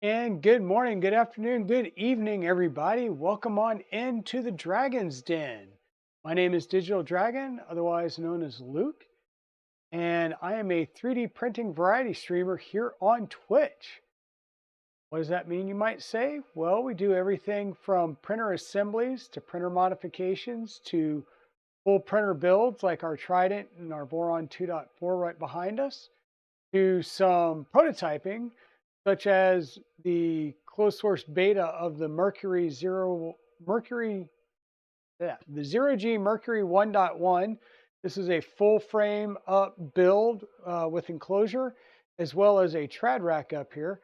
And good morning, good afternoon, good evening, everybody. Welcome on into the Dragon's Den. My name is Digital Dragon, otherwise known as Luke, and I am a 3D printing variety streamer here on Twitch. What does that mean, you might say? Well, we do everything from printer assemblies to printer modifications to full printer builds like our Trident and our Voron 2.4 right behind us, to some prototyping such as the closed source beta of the the Zero G Mercury 1.1. This is a full frame up build with enclosure, as well as a trad rack up here.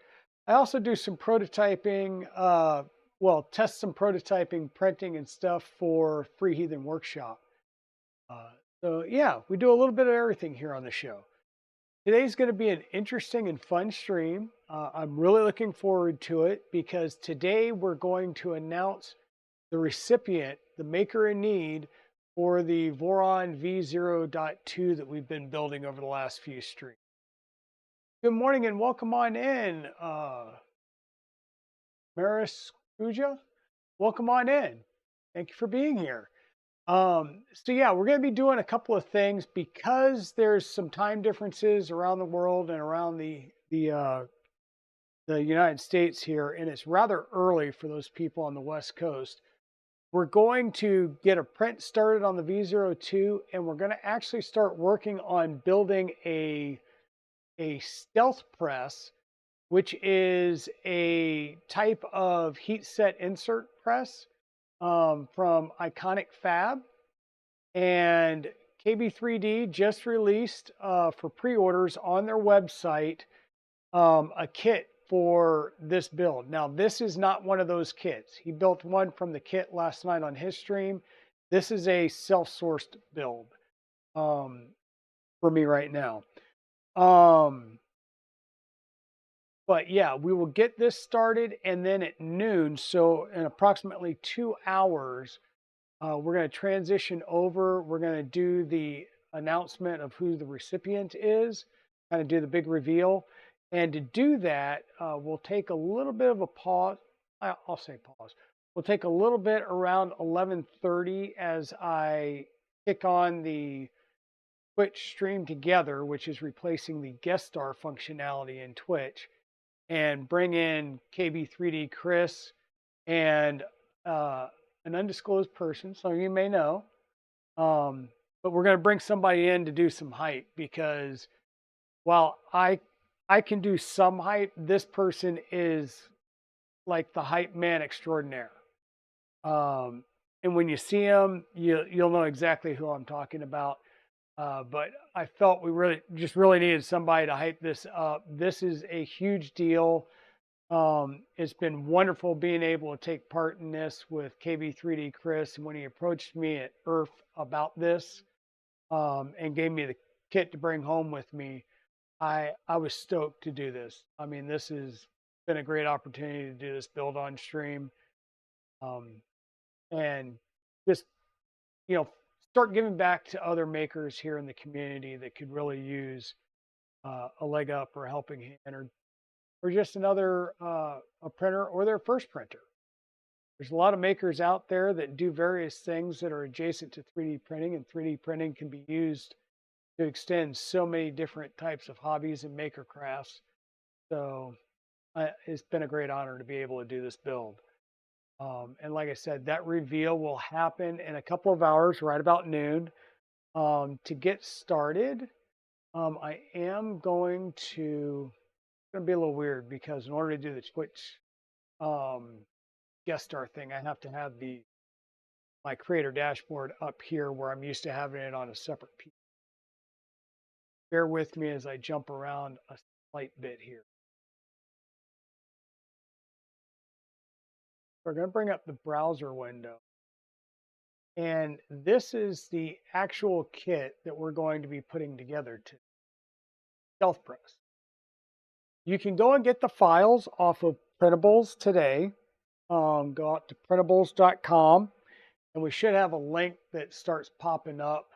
I also do some prototyping, test some prototyping, printing and stuff for Free Heathen Workshop. So yeah, we do a little bit of everything here on the show. Today's going to be an interesting and fun stream. I'm really looking forward to it because today we're going to announce the recipient, the maker in need for the Voron V0.2 that we've been building over the last few streams. Good morning and welcome on in, Maris Kuja. Welcome on in. Thank you for being here. So yeah, we're going to be doing a couple of things because there's some time differences around the world and around the United States here, and it's rather early for those people on the West Coast. We're going to get a print started on the V02, and we're going to actually start working on building a stealth press, which is a type of heat set insert press from Iconic Fab. And KB3D just released for pre-orders on their website a kit for this build. Now, this is not one of those kits. He built one from the kit last night on his stream. This is a self-sourced build for me right now. But yeah, we will get this started, and then at noon, so in approximately 2 hours, we're going to transition over. We're going to do the announcement of who the recipient is, kind of do the big reveal. And to do that, we'll take a little bit of a pause. I'll say pause. We'll take a little bit around 11:30 as I kick on the Twitch stream together, which is replacing the guest star functionality in Twitch, and bring in KB3D Kris and an undisclosed person, so you may know. But we're going to bring somebody in to do some hype because while I can do some hype, this person is like the hype man extraordinaire. And when you see him, you'll know exactly who I'm talking about. But I felt we really needed somebody to hype this up. This is a huge deal. It's been wonderful being able to take part in this with KB3D Kris. And when he approached me at Earth about this and gave me the kit to bring home with me, I was stoked to do this. I mean, this has been a great opportunity to do this build on stream. And just, start giving back to other makers here in the community that could really use a leg up or a helping hand or just another a printer or their first printer. There's a lot of makers out there that do various things that are adjacent to 3D printing, and 3D printing can be used to extend so many different types of hobbies and maker crafts. So it's been a great honor to be able to do this build. And like I said, that reveal will happen in a couple of hours, right about noon. To get started, I am going to be a little weird because in order to do the Twitch guest star thing, I have to have my creator dashboard up here where I'm used to having it on a separate piece. Bear with me as I jump around a slight bit here. We're going to bring up the browser window. And this is the actual kit that we're going to be putting together to Stealth Press. You can go and get the files off of Printables today. Go out to printables.com, and we should have a link that starts popping up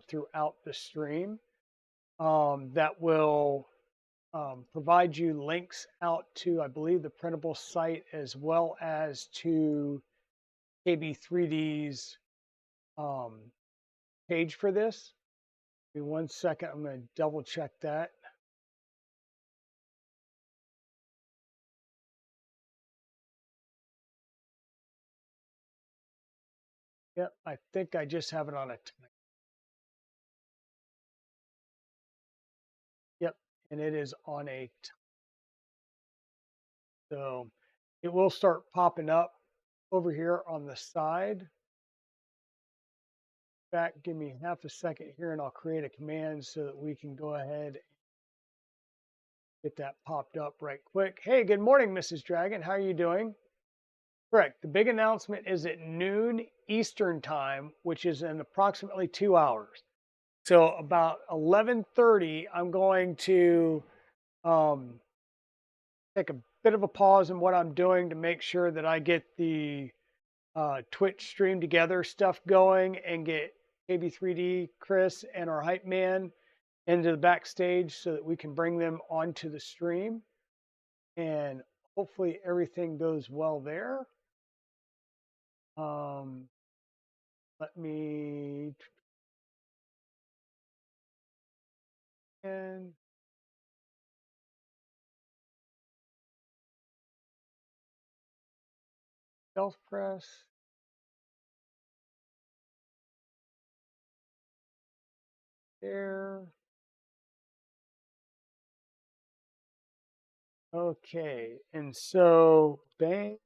throughout the stream that will provide you links out to, I believe, the printable site as well as to KB3D's page for this. Give me 1 second. I'm going to double check that. Yep, I think I just have it on a time. Yep, and it is on a time. So it will start popping up over here on the side. Back, give me half a second here and I'll create a command so that we can go ahead and get that popped up right quick. Hey, good morning, Mrs. Dragon. How are you doing? Correct. The big announcement is at noon Eastern time, which is in approximately 2 hours. So about 11:30, I'm going to take a bit of a pause in what I'm doing to make sure that I get the Twitch stream together stuff going and get KB3D, Kris, and our hype man into the backstage so that we can bring them onto the stream. And hopefully everything goes well there. Let me and self press. There. Okay, and so bang,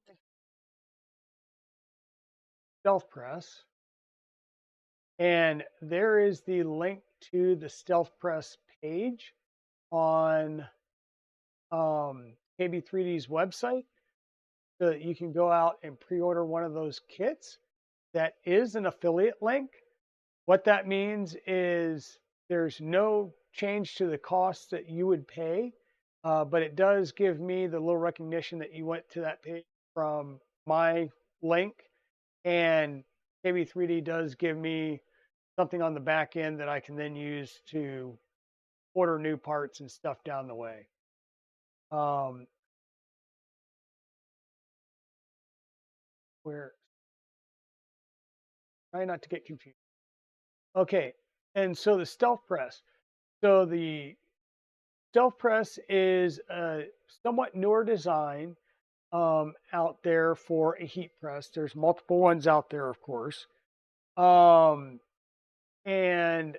stealth press. And there is the link to the stealth press page on KB3D's website so that you can go out and pre-order one of those kits. That is an affiliate link. What that means is there's no change to the costs that you would pay, but it does give me the little recognition that you went to that page from my link, and KB3D does give me something on the back end that I can then use to order new parts and stuff down the way. Where try not to get confused. Okay, and so the stealth press. So the stealth press is a somewhat newer design out there for a heat press. There's multiple ones out there, of course. And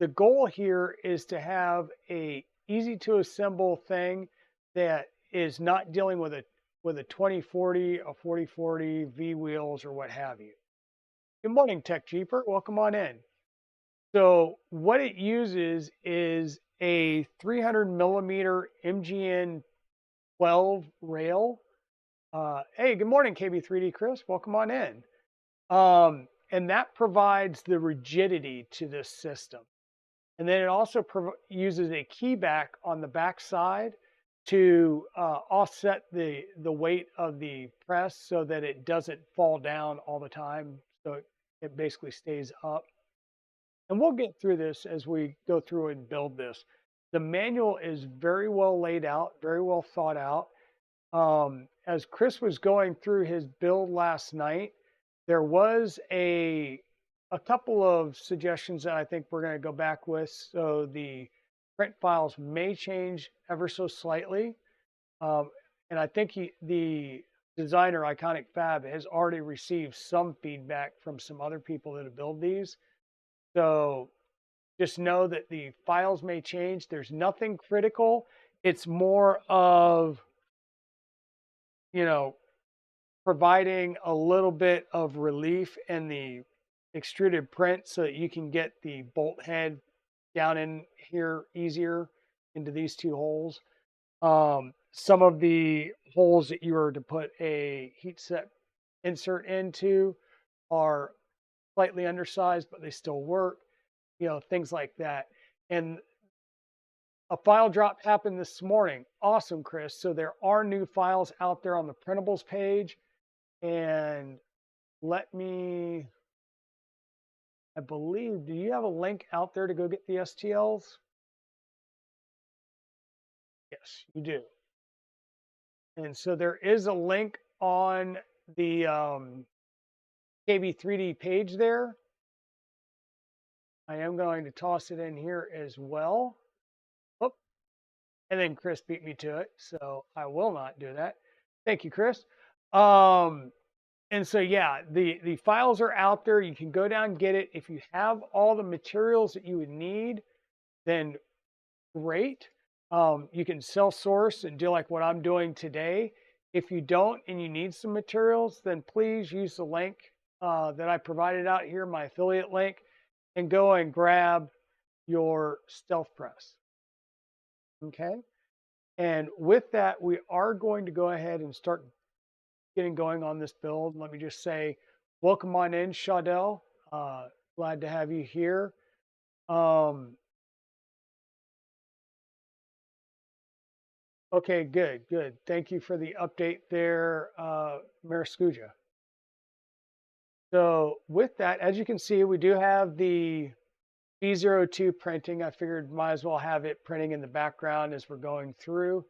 the goal here is to have a easy to assemble thing that is not dealing with a 2040, a 4040, V wheels, or what have you. Good morning, Tech Jeeper. Welcome on in. So what it uses is a 300 millimeter MGN 12 rail. Hey, good morning, KB3D Kris. Welcome on in. And that provides the rigidity to this system. And then it also uses a key back on the back side to offset the weight of the press so that it doesn't fall down all the time. So it basically stays up. And we'll get through this as we go through and build this. The manual is very well laid out, very well thought out. As Kris was going through his build last night, there was a couple of suggestions that I think we're going to go back with. So the print files may change ever so slightly. And I think the designer, Iconic Fab, has already received some feedback from some other people that have built these. So just know that the files may change. There's nothing critical. It's more of, providing a little bit of relief in the extruded print so that you can get the bolt head down in here easier into these two holes. Some of the holes that you were to put a heat set insert into are slightly undersized, but they still work, things like that. And a file drop happened this morning. Awesome, Kris. So there are new files out there on the printables page. And let me, I believe, do you have a link out there to go get the STLs? Yes, you do. And so there is a link on the KB3D page there. I am going to toss it in here as well. Oh, and then Kris beat me to it, so I will not do that. Thank you, Kris. And so, yeah, the files are out there. You can go down and get it. If you have all the materials that you would need, then great. You can self-source and do like what I'm doing today. If you don't and you need some materials, then please use the link that I provided out here, my affiliate link, and go and grab your stealth press. Okay. And with that, we are going to go ahead and start getting going on this build. Let me just say, welcome on in, Shadell. Glad to have you here. Okay, good, good. Thank you for the update there, Mariscuja. So with that, as you can see, we do have the V0.2 printing. I figured might as well have it printing in the background as we're going through.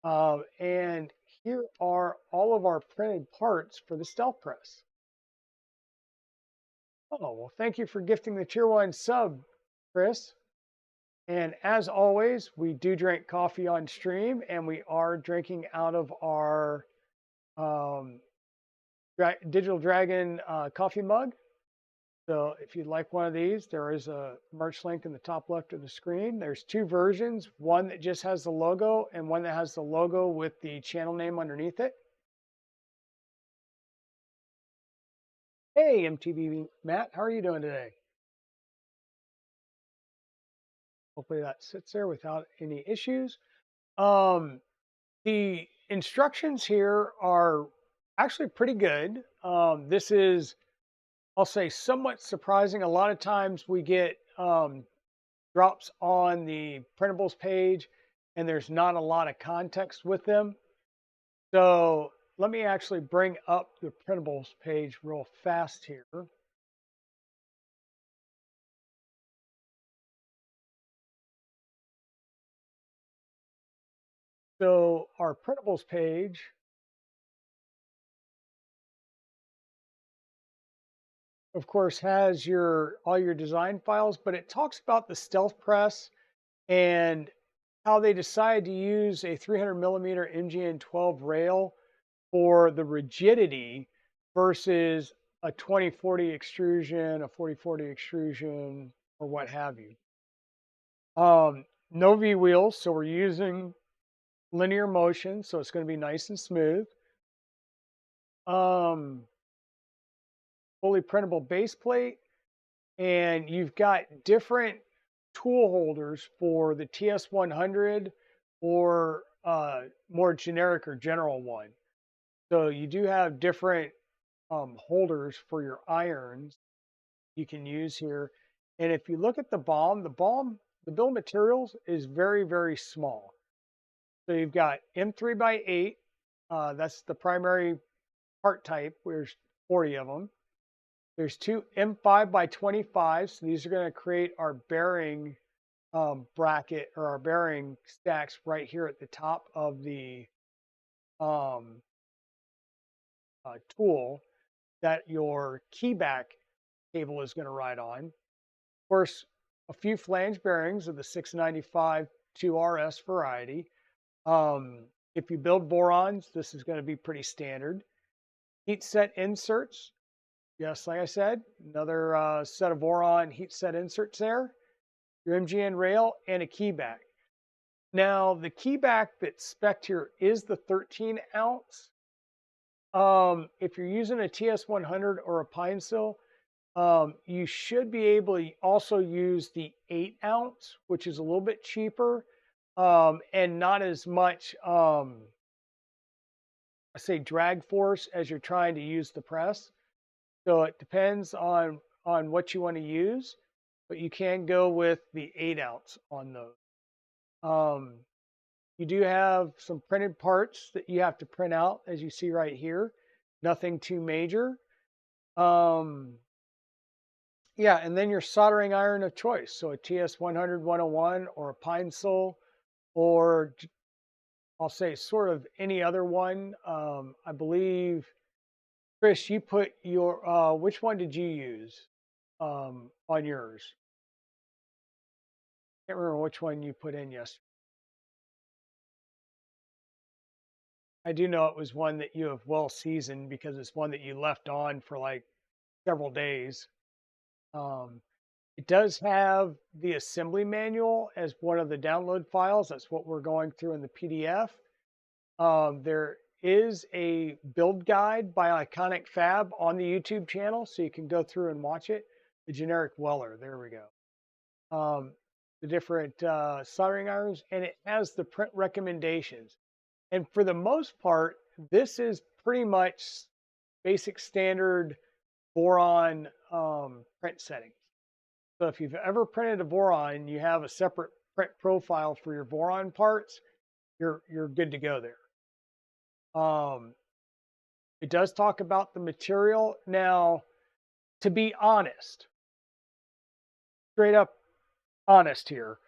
And here are all of our printed parts for the stealth press. Oh, well, thank you for gifting the tier 1 sub, Kris. And as always, we do drink coffee on stream, and we are drinking out of our Digital Dragon coffee mug. So if you'd like one of these, there is a merch link in the top left of the screen. There's two versions, one that just has the logo and one that has the logo with the channel name underneath it. Hey, MTV Matt, how are you doing today? Hopefully that sits there without any issues. The instructions here are actually pretty good. This is, I'll say, somewhat surprising. A lot of times we get drops on the printables page and there's not a lot of context with them. So let me actually bring up the printables page real fast here. So our printables page, of course, has all your design files, but it talks about the stealth press and how they decided to use a 300 millimeter MGN12 rail for the rigidity versus a 2040 extrusion, a 4040 extrusion, or what have you. No V wheels, so we're using linear motion, so it's going to be nice and smooth. Fully printable base plate, and you've got different tool holders for the TS100 or more generic or general one. So you do have different holders for your irons you can use here. And if you look at the bill of materials is very, very small. So you've got M3x8. That's the primary part type. There's 40 of them. There's two M5x25. So these are going to create our bearing bracket or our bearing stacks right here at the top of the tool that your keyback cable is going to ride on. Of course, a few flange bearings of the 695 2RS variety. If you build Vorons, this is going to be pretty standard. Heat set inserts. Yes, like I said, another set of Voron heat set inserts there. Your MGN rail and a keyback. Now, the keyback that's spec'd here is the 13 ounce. If you're using a TS100 or a Pine Sill, you should be able to also use the 8 ounce, which is a little bit cheaper and not as much, I say, drag force as you're trying to use the press. So it depends on what you want to use, but you can go with the 8 ounce on those. You do have some printed parts that you have to print out, as you see right here. Nothing too major. Yeah, and then your soldering iron of choice. So a TS100 101 or a Pine Sol or I'll say sort of any other one. I believe, Kris, you put your, which one did you use on yours? Can't remember which one you put in yesterday. I do know it was one that you have well seasoned because it's one that you left on for like several days. Um, it does have the assembly manual as one of the download files. That's what we're going through in the PDF. There is a build guide by Iconic Fab on the YouTube channel, so you can go through and watch it. The generic Weller, there we go. The different soldering irons, and it has the print recommendations. And for the most part, this is pretty much basic standard Voron print settings. So if you've ever printed a Voron, you have a separate print profile for your Voron parts, you're good to go there. It does talk about the material. Now, to be honest, straight up honest here,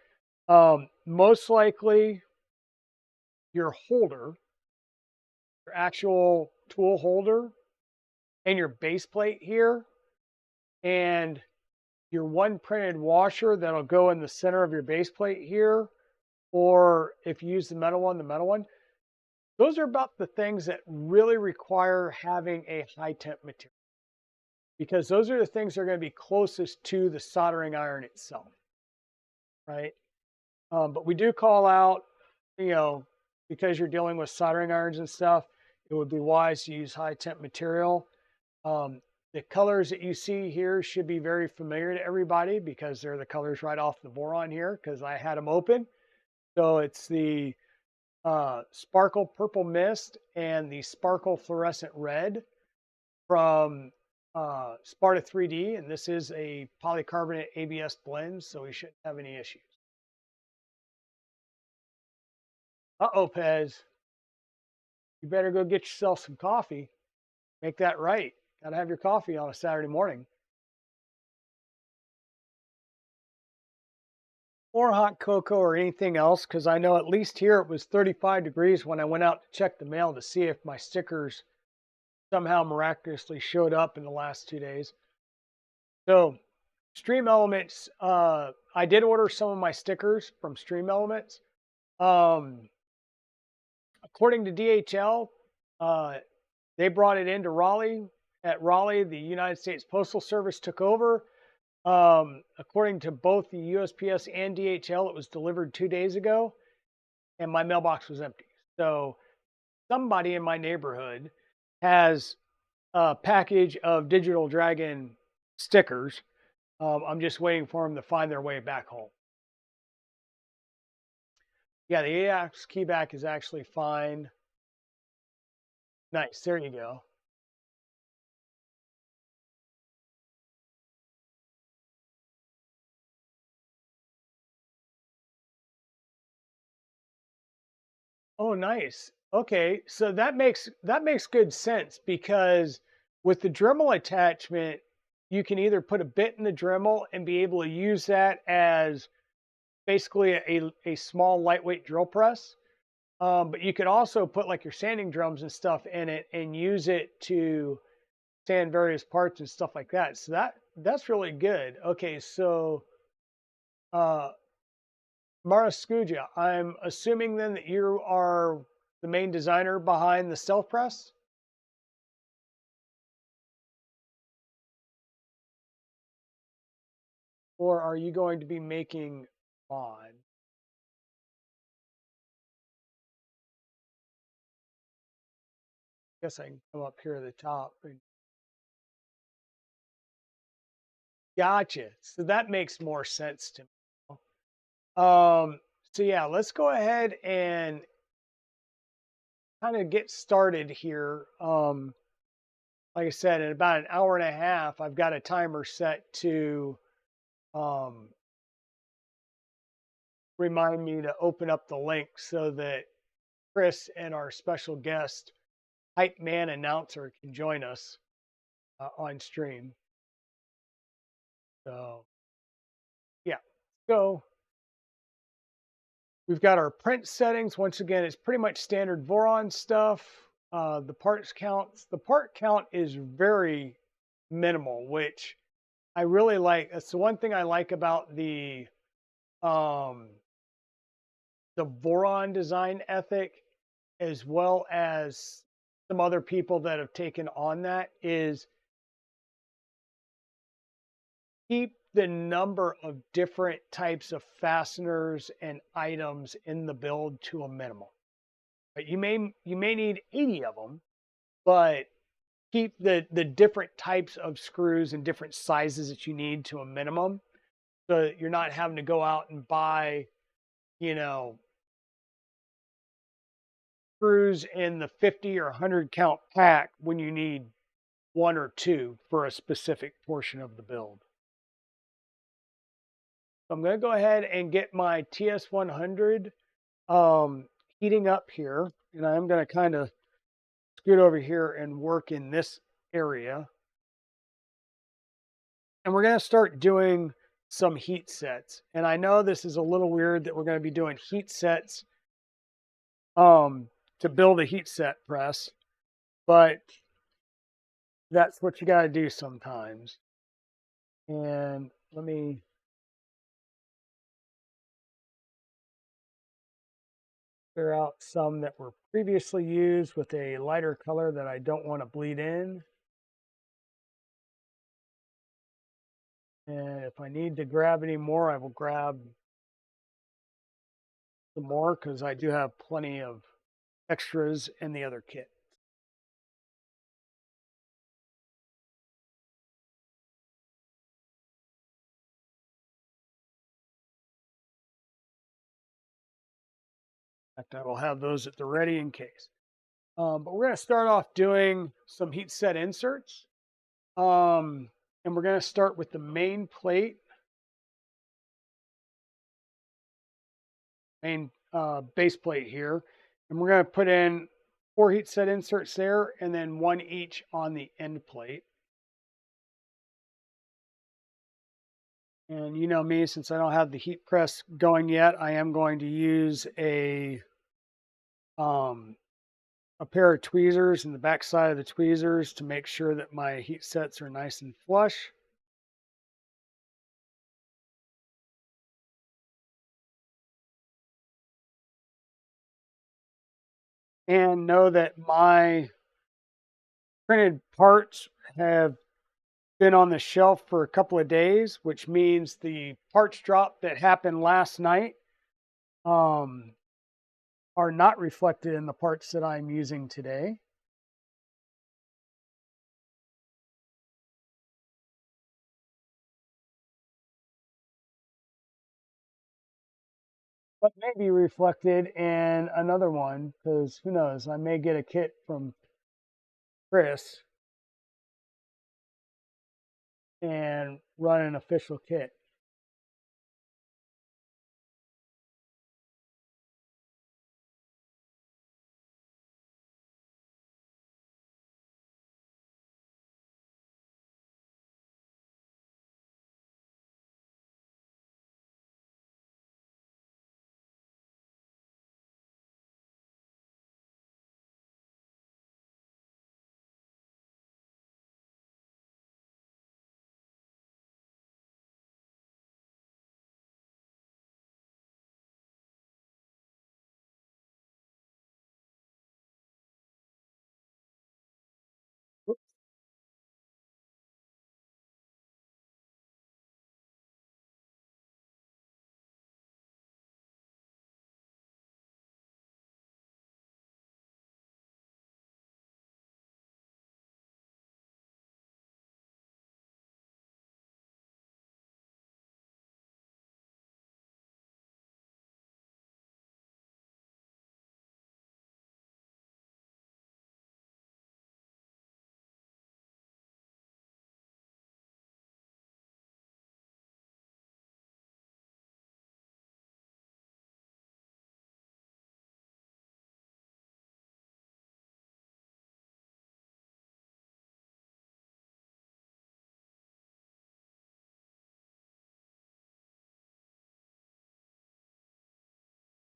most likely your holder, your actual tool holder, and your base plate here, and your one printed washer that'll go in the center of your base plate here, or if you use the metal one, those are about the things that really require having a high temp material, because those are the things that are going to be closest to the soldering iron itself, right? But we do call out, because you're dealing with soldering irons and stuff, it would be wise to use high temp material. The colors that you see here should be very familiar to everybody because they're the colors right off the Voron here because I had them open. So it's the Sparkle Purple Mist and the Sparkle Fluorescent Red from Sparta 3D. And this is a polycarbonate ABS blend, so we shouldn't have any issues. Uh-oh, Pez. You better go get yourself some coffee. Make that right. Got to have your coffee on a Saturday morning. Or hot cocoa or anything else, because I know at least here it was 35 degrees when I went out to check the mail to see if my stickers somehow miraculously showed up in the last 2 days. So Stream Elements, I did order some of my stickers from Stream Elements. According to DHL, they brought it into Raleigh. At Raleigh, the United States Postal Service took over. According to both the USPS and DHL, it was delivered 2 days ago, and my mailbox was empty. So somebody in my neighborhood has a package of Digital Dragon stickers. I'm just waiting for them to find their way back home. Yeah, the AX keyback is actually fine. Nice, there you go. Oh, nice. Okay, so that makes good sense because with the Dremel attachment, you can either put a bit in the Dremel and be able to use that as basically a small lightweight drill press. But you could also put like your sanding drums and stuff in it and use it to sand various parts and stuff like that. So that's really good. Okay, so Mara Skuja, I'm assuming then that you are the main designer behind the Stealth Press? Or are you going to be making mod? I guess I can come up here at the top. Gotcha. So that makes more sense to me. So yeah, let's go ahead and kind of get started here. Like I said, in about an hour and a half, I've got a timer set to remind me to open up the link so that Kris and our special guest, Hype Man Announcer, can join us on stream. So, yeah. So, We've got our print settings. Once again, it's pretty much standard Voron stuff. The parts counts. The part count is very minimal, which I really like. That's the one thing I like about um, the Voron design ethic, as well as some other people that have taken on that, is keep the number of different types of fasteners and items in the build to a minimum. But you may need 80 of them, but keep the different types of screws and different sizes that you need to a minimum, so that you're not having to go out and buy, you know, screws in the 50 or 100 count pack when you need one or two for a specific portion of the build. So I'm going to go ahead and get my TS100 heating up here, and I'm going to kind of scoot over here and work in this area. And we're going to start doing some heat sets. And I know this is a little weird that we're going to be doing heat sets to build a heat set press, but that's what you got to do sometimes. And let me clear out some that were previously used with a lighter color that I don't want to bleed in. And if I need to grab any more, I will grab some more, because I do have plenty of extras in the other kit. In fact, I will have those at the ready in case. But we're going to start off doing some heat set inserts. And we're going to start with the main plate, main base plate here. And we're going to put in 4 heat set inserts there, and then 1 each on the end plate. And you know me, since I don't have the heat press going yet, I am going to use a pair of tweezers in the back side of the tweezers to make sure that my heat sets are nice and flush. And know that my printed parts have been on the shelf for a couple of days, which means the parts drop that happened last night are not reflected in the parts that I'm using today. But may be reflected in another one, because who knows, I may get a kit from Kris and run an official kit.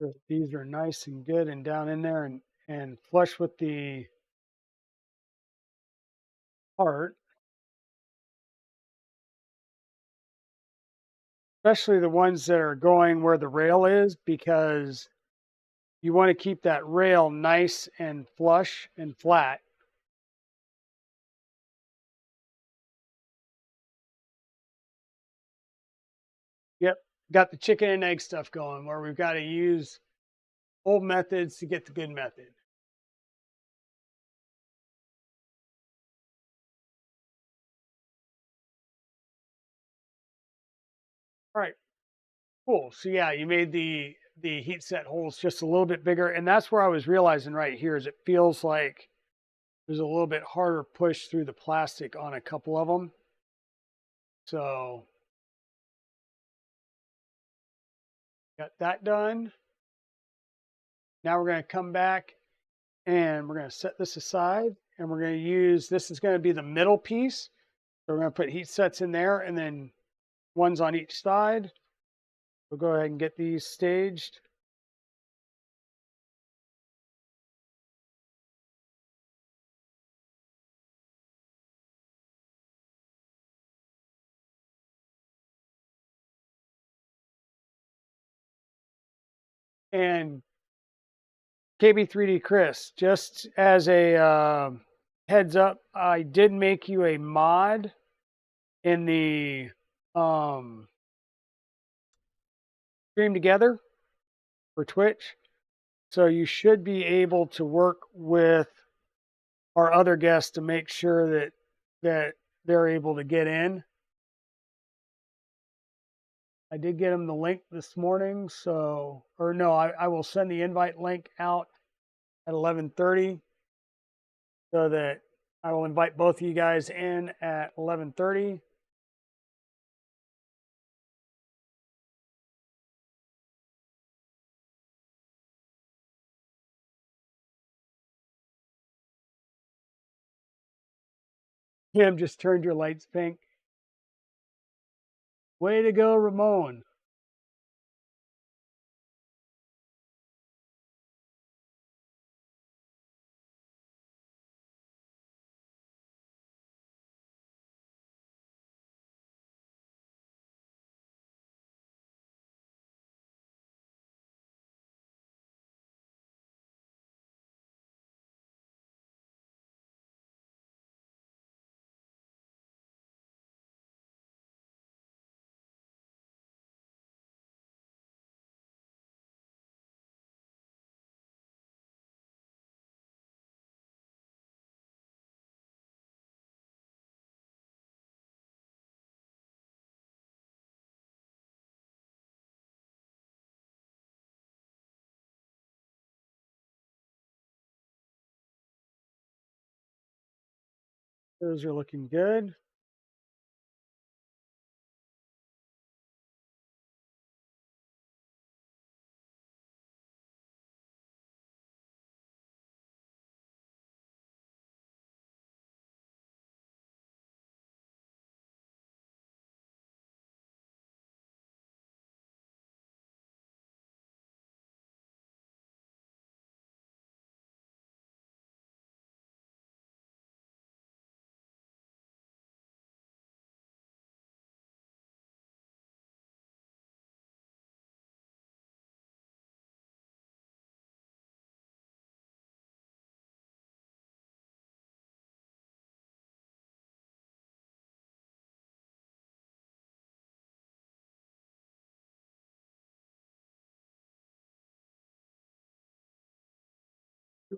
So these are nice and good and down in there and flush with the part, especially the ones that are going where the rail is, because you want to keep that rail nice and flush and flat. Yep, got the chicken and egg stuff going where we've got to use old methods to get the good method. All right, cool. So yeah, you made the heat set holes just a little bit bigger, and that's where I was realizing right here is it feels like there's a little bit harder push through the plastic on a couple of them. So got that done. Now we're going to come back and we're going to set this aside, and we're going to use, this is going to be the middle piece. So we're going to put heat sets in there and then ones on each side. We'll go ahead and get these staged. And KB3D Kris, just as a heads up, I did make you a mod in the stream together for Twitch. So you should be able to work with our other guests to make sure that they're able to get in. I did get them the link this morning, so, or no, I will send the invite link out at 11:30 so that I will invite both of you guys in at 11:30. Kim just turned your lights pink. Way to go, Ramon. Those are looking good.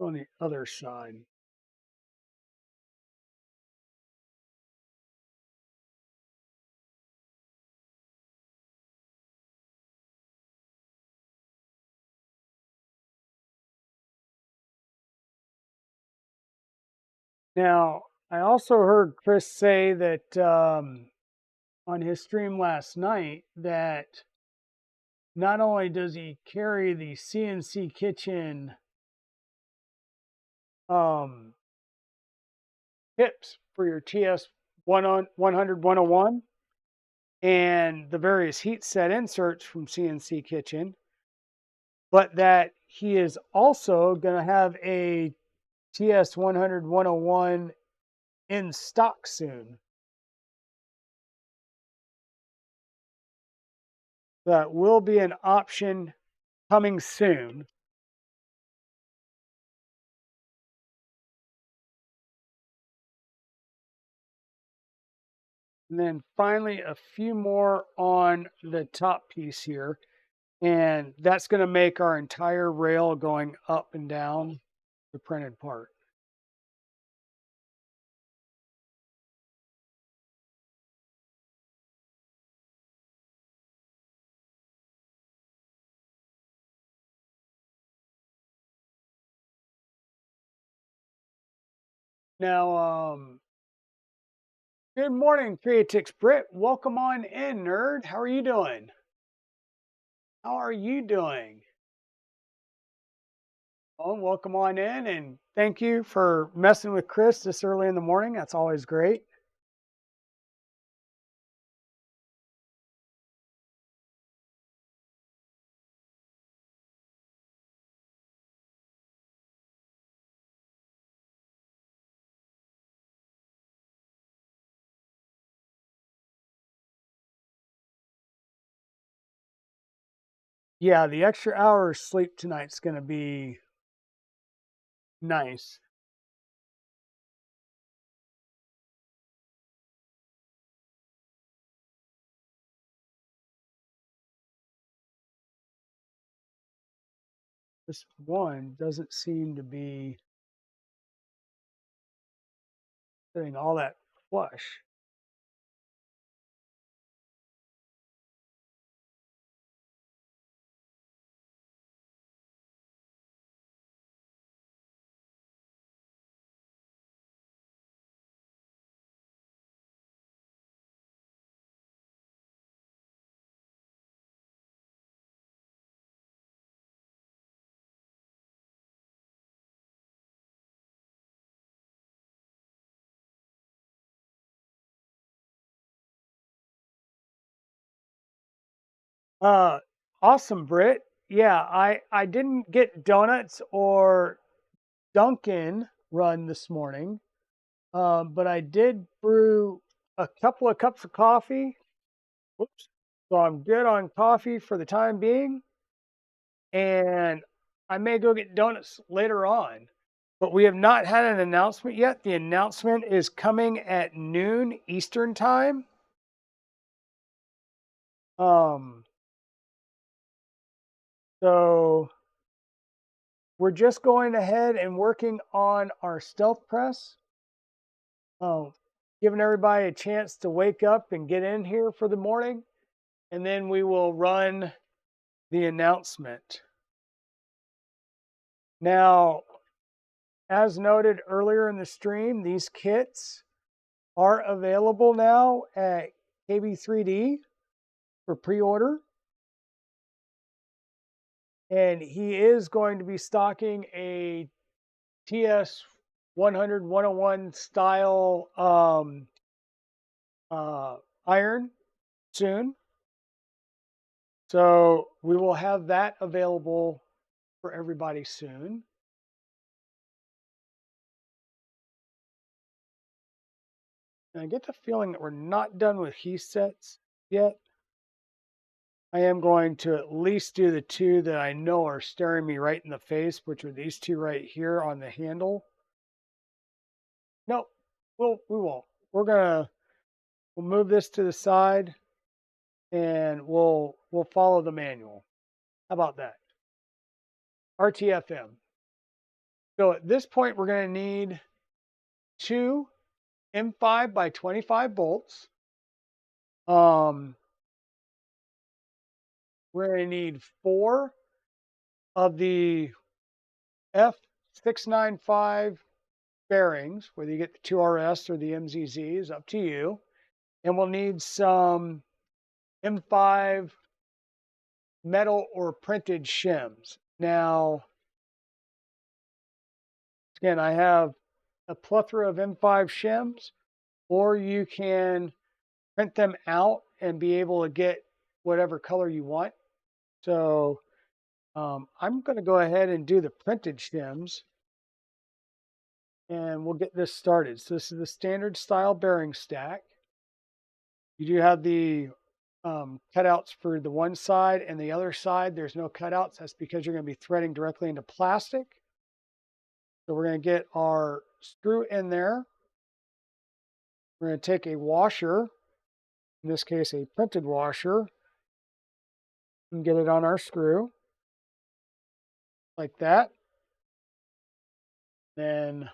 On the other side. Now, I also heard Kris say that on his stream last night that not only does he carry the CNC kitchen tips for your TS 100 101 and the various heat set inserts from CNC Kitchen, but that he is also going to have a TS100-101 in stock soon. That will be an option coming soon. And then finally, a few more on the top piece here. And that's going to make our entire rail going up and down the printed part. Now, good morning, Creatix Brit. Welcome on in, nerd. How are you doing? How are you doing? Oh, welcome on in, and thank you for messing with Kris this early in the morning. That's always great. Yeah, the extra hour of sleep tonight's going to be nice. This one doesn't seem to be getting all that flush. Uh, awesome, Britt. Yeah, I didn't get donuts or Dunkin' run this morning, but I did brew a couple of cups of coffee. Whoops. So I'm good on coffee for the time being, and I may go get donuts later on. But we have not had an announcement yet. The announcement is coming at noon Eastern time. So we're just going ahead and working on our stealth press. Giving everybody a chance to wake up and get in here for the morning, and then we will run the announcement. Now, as noted earlier in the stream, these kits are available now at KB3D for pre-order. And he is going to be stocking a TS 100-101 style iron soon. So we will have that available for everybody soon. And I get the feeling that we're not done with heat sets yet. I am going to at least do the two that I know are staring me right in the face, which are these two right here on the handle. Nope, we won't. We'll move this to the side, and we'll follow the manual. How about that? RTFM. So at this point, we're going to need two M5 by 25 bolts. We're going to need 4 of the F695 bearings, whether you get the 2RS or the MZZ is up to you. And we'll need some M5 metal or printed shims. Now, again, I have a plethora of M5 shims, or you can print them out and be able to get whatever color you want. So I'm going to go ahead and do the printed shims, and we'll get this started. So this is the standard style bearing stack. You do have the cutouts for the one side, and the other side there's no cutouts. That's because you're going to be threading directly into plastic. So we're going to get our screw in there. We're going to take a washer, in this case a printed washer, and get it on our screw like that. Then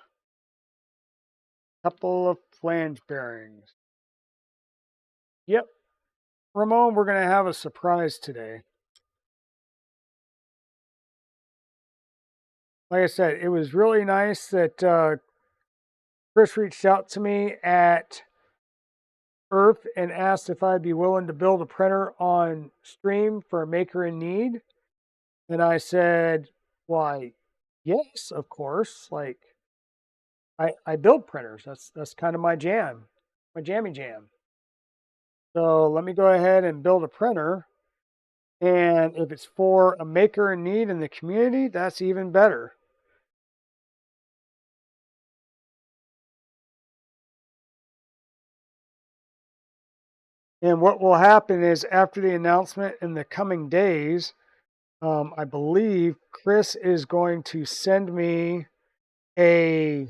a couple of flange bearings. Yep, Ramon, we're going to have a surprise today. Like I said, it was really nice that Kris reached out to me at Earth and asked if I'd be willing to build a printer on stream for a maker in need. And I said, why, yes, of course. Like, I build printers. That's kind of my jam, my jammy jam. So let me go ahead and build a printer. And if it's for a maker in need in the community, that's even better. And what will happen is after the announcement in the coming days, I believe Kris is going to send me a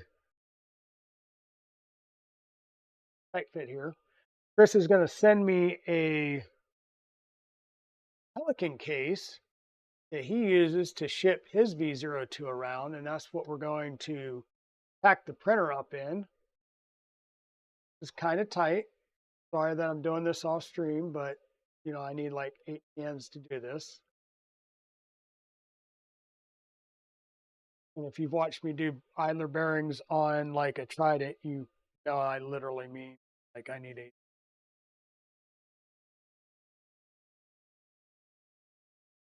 tight fit here. Kris is going to send me a Pelican case that he uses to ship his V0.2 around, and that's what we're going to pack the printer up in. It's kind of tight. Sorry that I'm doing this off stream, but you know, I need like 8 hands to do this. And if you've watched me do idler bearings on like a Trident, you know I literally mean like I need 8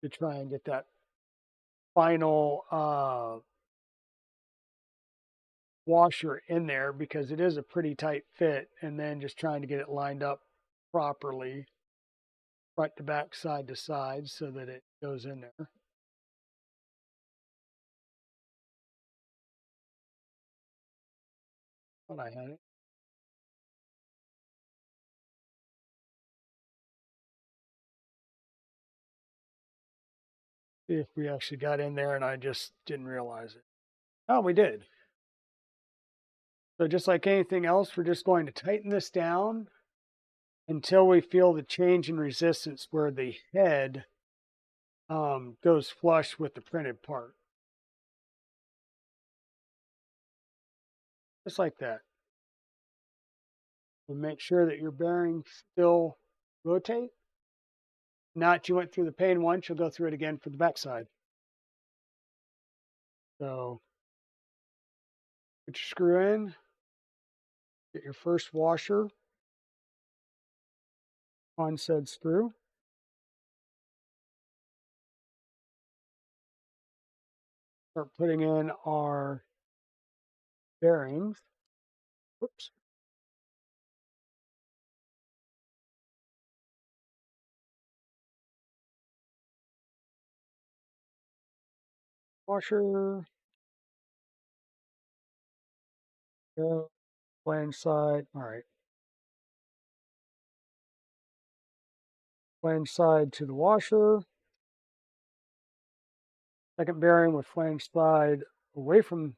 to try and get that final washer in there, because it is a pretty tight fit, and then just trying to get it lined up properly front to back, side to side, so that it goes in there. When I had it. See if we actually got in there and I just didn't realize it. Oh, we did. So just like anything else, we're just going to tighten this down until we feel the change in resistance where the head goes flush with the printed part. Just like that. And make sure that your bearings still rotate. Not you went through the pain once, you'll go through it again for the backside. So put your screw in, get your first washer on said screw. Start putting in our bearings. Whoops. Washer. Go. Flange side. All right. Flange side to the washer. Second bearing with flange side away from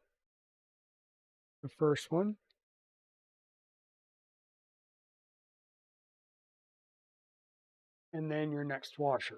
the first one. And then your next washer.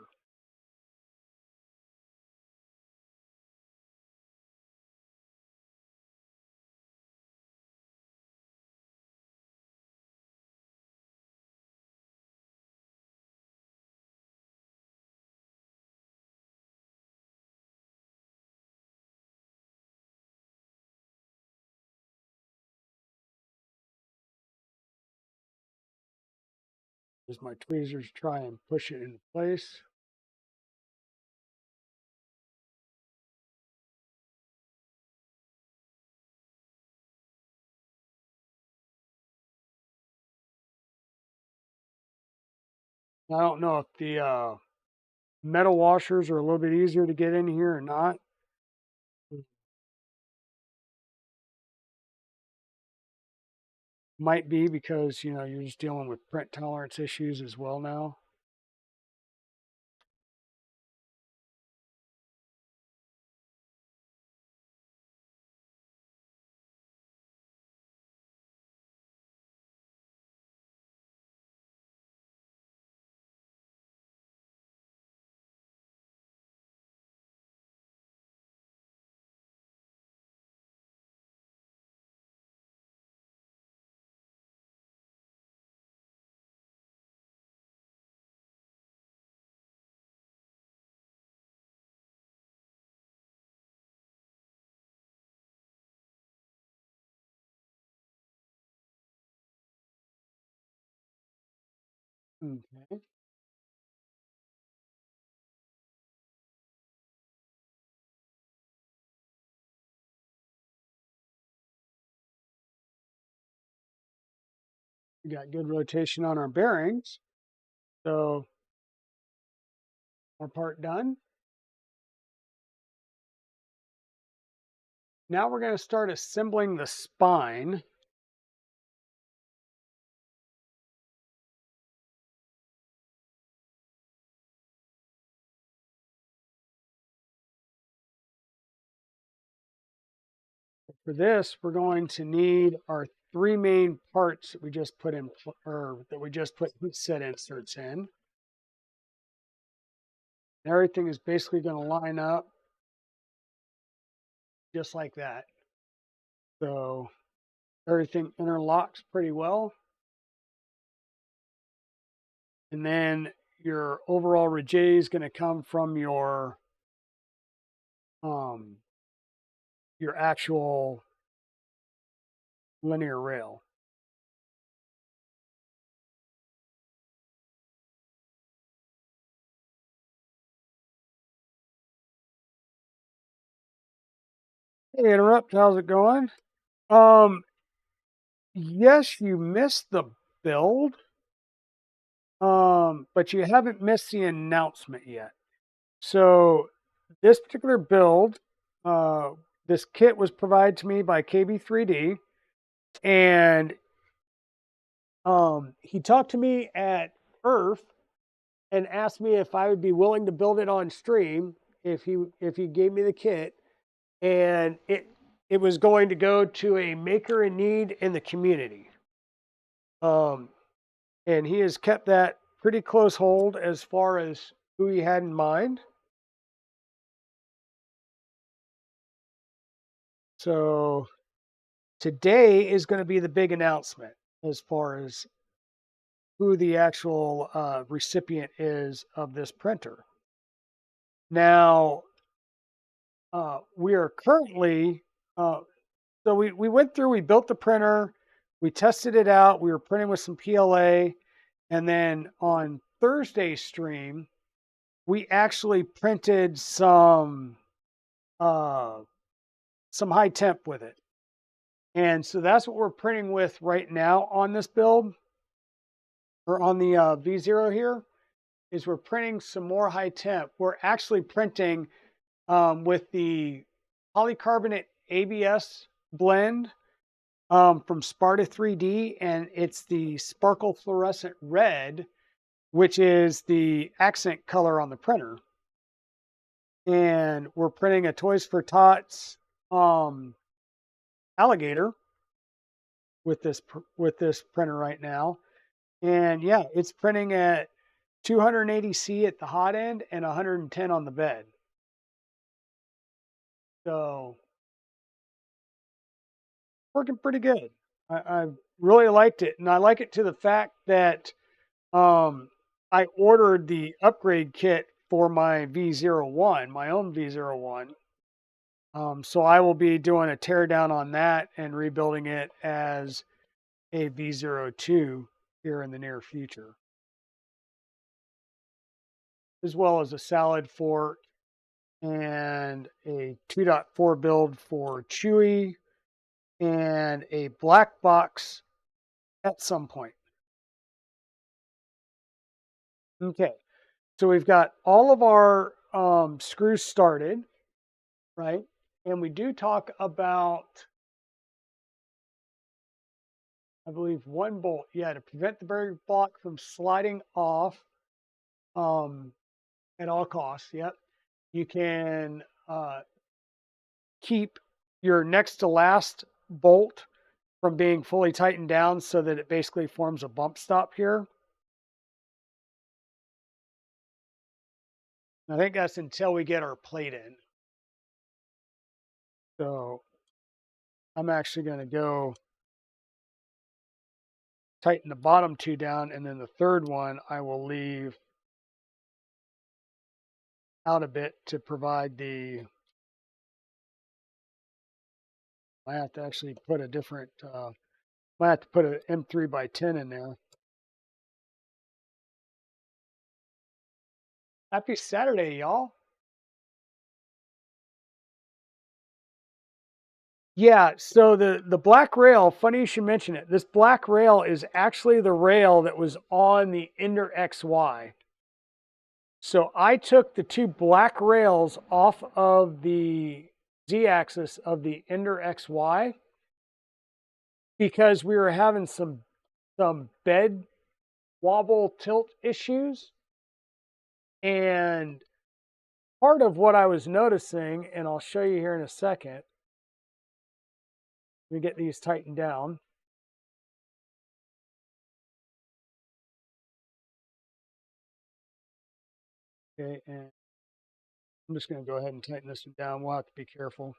Use my tweezers to try and push it into place. I don't know if the metal washers are a little bit easier to get in here or not. Might be because, you know, you're just dealing with print tolerance issues as well now. Okay. We got good rotation on our bearings. So our part done. Now we're going to start assembling the spine. For this, we're going to need our 3 main parts that we just put in, or that we just put heat set inserts in. Everything is basically going to line up just like that. So everything interlocks pretty well. And then your overall rigidity is going to come from your actual linear rail. Hey, Interrupt, how's it going? Yes, you missed the build, but you haven't missed the announcement yet. So this particular build, this kit was provided to me by KB3D, and he talked to me at Earth and asked me if I would be willing to build it on stream if he gave me the kit, and it was going to go to a maker in need in the community. And he has kept that pretty close hold as far as who he had in mind. So today is going to be the big announcement as far as who the actual recipient is of this printer. Now, we are currently, so we went through, we built the printer, we tested it out, we were printing with some PLA, and then on Thursday's stream, we actually printed some high temp with it. And so that's what we're printing with right now on this build, or on the V0 here, is we're printing some more high temp. We're actually printing with the polycarbonate ABS blend from Sparta 3D, and it's the sparkle fluorescent red, which is the accent color on the printer. And we're printing a Toys for Tots alligator with this printer right now. And yeah, it's printing at 280C at the hot end and 110 on the bed. So working pretty good. I really liked it, and I like it to the fact that I ordered the upgrade kit for my V01, my own V01. So I will be doing a teardown on that and rebuilding it as a V02 here in the near future, as well as a salad fork and a 2.4 build for Chewy and a black box at some point. Okay, So we've got all of our screws started, right? And we do talk about, I believe, one bolt. Yeah, to prevent the bearing block from sliding off at all costs. Yep. You can keep your next to last bolt from being fully tightened down so that it basically forms a bump stop here. I think that's until we get our plate in. So I'm actually going to go tighten the bottom two down, and then the third one I will leave out a bit to provide the, I have to actually put a different, I have to put an M3 by 10 in there. Happy Saturday, y'all. Yeah, so the black rail, funny you should mention it. This black rail is actually the rail that was on the Ender XY. So I took the two black rails off of the Z-axis of the Ender XY because we were having some bed wobble tilt issues. And part of what I was noticing, and I'll show you here in a second, we get these tightened down. Okay, and I'm just going to go ahead and tighten this one down. We'll have to be careful.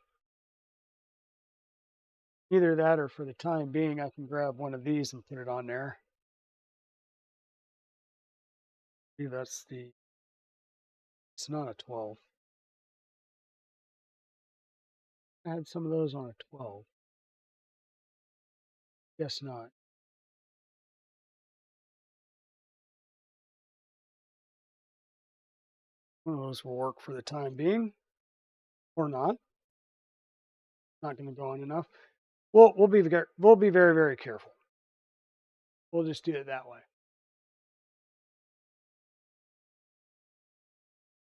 Either that or for the time being, I can grab one of these and put it on there. See, that's the, it's not a 12. I had some of those on a 12. Guess not. One of those will work for the time being, or not. Not going to go on enough. We'll be very, very careful. We'll just do it that way.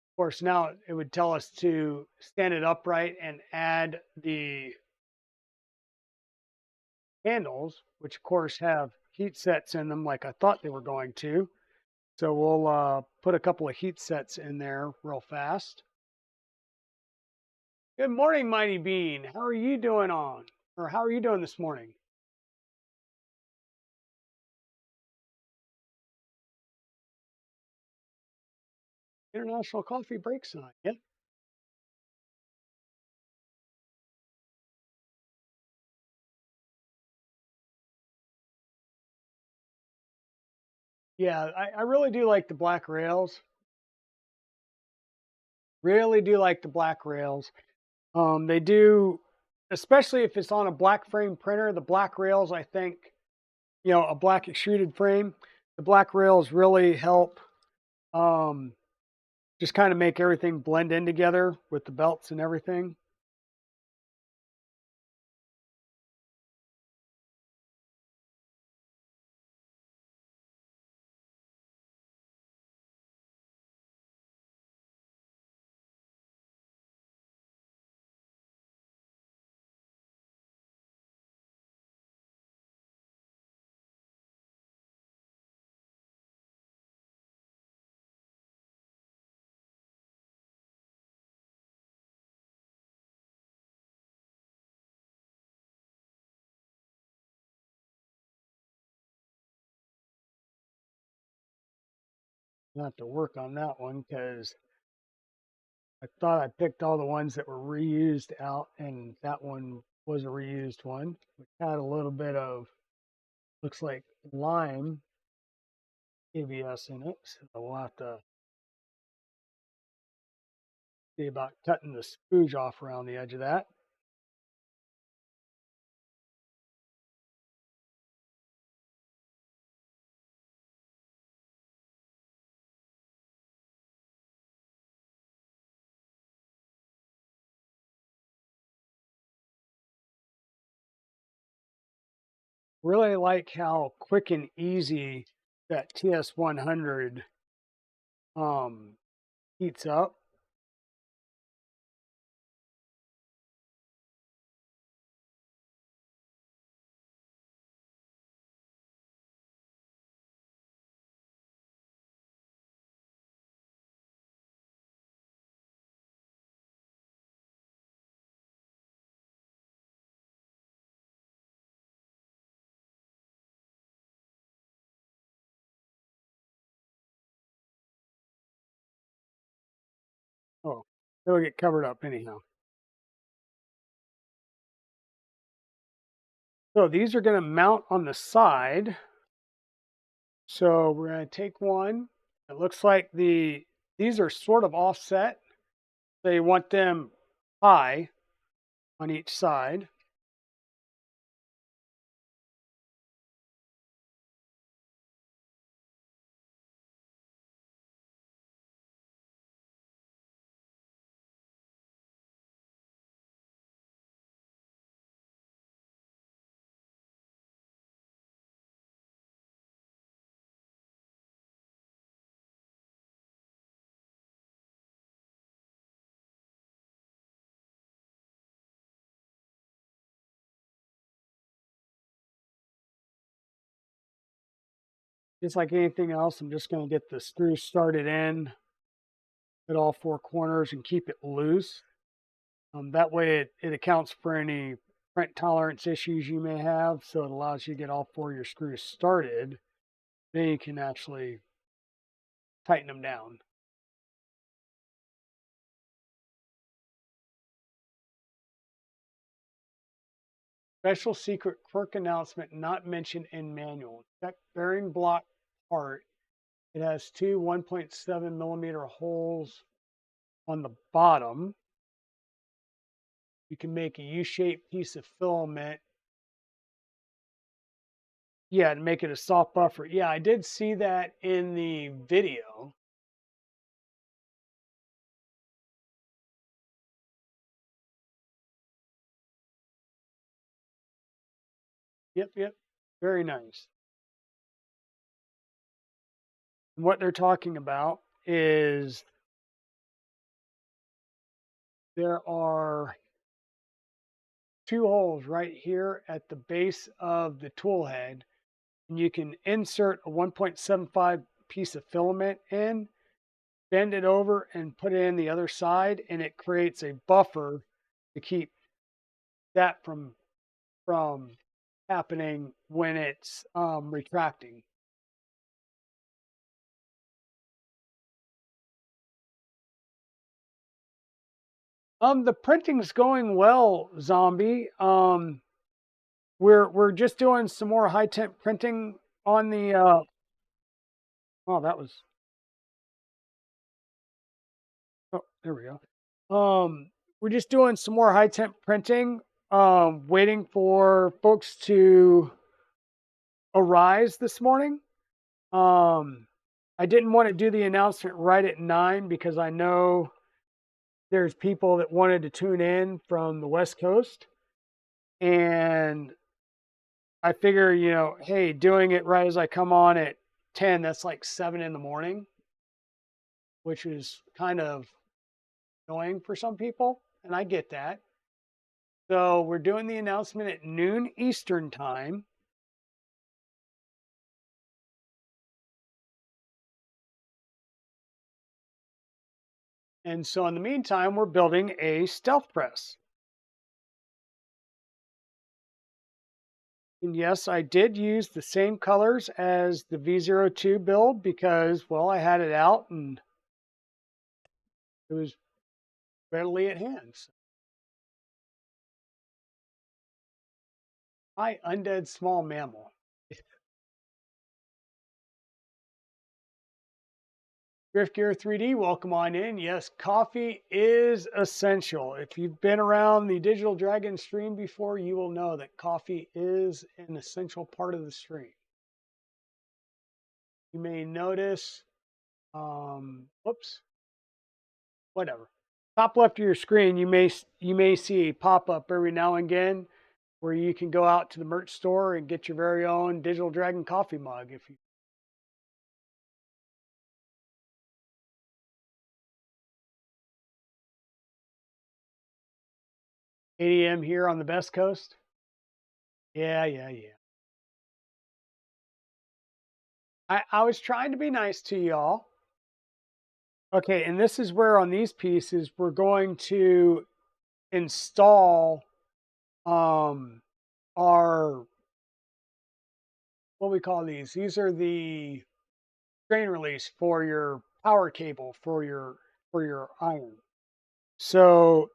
Of course, now it would tell us to stand it upright and add the handles, which of course have heat sets in them like I thought they were going to. So we'll put a couple of heat sets in there real fast. Good morning, Mighty Bean. How are you doing how are you doing this morning? International Coffee Break sign. Yep. Yeah, I really do like the black rails. Really do like the black rails. They do, especially if it's on a black frame printer, the black rails, I think, a black extruded frame, the black rails really help just kind of make everything blend in together with the belts and everything. I'll have to work on that one because I thought I picked all the ones that were reused out, and that one was a reused one, which had a little bit of, looks like lime ABS in it. So we'll have to see about cutting the spooge off around the edge of that. Really like how quick and easy that TS100 heats up. Oh, it'll get covered up anyhow. So these are going to mount on the side. So we're going to take one. It looks like these are sort of offset. So you want them high on each side. Just like anything else, I'm just going to get the screw started in at all four corners and keep it loose. That way it accounts for any print tolerance issues you may have. So it allows you to get all four of your screws started. Then you can actually tighten them down. Special secret quirk announcement not mentioned in manual. Check bearing block part. It has two 1.7 millimeter holes on the bottom. You can make a U-shaped piece of filament. Yeah, and make it a soft buffer. Yeah, I did see that in the video. Yep, yep. Very nice. And what they're talking about is there are two holes right here at the base of the tool head. And you can insert a 1.75 piece of filament in, bend it over and put it in the other side, and it creates a buffer to keep that from happening when it's retracting. The printing's going well, Zombie. We're just doing some more high temp printing on the oh, that was, oh, there we go. We're just doing some more high temp printing, waiting for folks to arise this morning. I didn't want to do the announcement right at 9 because I know there's people that wanted to tune in from the West Coast. And I figure, hey, doing it right as I come on at 10, that's like 7 in the morning, which is kind of annoying for some people. And I get that. So we're doing the announcement at noon Eastern time. And so in the meantime, we're building a stealth press. And yes, I did use the same colors as the V0.2 build because, well, I had it out and it was readily at hand. Hi, undead small mammal. Griff Gear 3D, welcome on in. Yes, coffee is essential. If you've been around the Digital Dragon stream before, you will know that coffee is an essential part of the stream. You may notice, whoops, whatever. Top left of your screen, you may see a pop-up every now and again where you can go out to the merch store and get your very own Digital Dragon coffee mug if you 8 a.m. here on the best coast. Yeah. I was trying to be nice to y'all. Okay, and this is where on these pieces we're going to install our, what we call these. These are the strain release for your power cable for your iron. So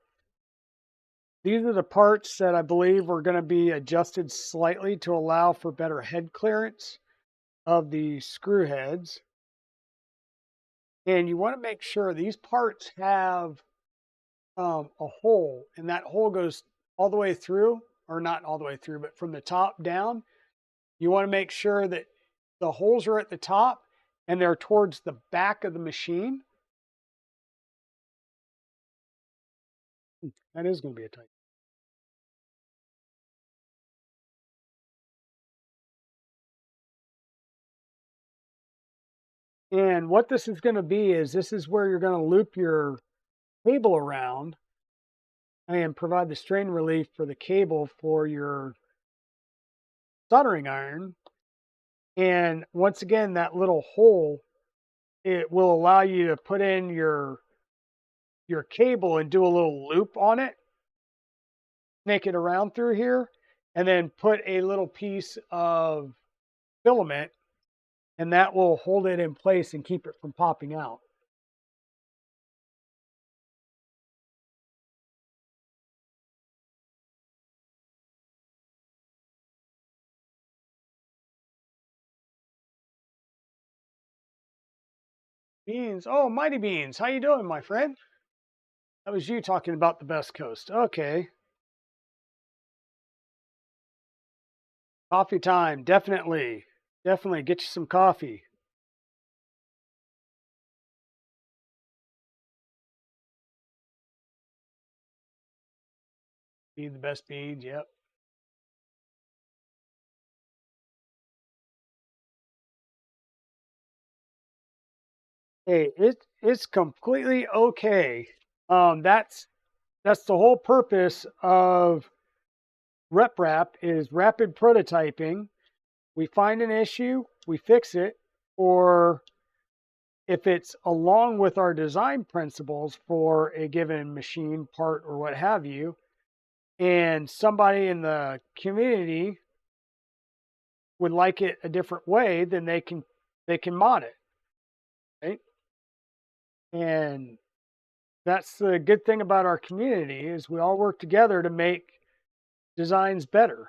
these are the parts that I believe are going to be adjusted slightly to allow for better head clearance of the screw heads. And you want to make sure these parts have a hole, and that hole goes all the way through, or not all the way through, but from the top down. You want to make sure that the holes are at the top and they're towards the back of the machine. That is going to be a tight. And what this is going to be is this is where you're going to loop your cable around and provide the strain relief for the cable for your soldering iron. And once again, that little hole, it will allow you to put in your cable and do a little loop on it, snake it around through here, and then put a little piece of filament, and that will hold it in place and keep it from popping out. Beans. Oh, Mighty Beans. How you doing, my friend? That was you talking about the best coast. Okay. Coffee time. Definitely. Definitely get you some coffee. Be the best beans. Yep. Hey, it's completely okay. That's the whole purpose of RepRap is rapid prototyping. We find an issue, we fix it, or if it's along with our design principles for a given machine, part, or what have you, and somebody in the community would like it a different way, then they can mod it, right? And that's the good thing about our community is we all work together to make designs better.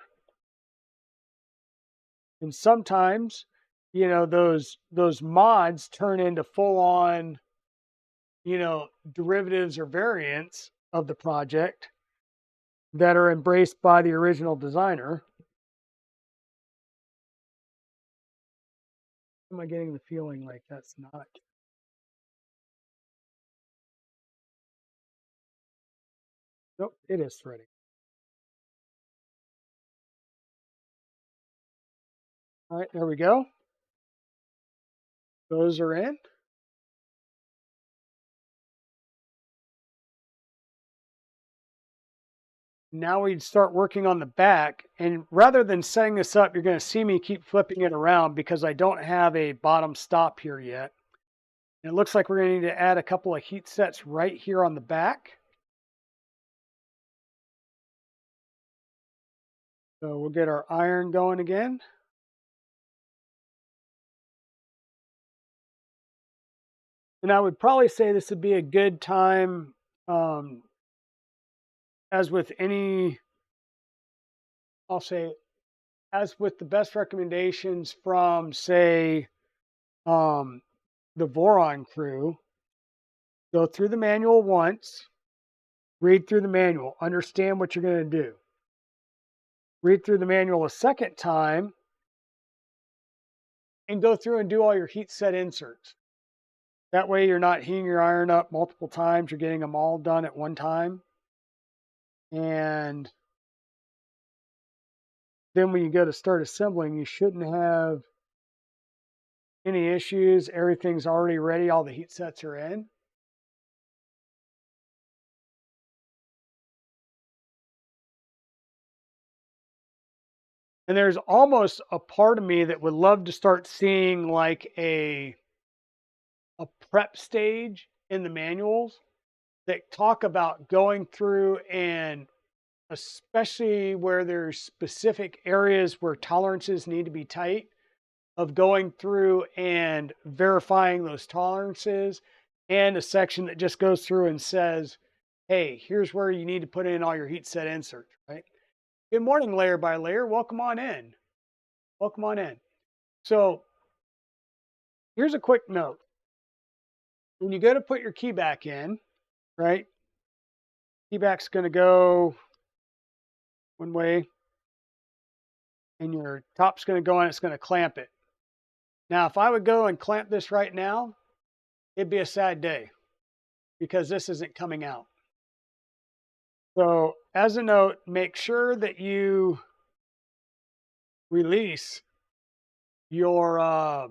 And sometimes, those mods turn into full on, derivatives or variants of the project that are embraced by the original designer. Am I getting the feeling like that's not? Nope, it is threading. All right, there we go. Those are in. Now we'd start working on the back. And rather than setting this up, you're going to see me keep flipping it around because I don't have a bottom stop here yet. And it looks like we're going to need to add a couple of heat sets right here on the back. So we'll get our iron going again. And I would probably say this would be a good time, as with any, I'll say, as with the best recommendations from, say, the Voron crew, go through the manual once, read through the manual, understand what you're going to do. Read through the manual a second time, and go through and do all your heat set inserts. That way you're not heating your iron up multiple times, you're getting them all done at one time. And then when you go to start assembling, you shouldn't have any issues. Everything's already ready. All the heat sets are in. And there's almost a part of me that would love to start seeing like a prep stage in the manuals that talk about going through, and especially where there's specific areas where tolerances need to be tight, of going through and verifying those tolerances, and a section that just goes through and says, hey, here's where you need to put in all your heat set inserts, right? Good morning, layer by layer. Welcome on in. Welcome on in. So here's a quick note. When you go to put your key back in, right? Key back's going to go one way, and your top's going to go on. It's going to clamp it. Now, if I would go and clamp this right now, it'd be a sad day because this isn't coming out. So as a note, make sure that you release your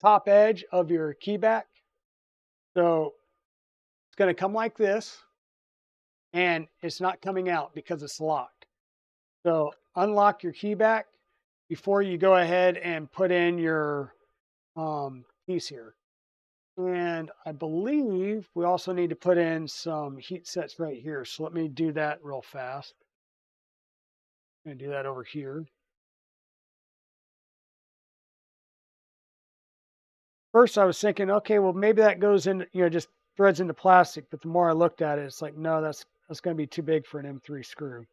top edge of your key back. So it's going to come like this, and it's not coming out because it's locked. So unlock your key back before you go ahead and put in your piece here. And I believe we also need to put in some heat sets right here. So let me do that real fast. I'm going to do that over here. First, I was thinking, okay, well, maybe that goes in, just threads into plastic. But the more I looked at it, it's like, no, that's going to be too big for an M3 screw.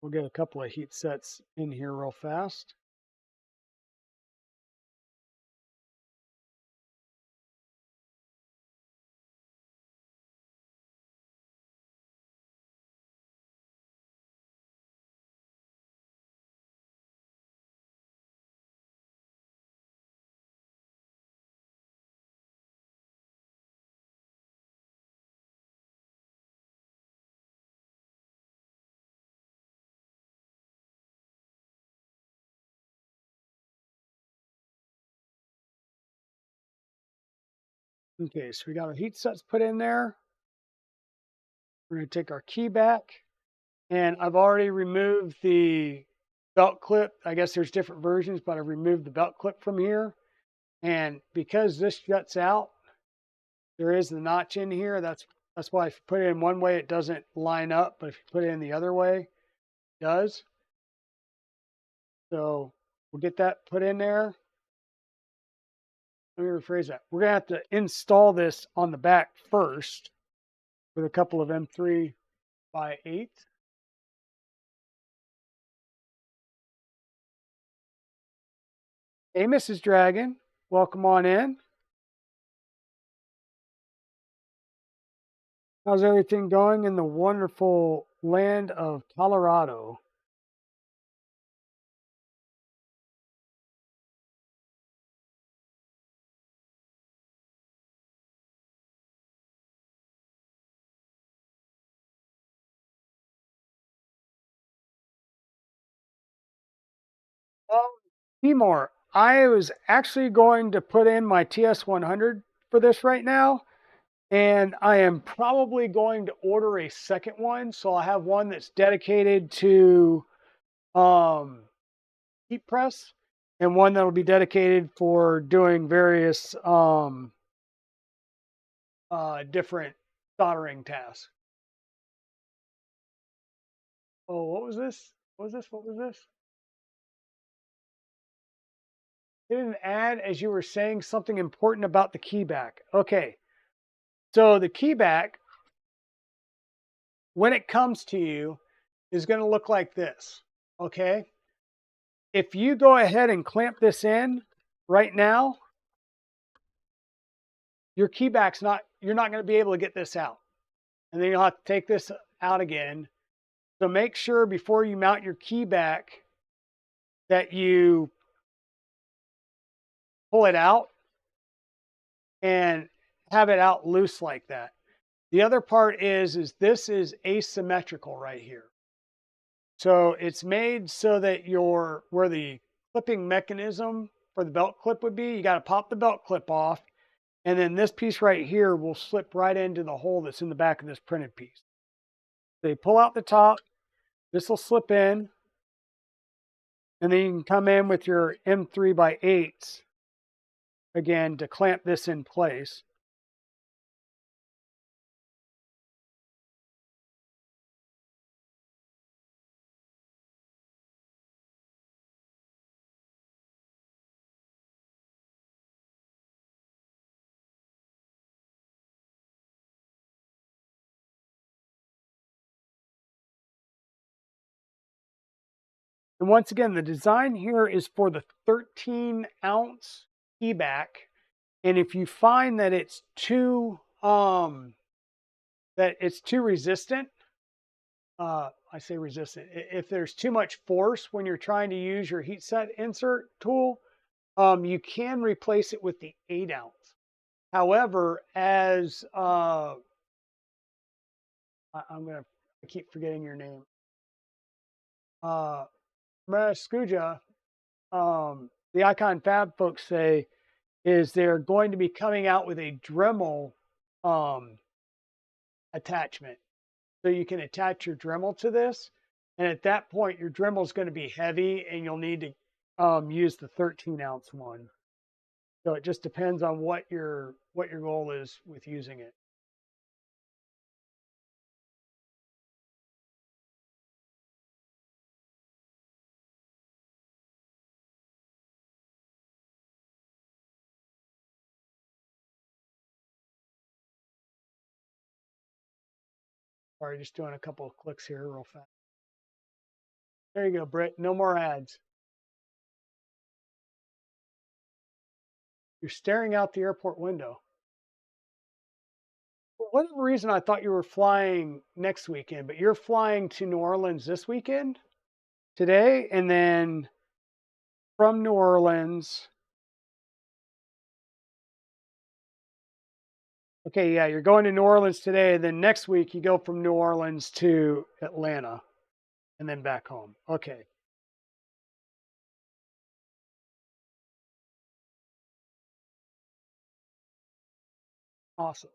We'll get a couple of heat sets in here real fast. Okay, so we got our heat sets put in there. We're going to take our key back, and I've already removed the belt clip. I guess there's different versions, but I've removed the belt clip from here. And because this juts out, there is the notch in here. That's why if you put it in one way, it doesn't line up, but if you put it in the other way, it does. So we'll get that put in there. Let me rephrase that. We're going to have to install this on the back first with a couple of M3 by 8. Hey, Mrs. Dragon, welcome on in. How's everything going in the wonderful land of Colorado? Timor, I was actually going to put in my TS100 for this right now, and I am probably going to order a second one. So I'll have one that's dedicated to heat press, and one that'll be dedicated for doing various different soldering tasks. Oh, what was this? What was this? What was this? Hit an ad as you were saying something important about the keyback. Okay, so the keyback, when it comes to you, is going to look like this. Okay, if you go ahead and clamp this in right now, your keyback's not, you're not going to be able to get this out. And then you'll have to take this out again. So make sure before you mount your keyback that you pull it out and have it out loose like that. The other part is this is asymmetrical right here. So it's made so that where the clipping mechanism for the belt clip would be, you got to pop the belt clip off. And then this piece right here will slip right into the hole that's in the back of this printed piece. So you pull out the top, this will slip in, and then you can come in with your M3x8s again to clamp this in place. And once again, the design here is for the 13-ounce keyback. And if you find that it's too resistant, I say resistant. If there's too much force when you're trying to use your heat set insert tool, you can replace it with the 8-ounce. However, as I keep forgetting your name, Marascuja, the Icon Fab folks say, is they're going to be coming out with a Dremel attachment. So you can attach your Dremel to this. And at that point, your Dremel is going to be heavy and you'll need to use the 13-ounce one. So it just depends on what your goal is with using it. Sorry, just doing a couple of clicks here real fast. There you go, Britt. No more ads. You're staring out the airport window. For whatever reason, I thought you were flying next weekend, but you're flying to New Orleans this weekend, today, and then from New Orleans. Okay, yeah, you're going to New Orleans today, and then next week you go from New Orleans to Atlanta and then back home. Okay. Awesome.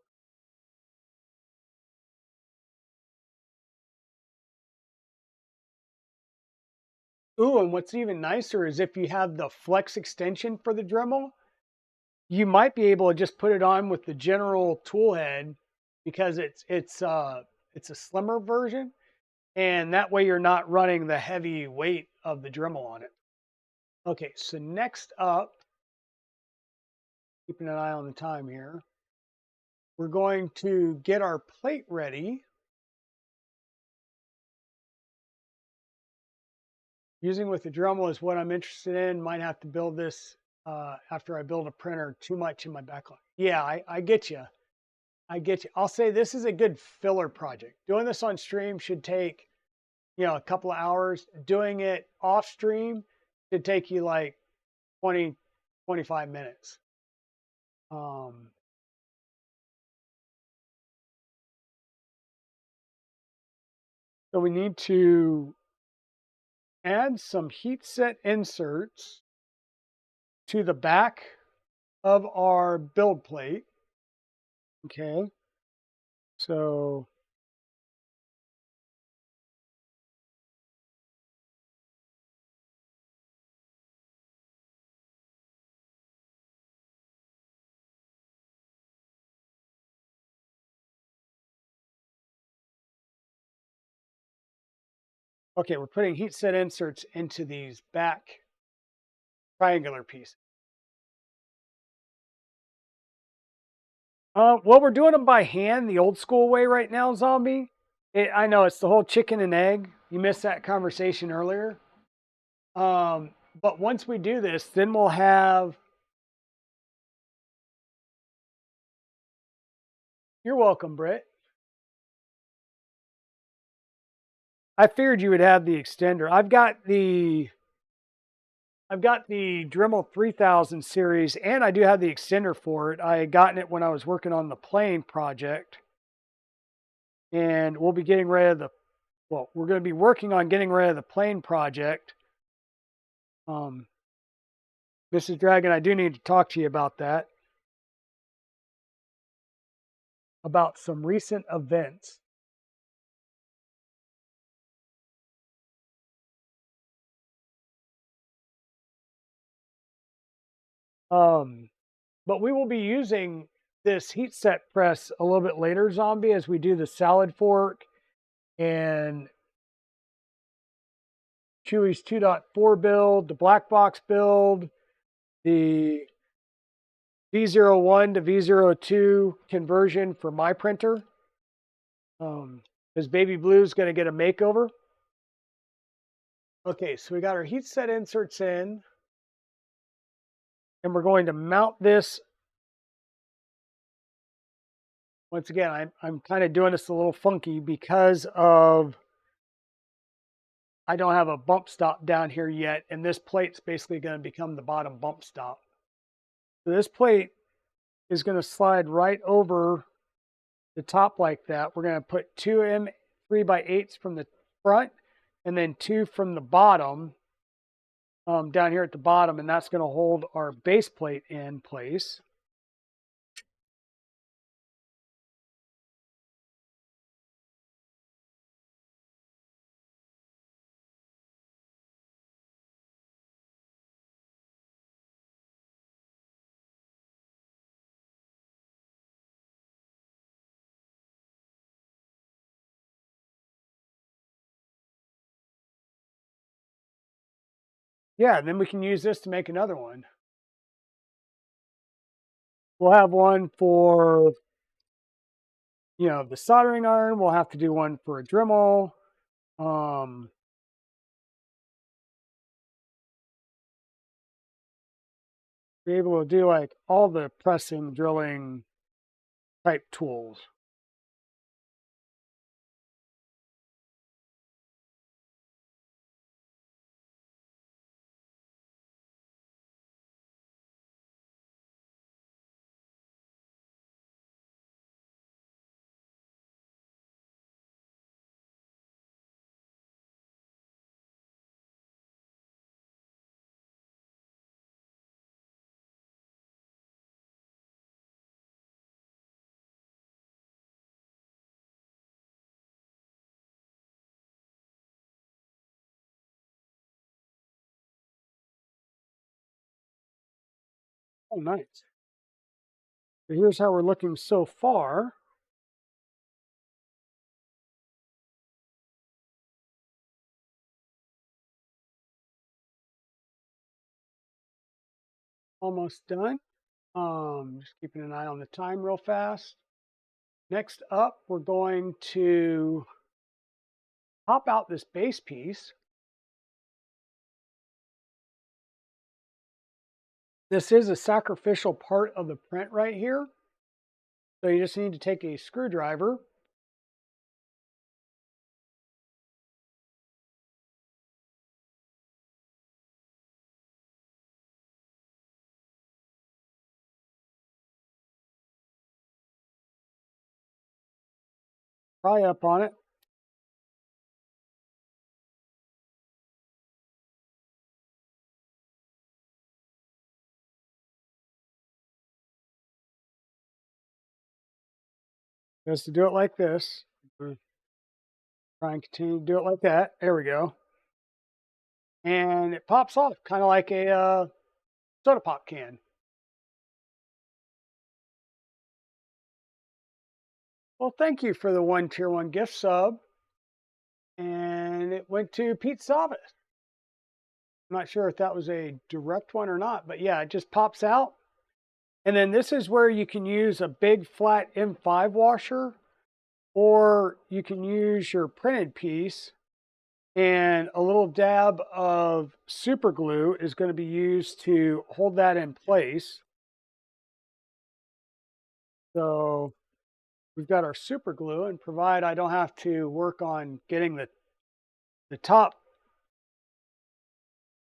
Ooh, and what's even nicer is if you have the flex extension for the Dremel, you might be able to just put it on with the general tool head because it's a slimmer version, and that way you're not running the heavy weight of the Dremel on it. Okay, so next up, keeping an eye on the time here, we're going to get our plate ready. Using with the Dremel is what I'm interested in. Might have to build this after I build a printer. Too much in my backlog. Yeah, I get you. I get you. I'll say this is a good filler project. Doing this on stream should take, a couple of hours. Doing it off stream should take you like 20, 25 minutes. So we need to add some heat set inserts to the back of our build plate. Okay. So okay, we're putting heat set inserts into these back triangular pieces. Well, we're doing them by hand, the old school way right now, Zombie. I know it's the whole chicken and egg. You missed that conversation earlier. But once we do this, then we'll have. You're welcome, Britt. I figured you would have the extender. I've got the Dremel 3000 series, and I do have the extender for it. I had gotten it when I was working on the plane project. And we'll be getting rid of we're going to be working on getting rid of the plane project. Mrs. Dragon, I do need to talk to you about that. about some recent events. But we will be using this heat set press a little bit later, Zombie, as we do the salad fork and Chewy's 2.4 build, the black box build, the V01 to V02 conversion for my printer. Because Baby Blue's going to get a makeover. Okay, so we got our heat set inserts in. And we're going to mount this. Once again, I'm kind of doing this a little funky because of I don't have a bump stop down here yet, and this plate's basically going to become the bottom bump stop. So this plate is going to slide right over the top like that. We're going to put two M3x8s from the front and then two from the bottom down here at the bottom, and that's going to hold our base plate in place. Yeah, and then we can use this to make another one. We'll have one for, you know, the soldering iron. We'll have to do one for a Dremel. Be able to do like all the pressing, drilling type tools. Oh, nice. So here's how we're looking so far. Almost done. Just keeping an eye on the time real fast. Next up, we're going to pop out this base piece. This is a sacrificial part of the print right here. So you just need to take a screwdriver. Pry up on it. Just to do it like this. Try and continue to do it like that. There we go. And it pops off, kind of like a soda pop can. Well, thank you for the one tier 1 gift sub. And it went to Pete Savas. I'm not sure if that was a direct one or not, but yeah, it just pops out. And then this is where you can use a big flat M5 washer, or you can use your printed piece, and a little dab of super glue is going to be used to hold that in place. So we've got our super glue, and provide I don't have to work on getting the top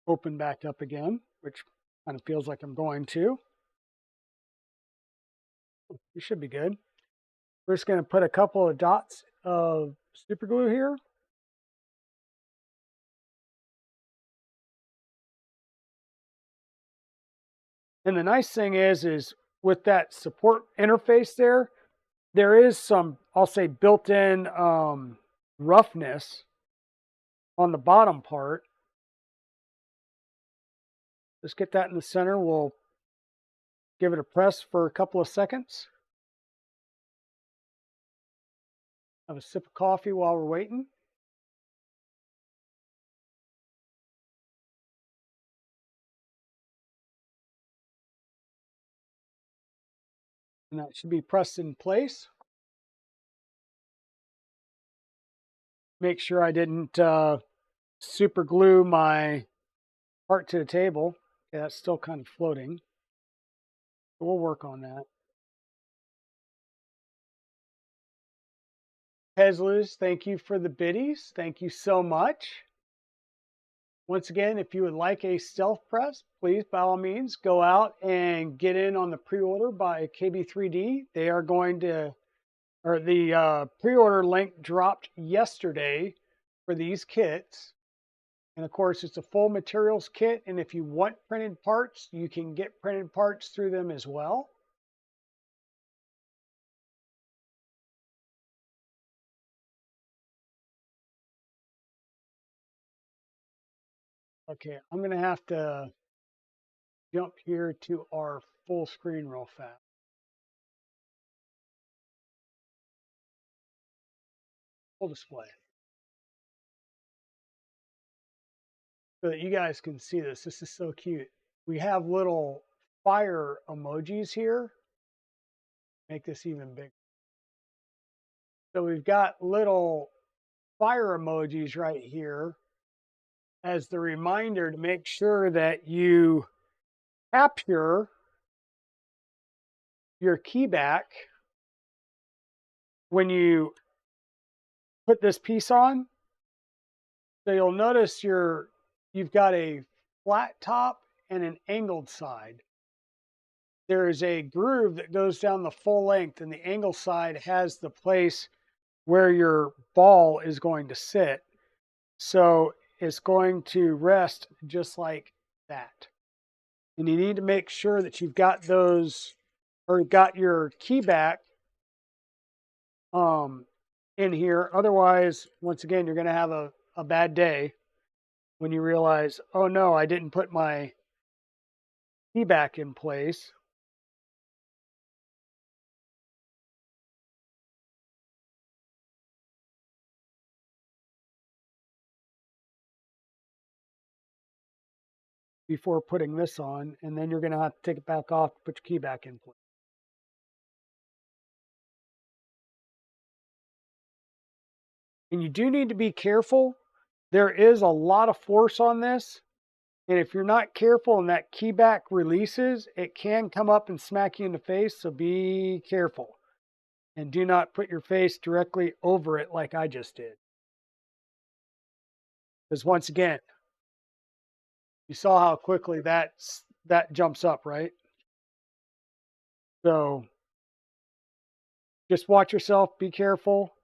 open back up again, which kind of feels like I'm going to. You should be good. We're just going to put a couple of dots of super glue here. And the nice thing is with that support interface there, there is some, I'll say, built-in roughness on the bottom part. Let's get that in the center. We'll give it a press for a couple of seconds. Have a sip of coffee while we're waiting. And that should be pressed in place. Make sure I didn't super glue my part to the table. Okay, that's still kind of floating. We'll work on that. Hezluz, thank you for the biddies. Thank you so much. Once again, if you would like a stealth press, please, by all means, go out and get in on the pre-order by KB3D. They are going to, or the pre-order link dropped yesterday for these kits. And of course, it's a full materials kit. And if you want printed parts, you can get printed parts through them as well. Okay, I'm going to have to jump here to our full screen real fast. Full display. So that you guys can see this. This is so cute. We have little fire emojis here. Make this even bigger. So we've got little fire emojis right here as the reminder to make sure that you capture your key back when you put this piece on. So you'll notice you've got a flat top and an angled side. There is a groove that goes down the full length, and the angle side has the place where your ball is going to sit. So it's going to rest just like that. And you need to make sure that you've got those, or got your key back in here. Otherwise, once again, you're going to have a bad day when you realize, oh no, I didn't put my key back in place. Before putting this on, and then you're going to have to take it back off, put your key back in place. And you do need to be careful. There is a lot of force on this, and if you're not careful and that key back releases, it can come up and smack you in the face, so be careful. And do not put your face directly over it like I just did. Because once again, you saw how quickly that jumps up, right? So just watch yourself, be careful.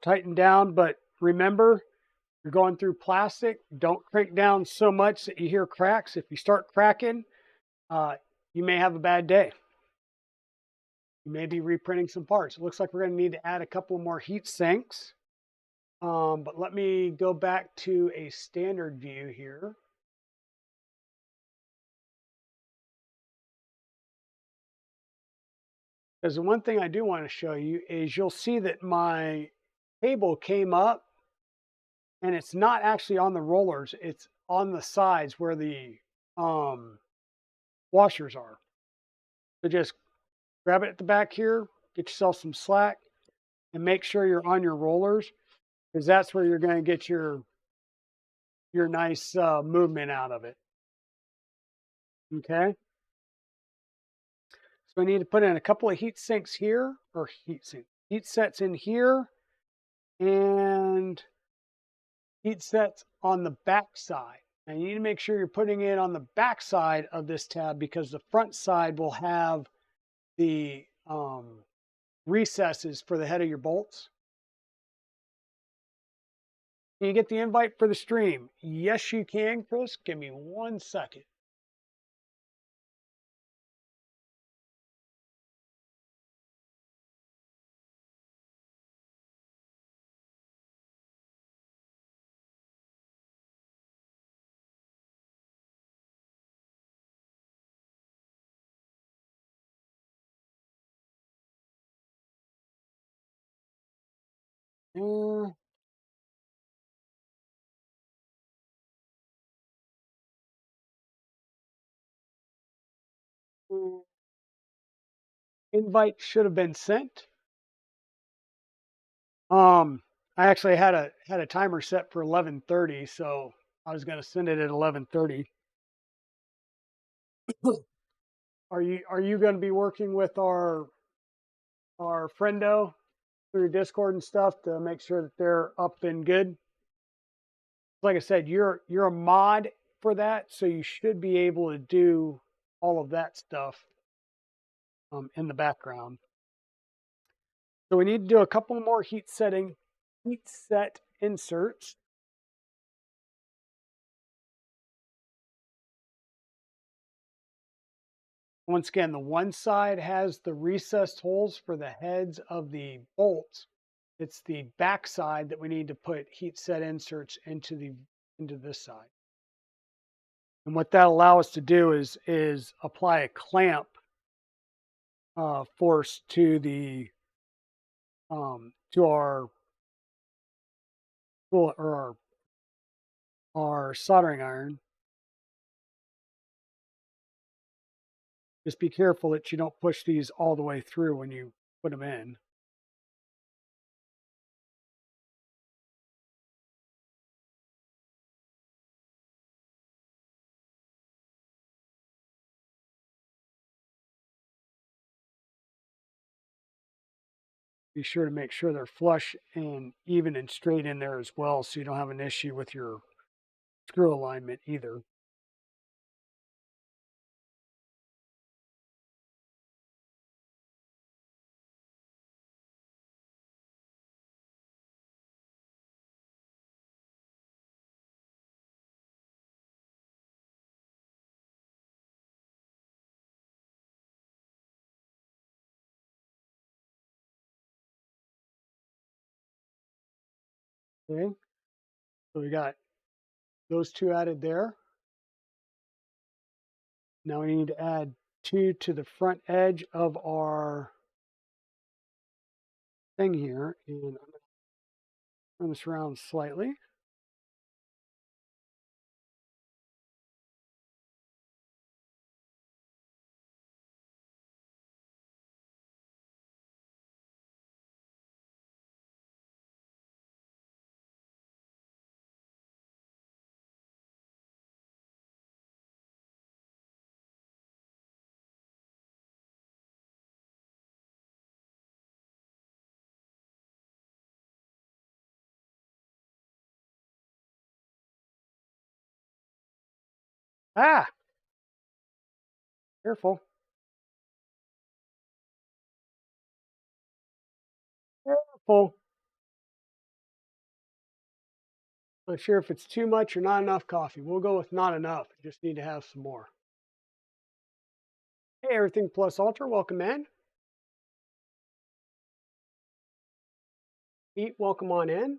Tighten down, but remember, you're going through plastic. Don't crank down so much that you hear cracks. If you start cracking, you may have a bad day. You may be reprinting some parts. It looks like we're going to need to add a couple more heat sinks. But let me go back to a standard view here. Because the one thing I do want to show you is you'll see that my cable came up and it's not actually on the rollers. It's on the sides where the washers are. So just grab it at the back here, get yourself some slack, and make sure you're on your rollers, because that's where you're going to get your nice movement out of it. Okay. So I need to put in a couple of heat sinks here, or heat sets in here, and heat sets on the back side. And you need to make sure you're putting it on the back side of this tab because the front side will have the recesses for the head of your bolts. Can you get the invite for the stream? Yes, you can, Chris. Give me 1 second. Invite should have been sent. I actually had a timer set for 11:30, so I was going to send it at 11:30. Are you going to be working with our friendo through Discord and stuff to make sure that they're up and good? Like I said, you're a mod for that, so you should be able to do all of that stuff in the background. So we need to do a couple more heat set inserts. Once again, the one side has the recessed holes for the heads of the bolts. It's the back side that we need to put heat set inserts into this side. And what that allows us to do is apply a clamp force to the to our tool or our soldering iron. Just be careful that you don't push these all the way through when you put them in. Be sure to make sure they're flush and even and straight in there as well, so you don't have an issue with your screw alignment either. Okay, so we got those two added there. Now we need to add two to the front edge of our thing here, and I'm going to turn this around slightly. Ah, careful. Careful. Not sure if it's too much or not enough coffee. We'll go with not enough. Just need to have some more. Hey, Everything Plus Ultra, welcome in. Pete, welcome on in.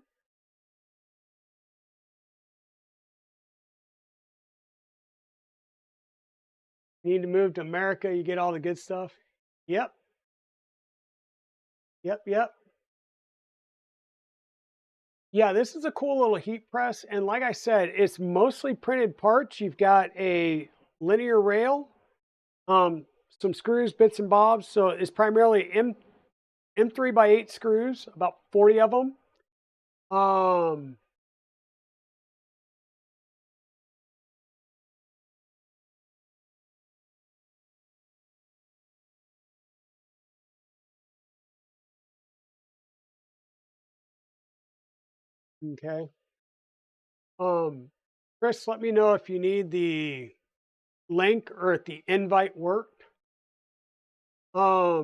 You need to move to America, you get all the good stuff. Yep. Yep. Yeah, this is a cool little heat press. And like I said, it's mostly printed parts. You've got a linear rail, some screws, bits and bobs. So it's primarily M3 by 8 screws, about 40 of them. Okay. Kris, let me know if you need the link or if the invite worked. Yeah,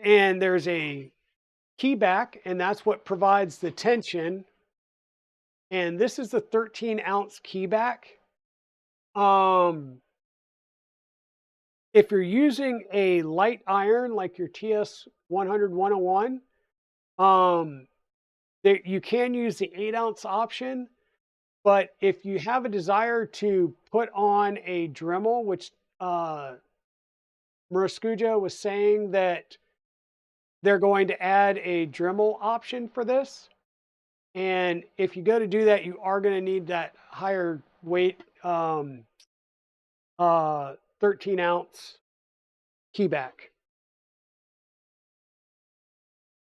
and there's a key back, and that's what provides the tension. And this is the 13-ounce key back. If you're using a light iron like your TS 100-101, you can use the 8-ounce option. But if you have a desire to put on a Dremel, which Marascuja was saying that they're going to add a Dremel option for this. And if you go to do that, you are going to need that higher weight 13-ounce keyback.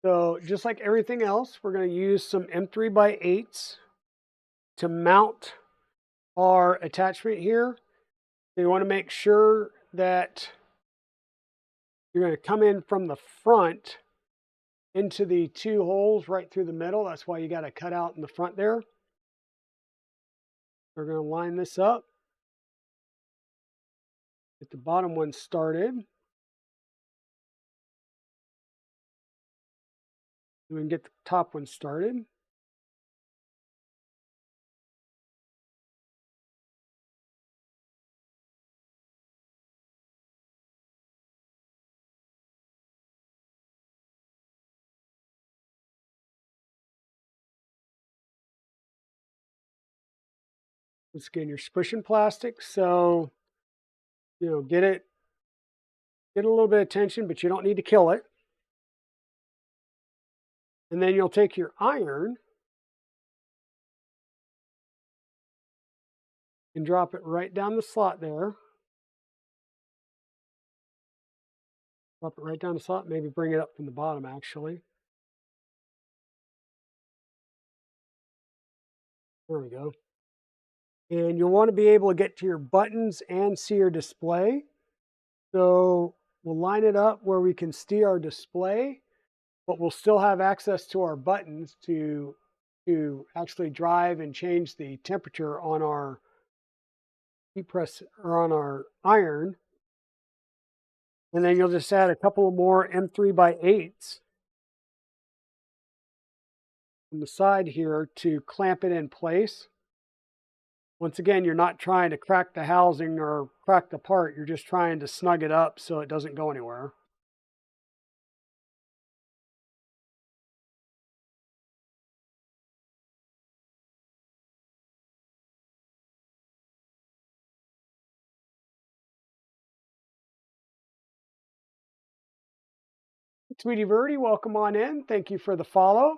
So just like everything else, we're going to use some M3x8s to mount our attachment here. So you want to make sure that you're going to come in from the front into the 2 holes right through the middle. That's why you got to cut out in the front there. We're going to line this up. Get the bottom one started. We can get the top one started. Once again, you're squishing plastic, so get a little bit of tension, but you don't need to kill it. And then you'll take your iron and drop it right down the slot there. Drop it right down the slot, maybe bring it up from the bottom actually. There we go. And you'll want to be able to get to your buttons and see your display. So we'll line it up where we can see our display, but we'll still have access to our buttons to actually drive and change the temperature on our heat press or on our iron. And then you'll just add a couple more M3x8s on the side here to clamp it in place. Once again, you're not trying to crack the housing or crack the part. You're just trying to snug it up so it doesn't go anywhere. Sweetie Birdie, welcome on in. Thank you for the follow.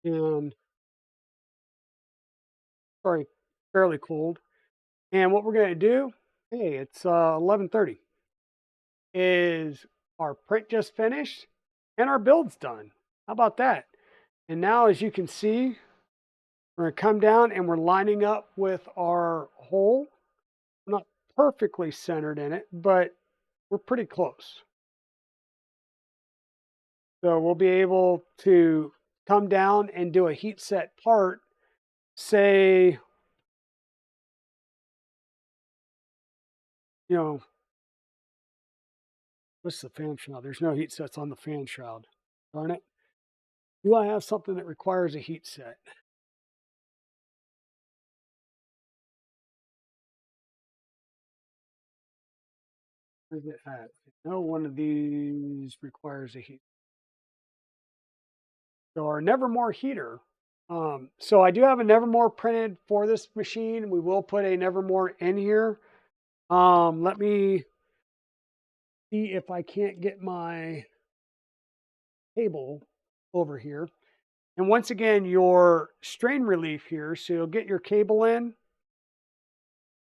And sorry, fairly cold. And what we're going to do, hey, it's 11:30, is our print just finished and our build's done. How about that? And now, as you can see, we're going to come down and we're lining up with our hole. We're not perfectly centered in it, but we're pretty close. So we'll be able to come down and do a heat set part, say, what's the fan shroud? There's no heat sets on the fan shroud. Darn it. Do I have something that requires a heat set? Where's it at? No one of these requires a heat. So our Nevermore heater. So I do have a Nevermore printed for this machine. We will put a Nevermore in here. Let me see if I can't get my cable over here. And once again, your strain relief here. So you'll get your cable in.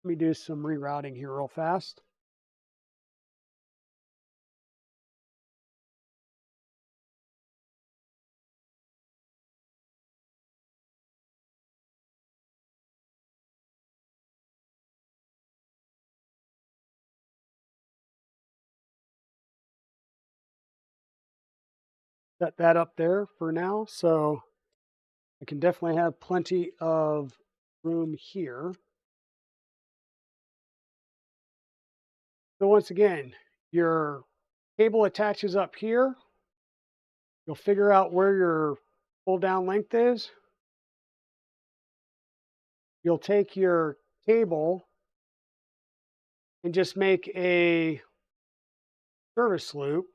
Let me do some rerouting here real fast. set that up there for now. So I can definitely have plenty of room here. So once again, your cable attaches up here. You'll figure out where your pull down length is. You'll take your cable and just make a service loop.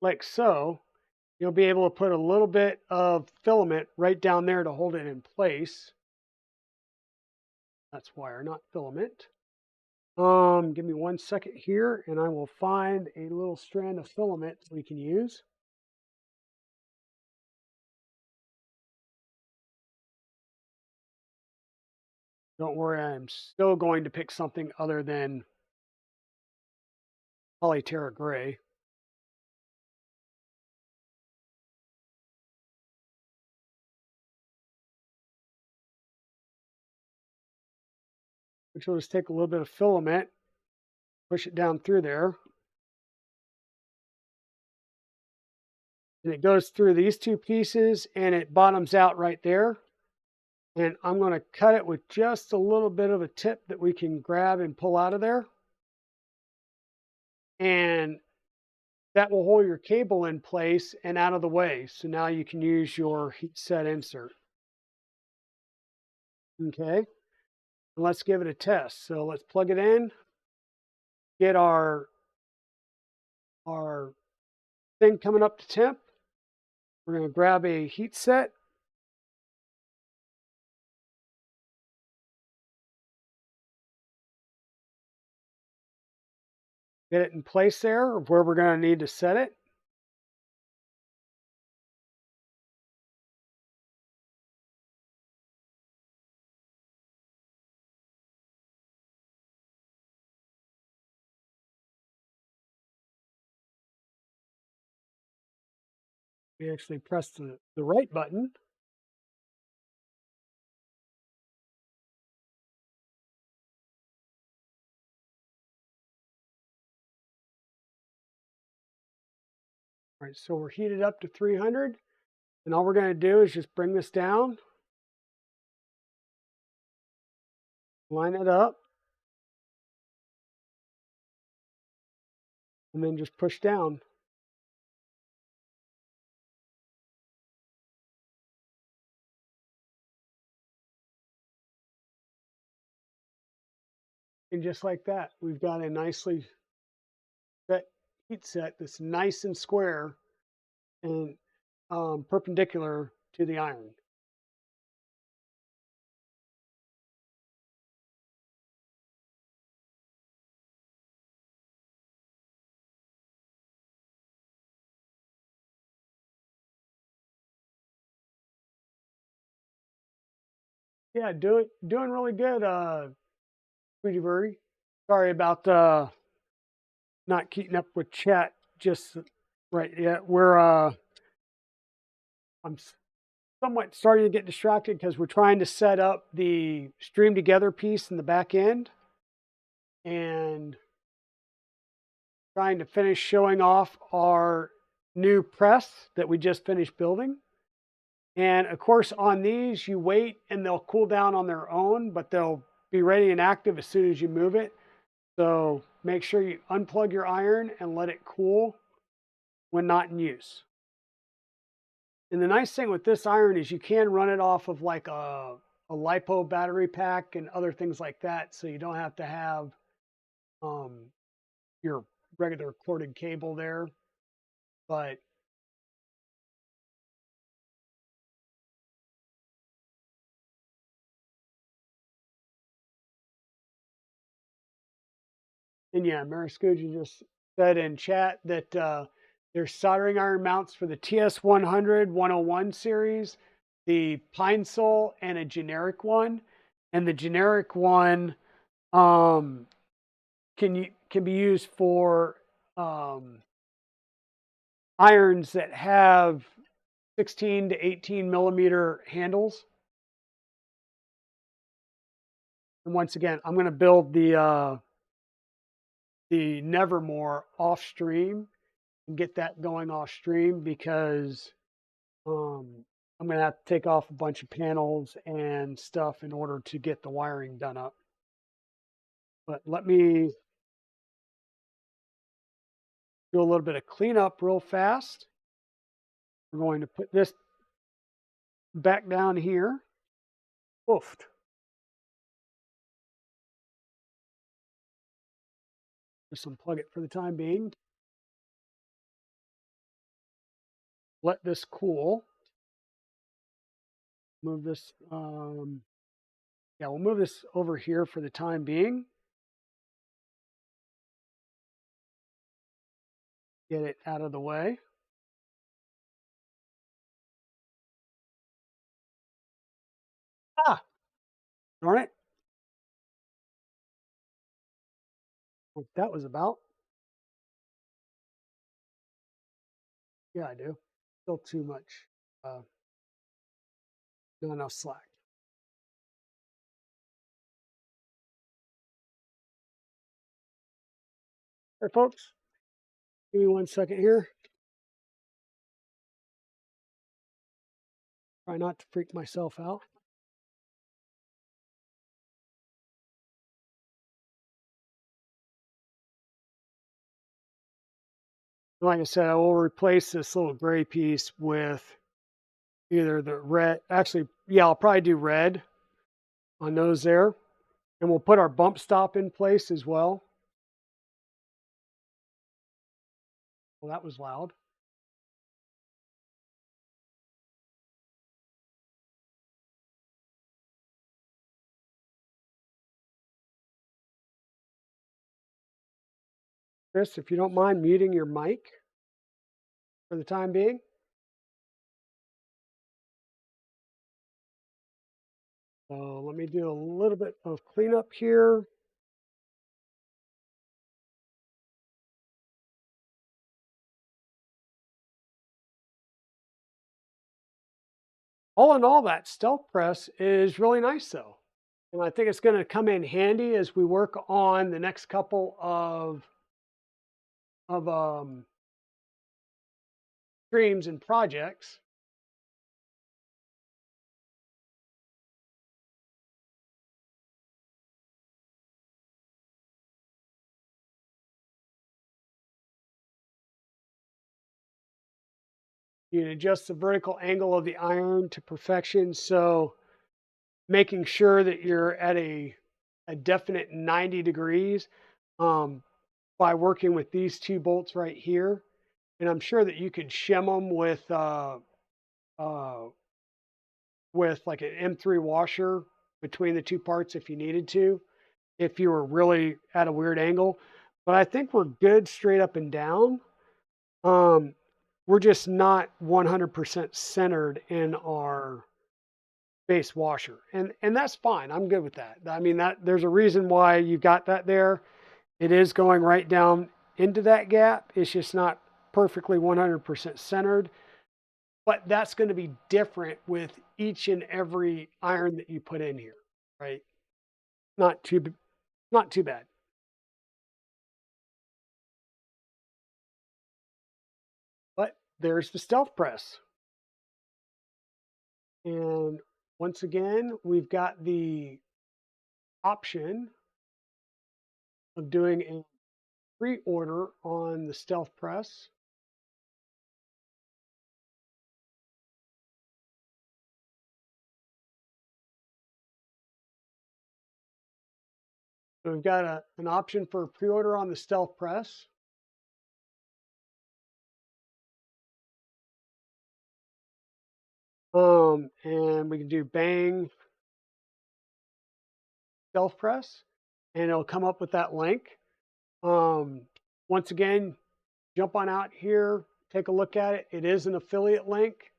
Like so. You'll be able to put a little bit of filament right down there to hold it in place. That's wire, not filament. Give me 1 second here and I will find a little strand of filament we can use. Don't worry, I'm still going to pick something other than Polyterra gray. Which will just take a little bit of filament, push it down through there. And it goes through these two pieces and it bottoms out right there. And I'm going to cut it with just a little bit of a tip that we can grab and pull out of there. And that will hold your cable in place and out of the way. So now you can use your heat set insert. Okay, and let's give it a test. So let's plug it in, get our thing coming up to temp. We're going to grab a heat set. Get it in place there where we're going to need to set it. We actually press the right button. All right, so we're heated up to 300. And all we're going to do is just bring this down, line it up, and then just push down. And just like that, we've got a nicely set heat set that's nice and square and perpendicular to the iron. Yeah, doing really good, Sweetie Bird. Sorry about not keeping up with chat just right yet. I'm somewhat starting to get distracted because we're trying to set up the stream together piece in the back end and trying to finish showing off our new press that we just finished building. And of course, on these, you wait and they'll cool down on their own, but they'll be ready and active as soon as you move it. So make sure you unplug your iron and let it cool when not in use. And the nice thing with this iron is you can run it off of like a LiPo battery pack and other things like that. So you don't have to have your regular corded cable there. But and yeah, Mariscuja just said in chat that there's soldering iron mounts for the TS100 101 series, the Pine Sol, and a generic one. And the generic one can be used for irons that have 16 to 18 millimeter handles. And once again, I'm going to build the the Nevermore off stream and get that going off stream because I'm going to have to take off a bunch of panels and stuff in order to get the wiring done up. But let me do a little bit of cleanup real fast. We're going to put this back down here. Oofed. Just unplug it for the time being. Let this cool. Move this, yeah, we'll move this over here for the time being. Get it out of the way. Ah, darn it. What that was about. Yeah, I do. Still too much, not enough slack. Hey, folks, give me 1 second here. Try not to freak myself out. Like I said, I will replace this little gray piece with either the red. Actually, yeah, I'll probably do red on those there. And we'll put our bump stop in place as well. Well, that was loud. Kris, if you don't mind muting your mic for the time being. So let me do a little bit of cleanup here. All in all, that stealth press is really nice though. And I think it's going to come in handy as we work on the next couple of streams and projects. You can adjust the vertical angle of the iron to perfection. So making sure that you're at a definite 90 degrees by working with these two bolts right here. And I'm sure that you could shim them with like an M3 washer between the two parts if you needed to, if you were really at a weird angle. But I think we're good straight up and down. We're just not 100% centered in our base washer, and that's fine. I'm good with that. I mean, that there's a reason why you got that there. It is going right down into that gap. It's just not perfectly 100% centered. But that's going to be different with each and every iron that you put in here, right? Not too bad. But there's the stealth press. And once again, we've got the option of doing a pre-order on the stealth press. So we've got an option for pre-order on the stealth press. And we can do bang stealth press, and it'll come up with that link. Once again, jump on out here, take a look at it. It is an affiliate link.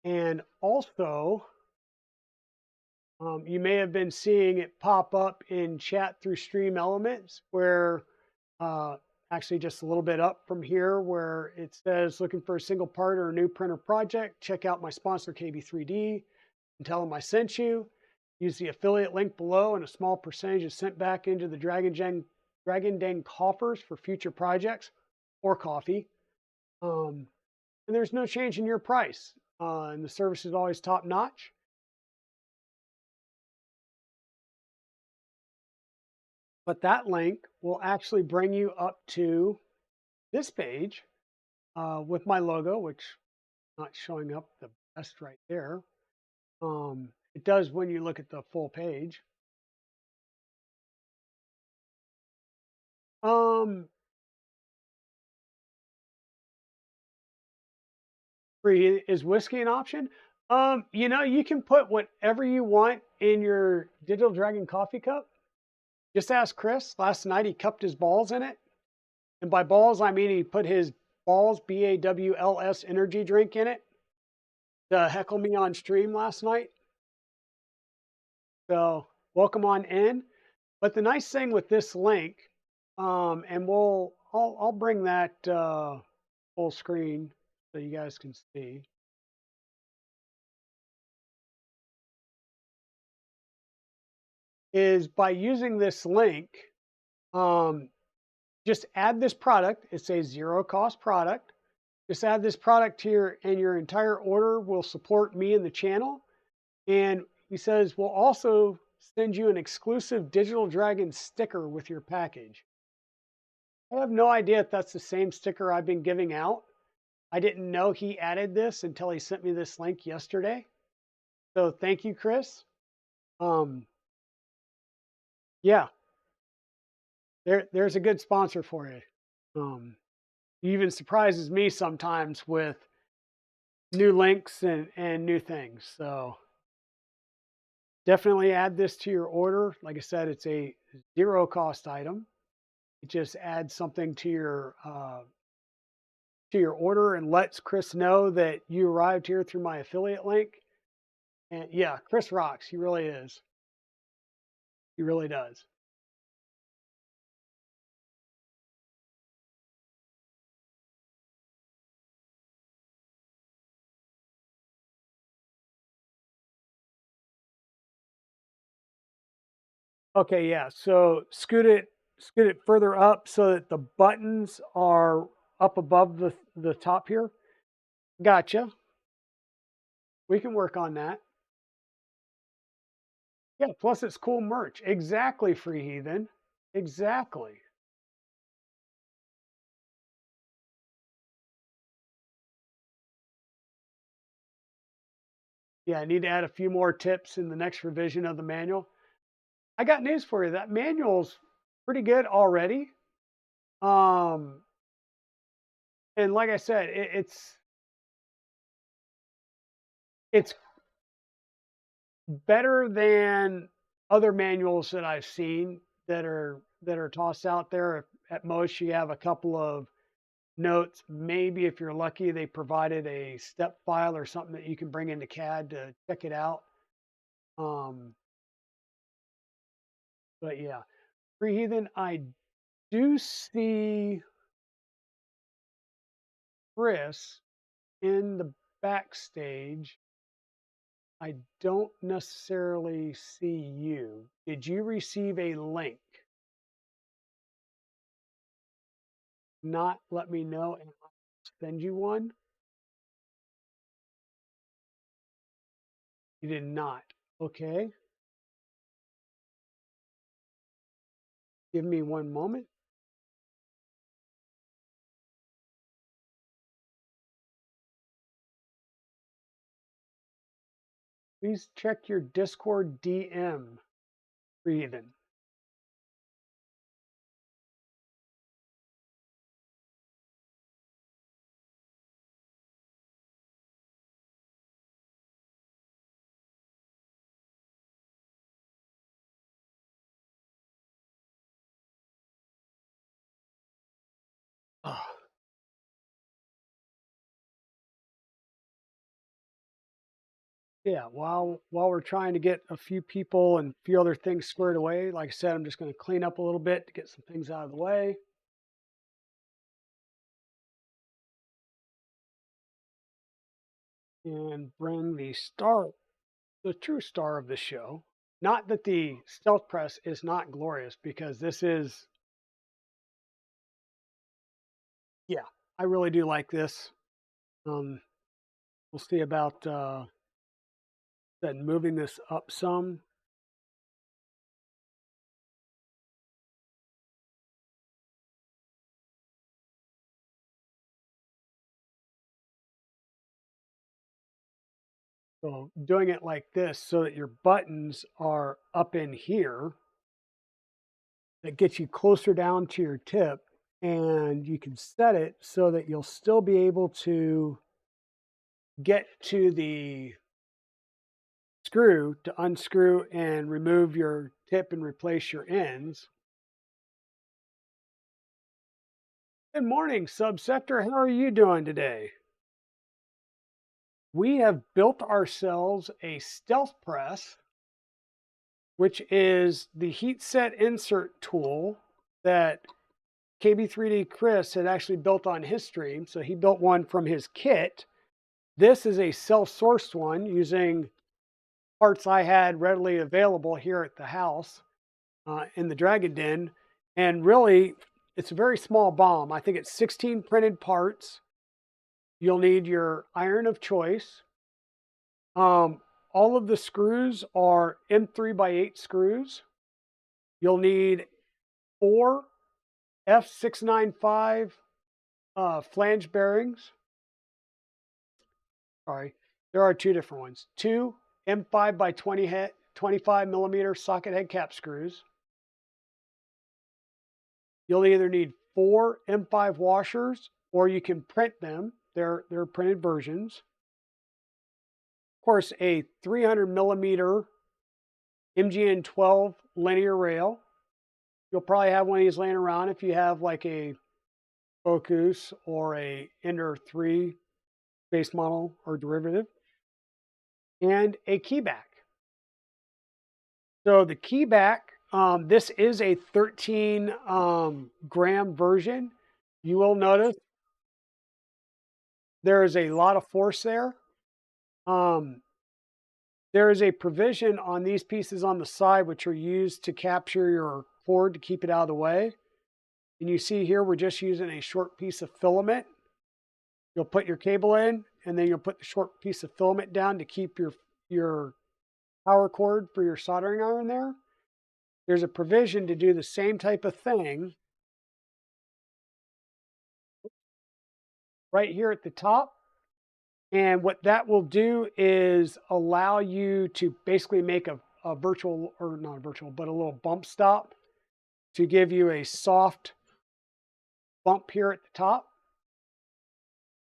And also, you may have been seeing it pop up in chat through Stream Elements, where actually just a little bit up from here, where it says looking for a single part or a new printer project, check out my sponsor KB3D and tell them I sent you. Use the affiliate link below, and a small percentage is sent back into the Dragon Dragon Den coffers for future projects or coffee. And there's no change in your price. And the service is always top notch. But that link will actually bring you up to this page with my logo, which is not showing up the best right there. It does when you look at the full page. Is whiskey an option? You can put whatever you want in your Digital Dragon coffee cup. Just ask Kris. Last night he cupped his balls in it. And by balls, I mean he put his balls, BAWLS energy drink in it to heckle me on stream last night. So welcome on in. But the nice thing with this link, and I'll bring that full screen so you guys can see. Is by using this link, just add this product. It's a zero cost product. Just add this product here and your entire order will support me and the channel. And he says, we'll also send you an exclusive Digital Dragon sticker with your package. I have no idea if that's the same sticker I've been giving out. I didn't know he added this until he sent me this link yesterday. So thank you, Kris. Yeah, there's a good sponsor for you. He even surprises me sometimes with new links and new things. So definitely add this to your order. Like I said, it's a zero cost item. It just adds something to your order and lets Kris know that you arrived here through my affiliate link. And yeah, Kris rocks. He really is. He really does. Okay, yeah. So scoot it further up so that the buttons are up above the top here. Gotcha. We can work on that. Yeah, plus it's cool merch. Exactly, Free Heathen. Exactly. Yeah, I need to add a few more tips in the next revision of the manual. I got news for you. That manual's pretty good already. And like I said, it's better than other manuals that I've seen that are tossed out there. At most, you have a couple of notes. Maybe if you're lucky, they provided a step file or something that you can bring into CAD to check it out. But yeah, Free Heathen, I do see Kris in the backstage. I don't necessarily see you. Did you receive a link? Not let me know and I'll send you one. You did not. Okay. Give me one moment. Please check your Discord DM, Free Heathen. Oh. Yeah, while we're trying to get a few people and a few other things squared away, like I said, I'm just going to clean up a little bit to get some things out of the way. And bring the true star of the show. Not that the stealth press is not glorious, because this is Yeah, I really do like this. Um, we'll see about then moving this up some. So doing it like this so that your buttons are up in here, that gets you closer down to your tip, and you can set it so that you'll still be able to get to the screw to unscrew and remove your tip and replace your ends. Good morning, Subsector. How are you doing today? We have built ourselves a stealth press, which is the heat set insert tool that KB3D Kris had actually built on his stream. So he built one from his kit. This is a self-sourced one using parts I had readily available here at the house in the Dragon Den. And really, it's a very small bomb. I think it's 16 printed parts. You'll need your iron of choice. All of the screws are M3x8 screws. You'll need 4 F695 flange bearings. Sorry, there are 2 different ones. 2 M5 by 25 millimeter socket head cap screws. You'll either need 4 M5 washers or you can print them. They're printed versions. Of course, a 300 millimeter MGN12 linear rail. You'll probably have one of these laying around if you have like a Focus or a Ender 3 base model or derivative, and a keyback. So the keyback, this is a 13 gram version. You will notice there is a lot of force there. Um, there is a provision on these pieces on the side which are used to capture your cord to keep it out of the way. And you see here, we're just using a short piece of filament. You'll put your cable in, and then you'll put the short piece of filament down to keep your power cord for your soldering iron there. There's a provision to do the same type of thing right here at the top. And what that will do is allow you to basically make a virtual, or not a virtual, but a little bump stop to give you a soft bump here at the top.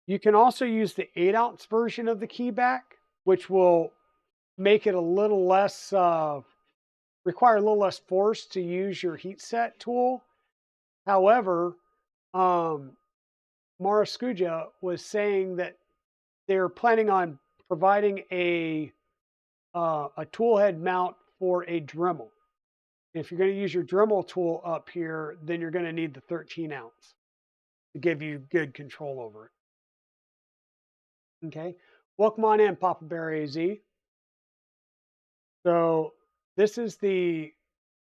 You can also use the 8-ounce version of the keyback, which will make it a little less, require a little less force to use your heat set tool. However, Marascuja was saying that they're planning on providing a tool head mount for a Dremel. If you're going to use your Dremel tool up here, then you're going to need the 13 ounce to give you good control over it. Okay, welcome on in, Papa Bear AZ. So this is the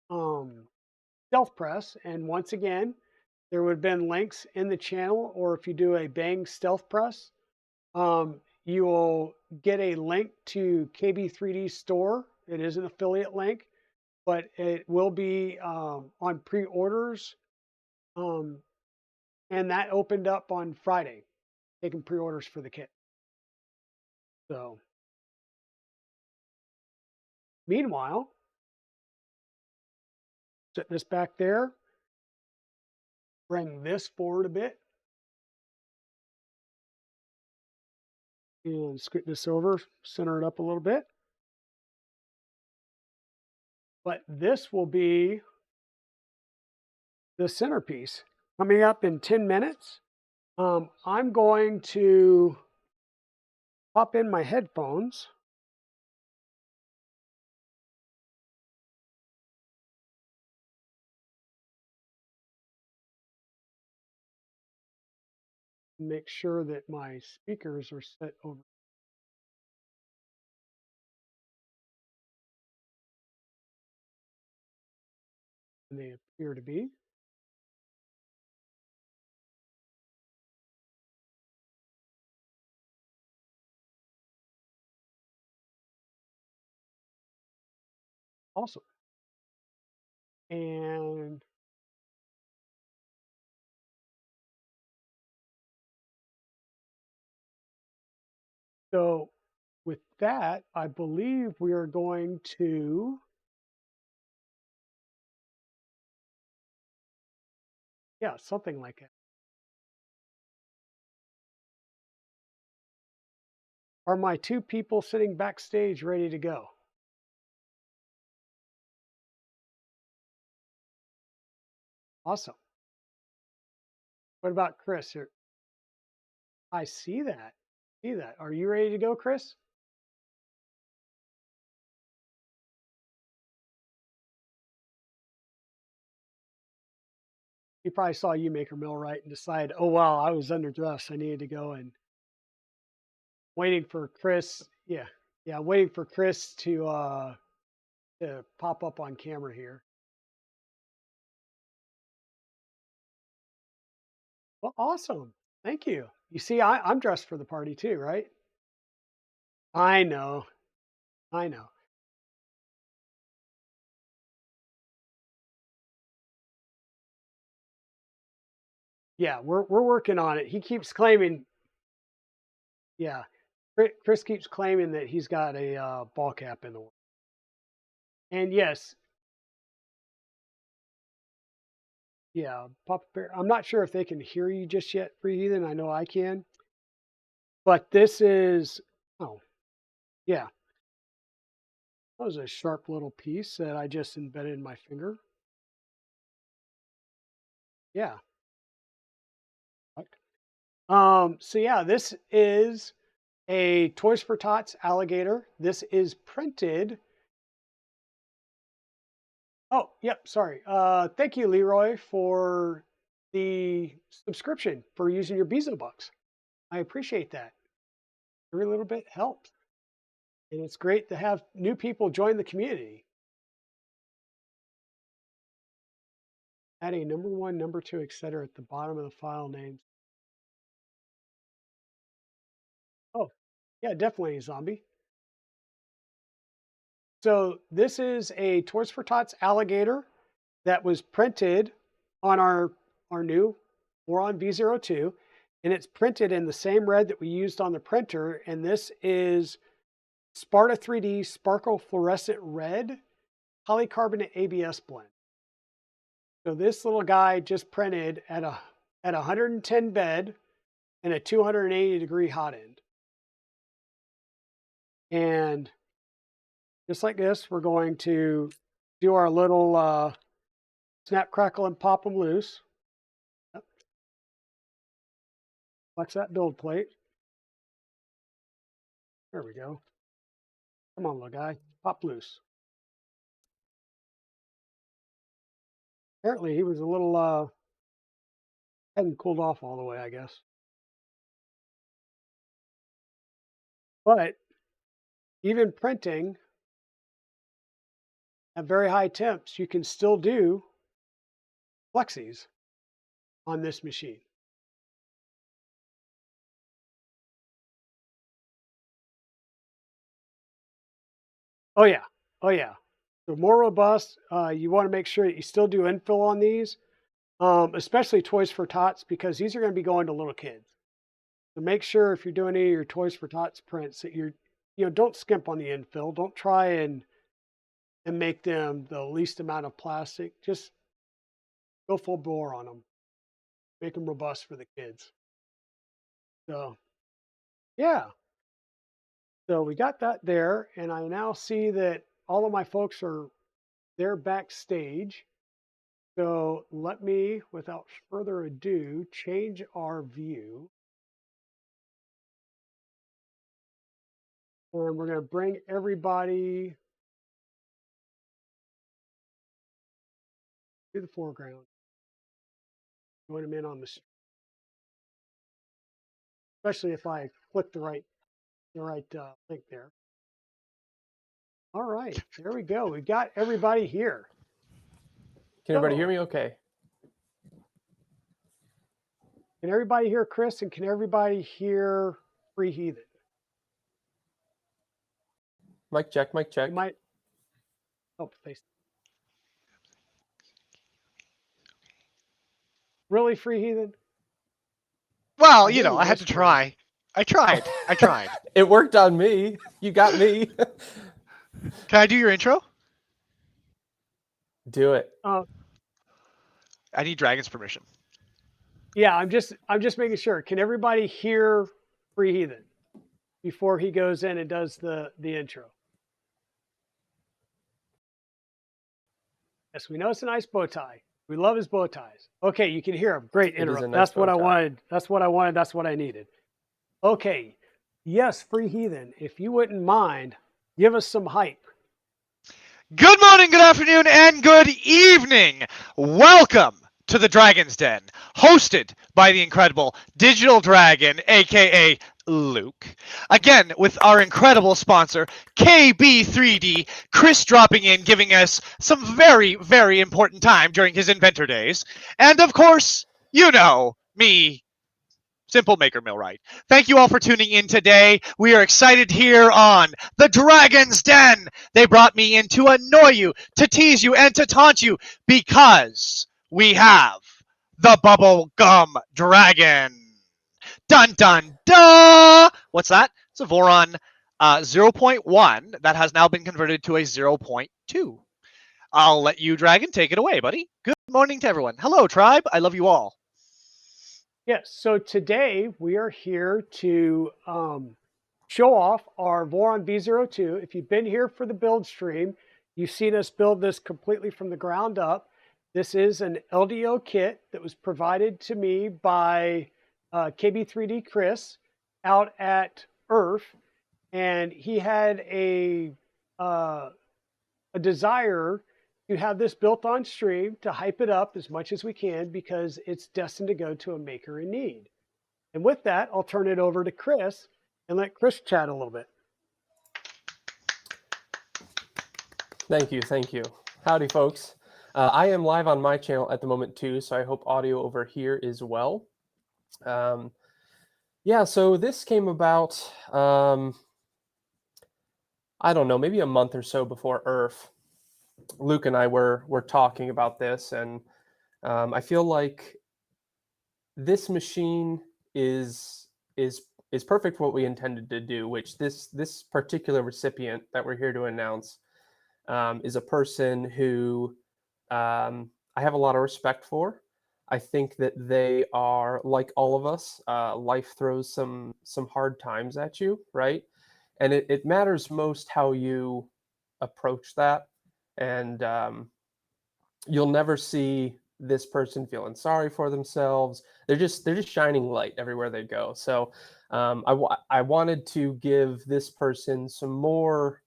stealth press, and once again, there would have been links in the channel, or if you do a Bang stealth press, you will get a link to KB3D store. It is an affiliate link, but it will be on pre-orders. And that opened up on Friday, taking pre-orders for the kit. So meanwhile, set this back there, bring this forward a bit, and scoot this over, center it up a little bit. But this will be the centerpiece. Coming up in 10 minutes, I'm going to pop in my headphones. Make sure that my speakers are set over. And they appear to be. Awesome. And so with that, I believe we are going to, yeah, something like that. Are my two people sitting backstage ready to go? Awesome. What about Kris? I see that. See that. Are you ready to go, Kris? He probably saw you MakerMillwright and decided, oh wow, I was underdressed. I needed to go, and waiting for Kris. Yeah, yeah, waiting for Kris to pop up on camera here. Well, awesome. Thank you. You see, I'm dressed for the party too, right? I know. I know. Yeah, we're working on it. He keeps claiming, yeah, Kris keeps claiming that he's got a ball cap in the world. And yes, yeah, Papa Bear. I'm not sure if they can hear you just yet, Free Heathen. I know I can. But this is, oh, yeah, that was a sharp little piece that I just embedded in my finger. Yeah. So yeah, this is a Toys for Tots alligator. This is printed. Oh, yep, sorry. Thank you, Leroy, for the subscription for using your Bezo Bucks. I appreciate that. Every little bit helps. And it's great to have new people join the community. Adding number 1, number 2, etc. at the bottom of the file names. Oh, yeah, definitely a zombie. So this is a Toys for Tots alligator that was printed on our new Voron V0.2, and it's printed in the same red that we used on the printer. And this is Sparta 3D Sparkle Fluorescent Red Polycarbonate ABS blend. So this little guy just printed at 110 bed and a 280-degree hot end. And just like this, we're going to do our little snap, crackle, and pop them loose. Yep. Flex that build plate. There we go. Come on, little guy. Pop loose. Apparently, he was a little, hadn't cooled off all the way, I guess. But even printing at very high temps, you can still do flexies on this machine. Oh, yeah. Oh, yeah. So more robust. You want to make sure that you still do infill on these, especially Toys for Tots, because these are going to be going to little kids. So make sure if you're doing any of your Toys for Tots prints that don't skimp on the infill. Don't try and make them the least amount of plastic. Just go full bore on them. Make them robust for the kids. So, yeah. So we got that there, and I now see that all of my folks are there backstage. So let me, without further ado, change our view. And we're going to bring everybody to the foreground. Join them in on this, especially if I click the right link there. All right, there we go. We got everybody here. Can everybody hear me okay? Can everybody hear Kris, and can everybody hear Free Heathen? Mic check, mic check. You might. Oh, face. Really, Free Heathen? Well, I you hear know, him I had to whispering. try. I tried. It worked on me. You got me. Can I do your intro? Do it. I need Dragon's permission. Yeah, I'm just making sure. Can everybody hear Free Heathen before he goes in and does the intro? Yes, we know it's a nice bow tie. We love his bow ties. Okay, you can hear him. Great It is a interrupt. nice That's what bow I tie. wanted. That's what I wanted. That's what I needed. Okay. Yes, Free Heathen, if you wouldn't mind, give us some hype. Good morning, good afternoon, and good evening. Welcome to the Dragon's Den, hosted by the incredible Digital Dragon, a.k.a. Luke. Again, with our incredible sponsor, KB3D, Kris dropping in, giving us some very, very important time during his inventor days. And of course, you know, me, Simple MakerMillwright. Thank you all for tuning in today. We are excited here on the Dragon's Den. They brought me in to annoy you, to tease you, and to taunt you because we have the Bubblegum Dragon. Dun dun dun! What's that? It's a Voron 0.1 that has now been converted to a 0.2. I'll let you, Dragon, take it away, buddy. Good morning to everyone. Hello, tribe. I love you all. Yes, so today we are here to show off our Voron V0.2. If you've been here for the build stream, you've seen us build this completely from the ground up. This is an LDO kit that was provided to me by KB3D Kris out at ERF, and he had a desire to have this built on stream to hype it up as much as we can because it's destined to go to a maker in need. And with that, I'll turn it over to Kris and let Kris chat a little bit. Thank you. Thank you. Howdy, folks. I am live on my channel at the moment, too, so I hope audio over here is well. Yeah, so this came about, I don't know, maybe a month or so before ERF. Luke and I were talking about this, and I feel like this machine is perfect for what we intended to do, which this particular recipient that we're here to announce is a person who I have a lot of respect for. I think that they are like all of us. Life throws some hard times at you, right? And it matters most how you approach that. And you'll never see this person feeling sorry for themselves. They're just shining light everywhere they go. So I wanted to give this person some more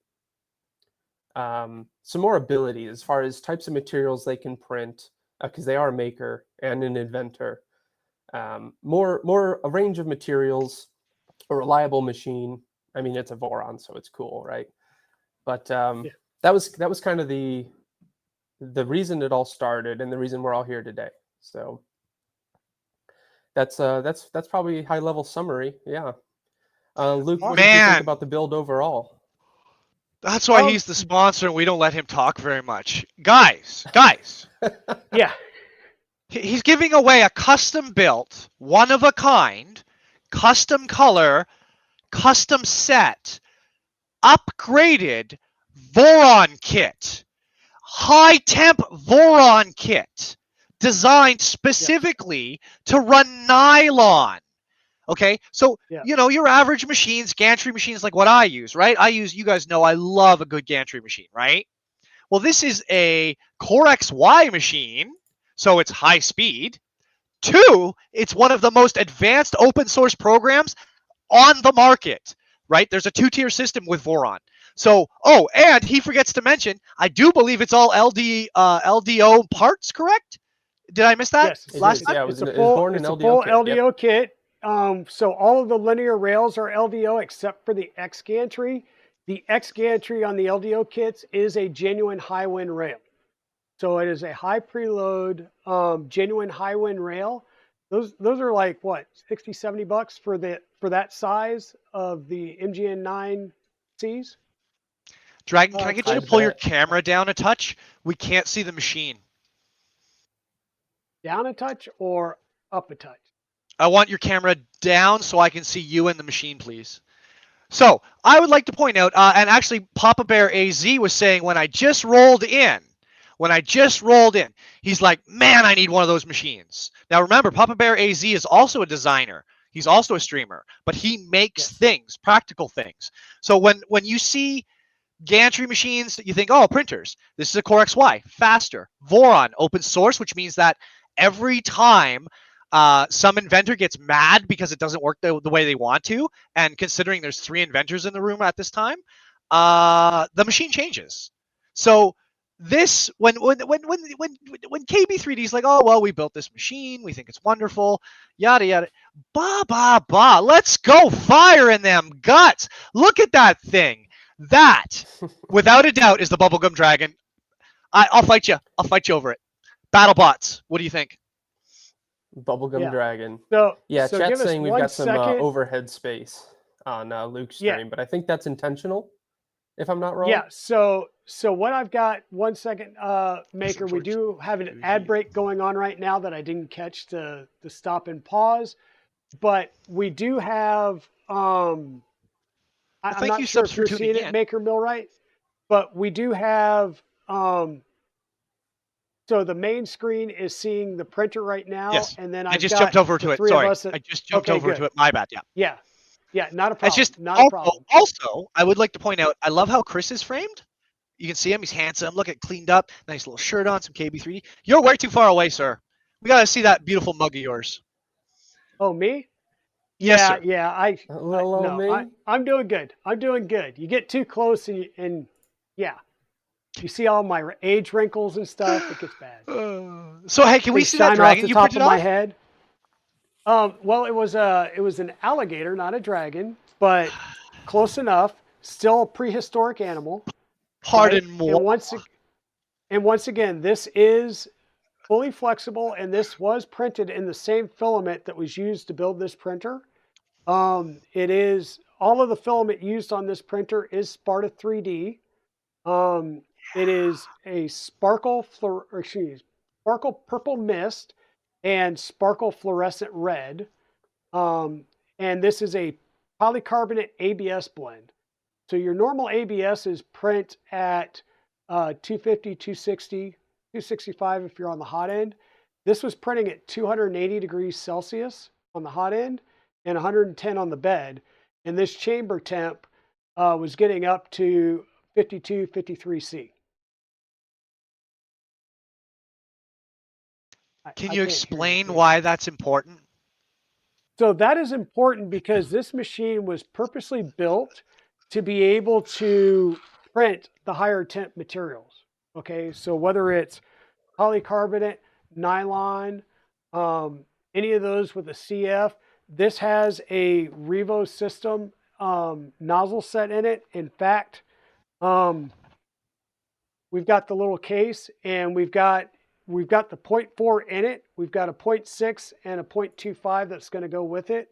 ability as far as types of materials they can print, because they are a maker and an inventor. More a range of materials, a reliable machine. I mean, it's a Voron, so it's cool, right? But Yeah. that was kind of the reason it all started and the reason we're all here today. So that's probably a high level summary. Yeah. Luke, what did you think Man, about the build overall? that's why he's the sponsor and we don't let him talk very much. Guys, Yeah. he's giving away a custom built, one of a kind, custom color, custom set, upgraded Voron kit. High temp Voron kit designed specifically to run nylon. Okay, so Yeah. you know your average machines, gantry machines like what I use, right? You guys know I love a good gantry machine, right? Well, this is a Core XY machine, so it's high speed. Two, it's one of the most advanced open source programs on the market, right? There's a two-tier system with Voron. So, oh, and he forgets to mention, I do believe it's all LDO parts, correct? Did I miss that Yes. last Is, time? yeah, It's it was born in it's a LDO full kit. LDO Yep. kit. So all of the linear rails are LDO except for the X gantry. The X gantry on the LDO kits is a genuine high wind rail. So it is a high preload, genuine high wind rail. Those are like what, 60, 70 bucks for that size of the MGN 9Cs? Dragon, can I get you to pull your bet. camera down a touch? We can't see the machine. Down a touch or up a touch? I want your camera down so I can see you and the machine, please. So I would like to point out, and actually Papa Bear AZ was saying when I just rolled in, he's like, man, I need one of those machines. Now remember, Papa Bear AZ is also a designer. He's also a streamer, but he makes things, practical things. So when you see gantry machines, you think, oh, printers. This is a Core XY, faster. Voron, open source, which means that every time some inventor gets mad because it doesn't work the way they want to, and considering there's 3 inventors in the room at this time, the machine changes. So this when KB3D is like, oh well, we built this machine, we think it's wonderful, yada yada, let's go fire in them guts. Look at that thing. That, without a doubt, is the Bubblegum Dragon. I'll fight you. I'll fight you over it. BattleBots, what do you think? Bubblegum Dragon. So Yeah, so chat's give us saying we've 1 got some second. overhead space on Luke's Yeah. stream, but I think that's intentional, if I'm not wrong. Yeah. So what I've got, 1 second, Maker. We do have an ad break going on right now that I didn't catch the stop and pause, but we do have. I'm not sure if you're seeing it, MakerMillwright, but we do have. So the main screen is seeing the printer right now, Yes. and then I just jumped over to it. Sorry, I just jumped over to it. My bad. Yeah. Yeah, not a problem. It's just not a problem. Also, I would like to point out, I love how Kris is framed. You can see him. He's handsome. Look at cleaned up, nice little shirt on, some KB3D. You're way too far away, sir. We gotta see that beautiful mug of yours. Oh, me? Yes, Yeah, sir. yeah. Me? I'm doing good. I'm doing good. You get too close, and yeah, you see all my age wrinkles and stuff. It gets bad. So hey, can we see that dragon off the you top printed of my off? head? Well, it was an alligator, not a dragon, but close enough. Still a prehistoric animal. Pardon right? moi. And once again, this is fully flexible, and this was printed in the same filament that was used to build this printer. It is all of the filament used on this printer is Sparta 3D. It is a sparkle purple mist and sparkle fluorescent red. And this is a polycarbonate ABS blend. So your normal ABS is print at 250, 260, 265 if you're on the hot end. This was printing at 280 degrees Celsius on the hot end and 110 on the bed. And this chamber temp was getting up to 52, 53 C. Can you explain why that's important? So that is important because this machine was purposely built to be able to print the higher temp materials. Okay, so whether it's polycarbonate, nylon, any of those with a CF, this has a Revo system nozzle set in it. In fact, we've got the little case, and we've got the 0.4 in it. We've got a 0.6 and a 0.25 that's going to go with it.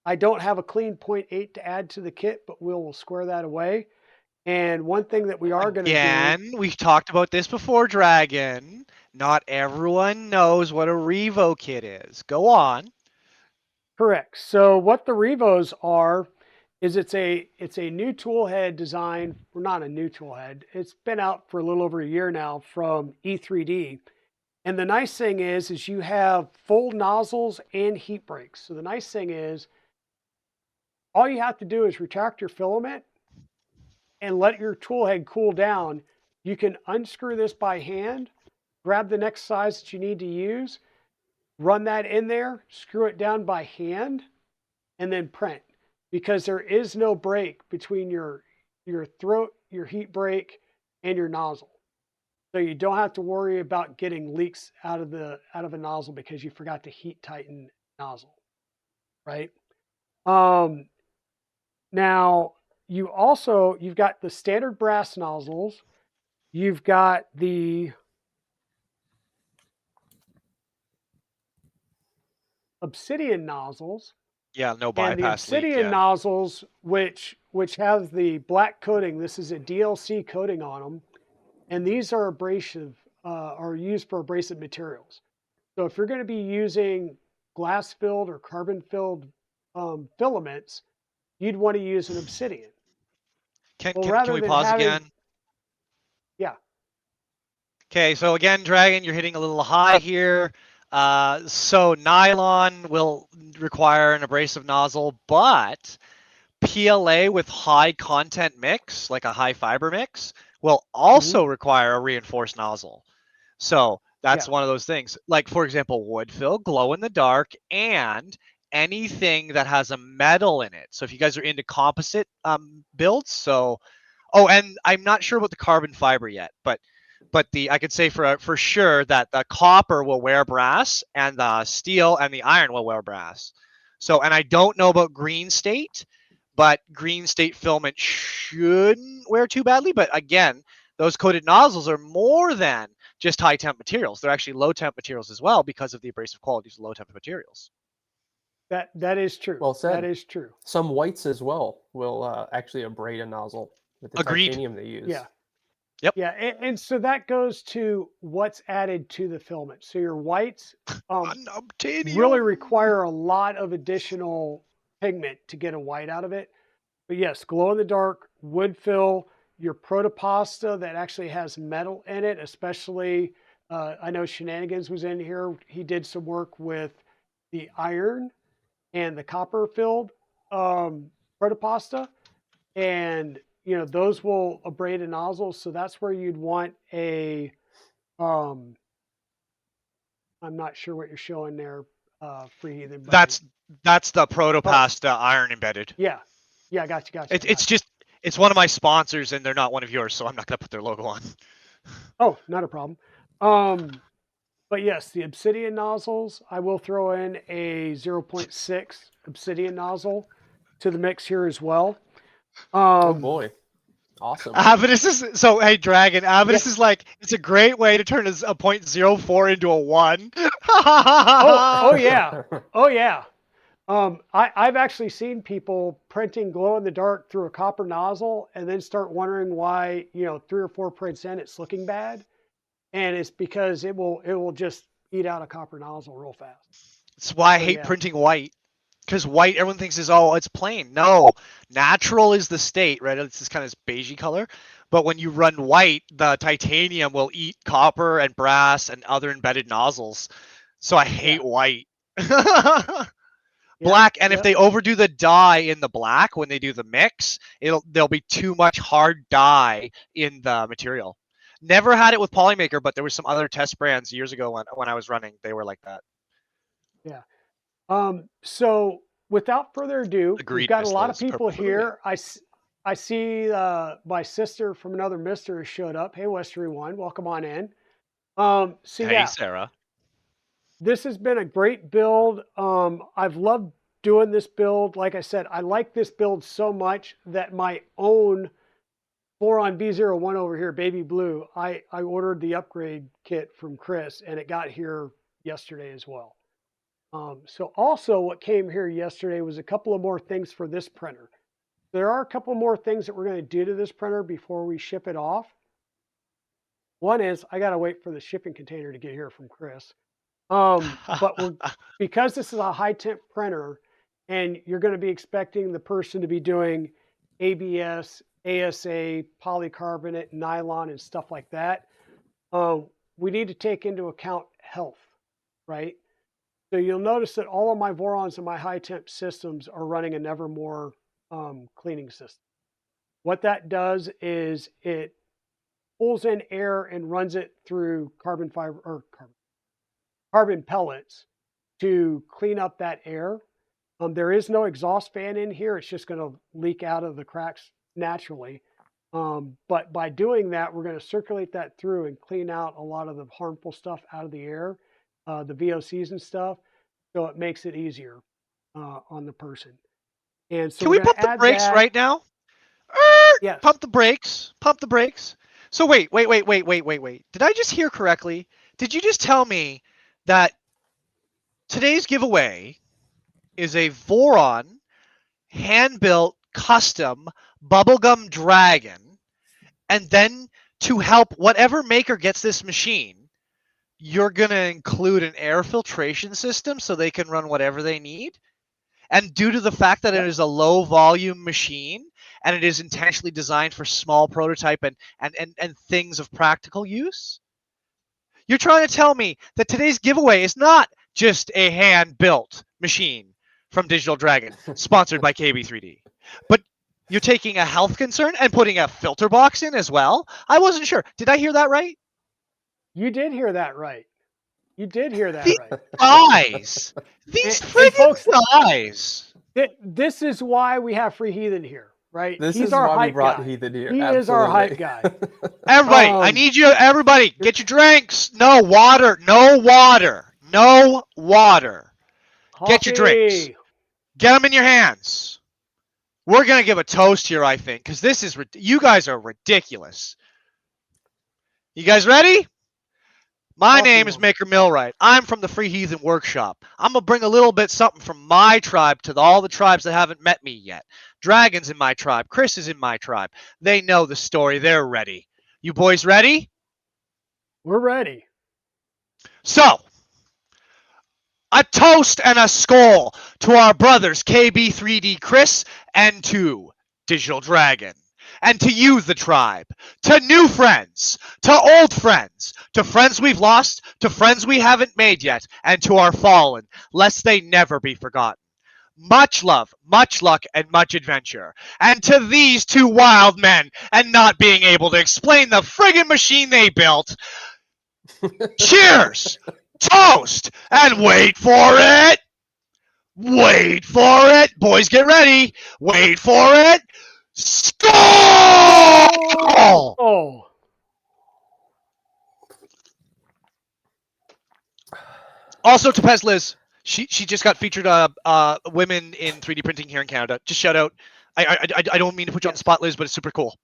I don't have a clean 0.8 to add to the kit, but we'll square that away. And one thing that we are going to do. Again, we've talked about this before, Dragon. Not everyone knows what a Revo kit is. Go on. Correct. So what the Revos are is it's a new tool head design. Well, not a new tool head. It's been out for a little over a year now from E3D. And the nice thing is you have full nozzles and heat breaks. So the nice thing is all you have to do is retract your filament and let your tool head cool down. You can unscrew this by hand, grab the next size that you need to use, run that in there, screw it down by hand, and then print. Because there is no break between your throat, your heat break, and your nozzle. So you don't have to worry about getting leaks out of a nozzle because you forgot to heat tighten nozzle, right? Now you've got the standard brass nozzles. You've got the obsidian nozzles, Yeah, no And the bypass leak. Obsidian Yeah. nozzles, which has the black coating, this is a DLC coating on them, and these are abrasive, are used for abrasive materials. So if you're going to be using glass filled or carbon filled filaments, you'd want to use an Obsidian. Well, Can rather we than pause having, again? yeah, Okay, so again, Dragon, you're hitting a little high here. So nylon will require an abrasive nozzle, but PLA with high content mix, like a high fiber mix, will mhm, also require a reinforced nozzle. So that's yeah, one of those things. Like, for example, wood fill, glow in the dark, and anything that has a metal in it. So if you guys are into composite builds, so oh, and I'm not sure about the carbon fiber yet, but the I could say for sure that the copper will wear brass and the steel and the iron will wear brass. So, and I don't know about green state, but green state filament shouldn't wear too badly. But again, those coated nozzles are more than just high temp materials. They're actually low temp materials as well because of the abrasive qualities of low temp materials. that is true. Well That said. is true. Some whites as well will actually abrade a nozzle with the Agreed. titanium they use. Yeah. Yep. Yeah, and so that goes to what's added to the filament. So your whites really Unobtainium. require a lot of additional pigment to get a white out of it. But yes, glow in the dark, wood fill, your protopasta that actually has metal in it, especially I know Shenanigans was in here. He did some work with the iron and the copper filled protopasta. And those will abrade a nozzle. So that's where you'd want a I'm not sure what you're showing there, Free Heathen, but That's the oh protopasta iron embedded. yeah. Yeah, gotcha. It's one of my sponsors and they're not one of yours, so I'm not gonna put their logo on. Oh, not a problem. But yes, the Obsidian nozzles, I will throw in a 0.6 Obsidian nozzle to the mix here as well. Oh boy. Awesome. Avidus is so hey Dragon, Yeah. Avidus is like it's a great way to turn a 0.04 into a 1. Oh yeah. Oh yeah. I've actually seen people printing glow in the dark through a copper nozzle and then start wondering why, 3 or 4 prints in it's looking bad. And it's because it will just eat out a copper nozzle real fast. That's why I So hate yeah. printing white. Because white, everyone thinks is it's plain. No, natural is the state, right? It's this kind of beigey color. But when you run white, the titanium will eat copper and brass and other embedded nozzles. So I hate white. Black, and if they overdo the dye in the black when they do the mix, there'll be too much hard dye in the material. Never had it with Polymaker, but there were some other test brands years ago when I was running. They were like that. Yeah. So without further ado, we've Agreed, got a Miss lot of Liz. people Purple Fluid. here. I see my sister from another Mister has showed up. Hey, Westery One, welcome on in. So Hey, yeah, Sarah. this has been a great build. I've loved doing this build. Like I said, I like this build so much that my own Voron V0.1 over here, baby blue, I ordered the upgrade kit from Kris and it got here yesterday as well. So also what came here yesterday was a couple of more things for this printer. There are a couple more things that we're going to do to this printer before we ship it off. One is I got to wait for the shipping container to get here from Kris. But because this is a high temp printer and you're going to be expecting the person to be doing ABS, ASA, polycarbonate, nylon, and stuff like that, we need to take into account health, right? So you'll notice that all of my Vorons and my high temp systems are running a Nevermore cleaning system. What that does is it pulls in air and runs it through carbon fiber or carbon pellets to clean up that air. There is no exhaust fan in here. It's just going to leak out of the cracks naturally. But by doing that, we're going to circulate that through and clean out a lot of the harmful stuff out of the air, the VOCs and stuff. So it makes it easier on the person. And so Can we pump the brakes right now? Yes. Pump the brakes. Pump the brakes. So wait. Did I just hear correctly? Did you just tell me that today's giveaway is a Voron hand-built custom bubblegum dragon. And then to help whatever maker gets this machine, you're going to include an air filtration system so they can run whatever they need. And due to the fact that it is a low volume machine and it is intentionally designed for small prototype and things of practical use, you're trying to tell me that today's giveaway is not just a hand-built machine from Digital Dragon, sponsored by KB3D, but you're taking a health concern and putting a filter box in as well? I wasn't sure. Did I hear that right? You did hear that right. You did hear that These right. eyes. These And friggin' folks, eyes. this is why we have Free Heathen here, right? This He's is our why we hype brought guy. Heathen here. He is our hype Absolutely. guy. Everybody, I need you, everybody, get your drinks. No water. No water. No water. Get your drinks. Coffee. Get them in your hands. We're going to give a toast here, I think, because this is, you guys are ridiculous. You guys ready? My Coffee name is woman. MakerMillwright. I'm from the Free Heathen Workshop. I'm going to bring a little bit something from my tribe to all the tribes that haven't met me yet. Dragon's in my tribe. Kris is in my tribe. They know the story. They're ready. You boys ready? We're ready. So, a toast and a skull to our brothers KB3D Kris and to Digital Dragon. And to you, the tribe, to new friends, to old friends, to friends we've lost, to friends we haven't made yet, and to our fallen, lest they never be forgotten. Much love, much luck, and much adventure. And to these two wild men, and not being able to explain the friggin' machine they built, cheers, toast, and wait for it. Wait for it. Boys, get ready. Wait for it. Skull! Oh. Also, to Pez Liz, she just got featured women in 3D printing here in Canada. Just shout out. I don't mean to put you on the spot, Liz, but it's super cool.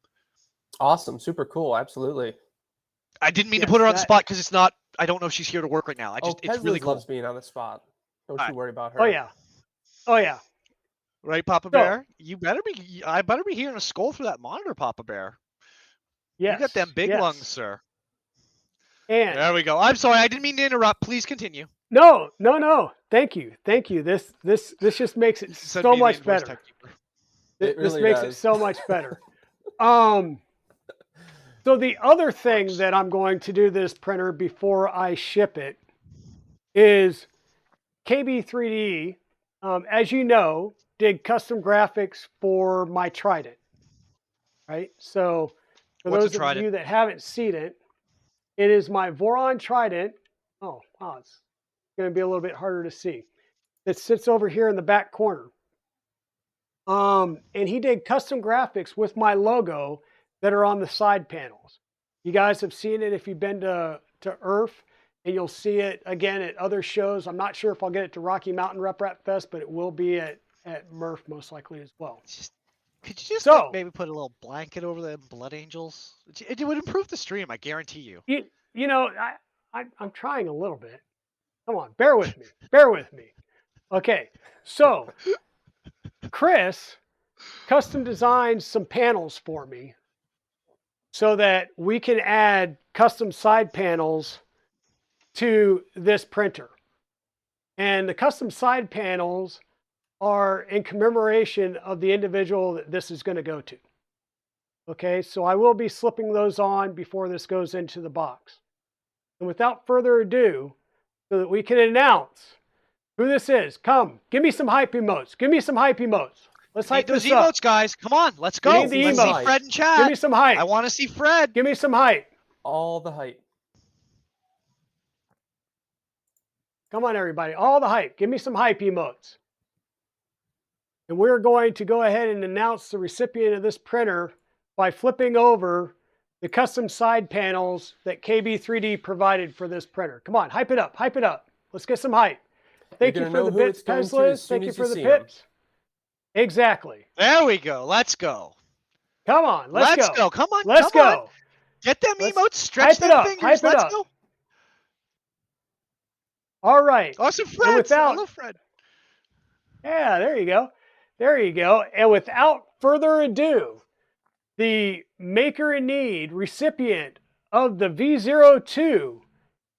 Awesome. Super cool. Absolutely. I didn't mean to put her on the spot because it's not. I don't know if she's here to work right now. It's really cool. Loves being on the spot. Don't you worry about her. Oh yeah. Oh yeah. Right, Papa Bear? You better be. I better be hearing a skull through that monitor, Papa Bear. Yes. You got them big lungs, sir. And there we go. I'm sorry, I didn't mean to interrupt. Please continue. No. Thank you. This just makes it so much better. This makes it so much better. So the other thing that I'm going to do to this printer before I ship it is KB3D, as you know, did custom graphics for my Trident, right? So for those of you that haven't seen it, it is my Voron Trident. Oh, wow, it's going to be a little bit harder to see. It sits over here in the back corner. And he did custom graphics with my logo that are on the side panels. You guys have seen it if you've been to IRF, and you'll see it again at other shows. I'm not sure if I'll get it to Rocky Mountain Rep Rap Fest, but it will be at MRF most likely as well. Could you just maybe put a little blanket over the Blood Angels? It would improve the stream, I guarantee you. You know, I'm trying a little bit. Come on, bear with me. Bear with me. Okay, so Kris custom designed some panels for me so that we can add custom side panels to this printer. And the custom side panels are in commemoration of the individual that this is going to go to. Okay, so I will be slipping those on before this goes into the box. And without further ado, so that we can announce who this is, come, give me some hype emotes. Give me some hype emotes. Let's hype this up. Those emotes, guys. Come on, let's go. Let's see Fred in chat. Give me some hype. I want to see Fred. Give me some hype. All the hype. Come on, everybody. All the hype. Give me some hype emotes. And we're going to go ahead and announce the recipient of this printer by flipping over the custom side panels that KB3D provided for this printer. Come on, hype it up. Hype it up. Let's get some hype. Thank you for the bits, Teslas. Thank you for the pips. Exactly. There we go. Let's go. Come on. Let's go. Come on. Let's go. Get them emotes. Stretch them fingers. Let's go. All right. Awesome, Fred. Hello, Fred. Yeah, there you go. There you go. And without further ado, the maker in need recipient of the V0.2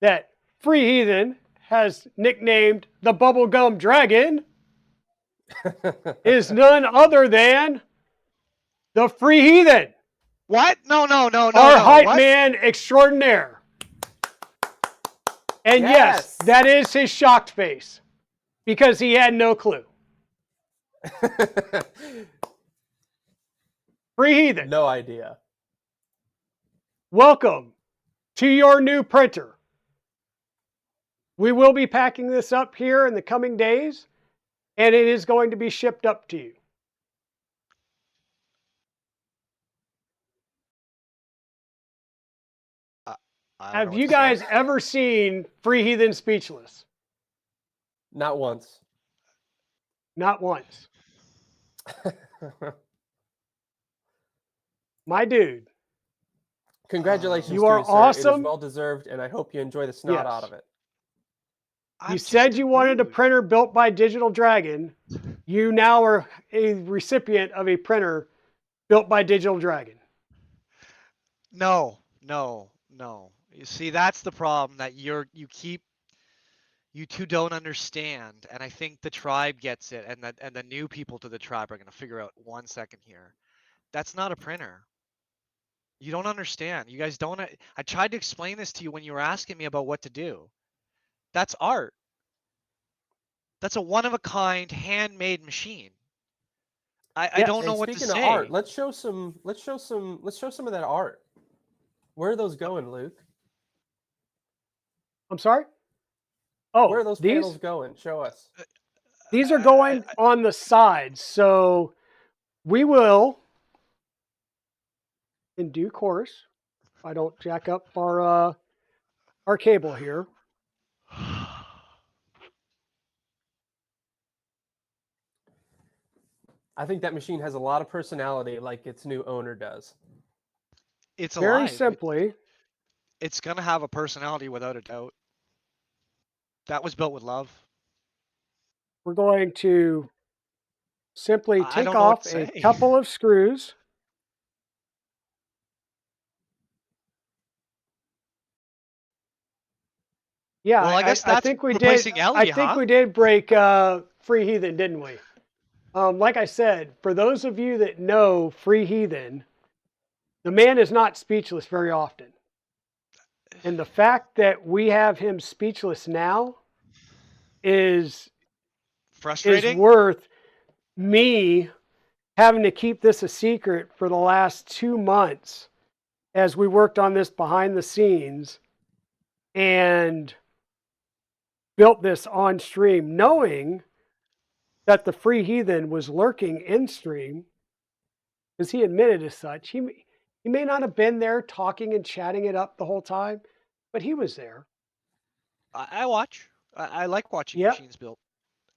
that Free Heathen has nicknamed the Bubblegum Dragon is none other than the Free Heathen, What? No. our hype What? man extraordinaire. And yes, Yes. that is his shocked face because he had no clue. Free Heathen, No idea. welcome to your new printer. We will be packing this up here in the coming days, and it is going to be shipped up to you. I don't know Have what you to say. guys ever seen Free Heathen Speechless? Not once. Not once. My dude, Congratulations you to are you, sir. It awesome. is well deserved, and I hope you enjoy the snot out of it. You said you wanted a printer built by Digital Dragon. You now are a recipient of a printer built by Digital Dragon. No. You see, that's the problem that you two don't understand, and I think the tribe gets it, and the new people to the tribe are going to figure out 1 second here. That's not a printer. You don't understand. You guys don't. I tried to explain this to you when you were asking me about what to do. That's art. That's a one-of-a-kind handmade machine. I don't know And what to speaking of say. art, let's show some of that art. Where are those going, Luke? I'm sorry? Oh, Where are those panels going? Show us. These are going on the sides. So we will, in due course, if I don't jack up our cable here. I think that machine has a lot of personality, like its new owner does. It's Very alive. simply, It's going to have a personality without a doubt. That was built with love. we're going to simply I take don't know what off to a say. couple of screws. Yeah, Well, I guess I that's think we did. replacing Ellie, I think huh? we did break Free Heathen, didn't we? Like I said, for those of you that know Free Heathen, the man is not speechless very often. And the fact that we have him speechless now is Frustrating? worth me having to keep this a secret for the last 2 months as we worked on this behind the scenes and built this on stream, knowing that the Free Heathen was lurking in stream, because he admitted as such. He may not have been there talking and chatting it up the whole time, but he was there. I watch. I like watching Yep. machines built.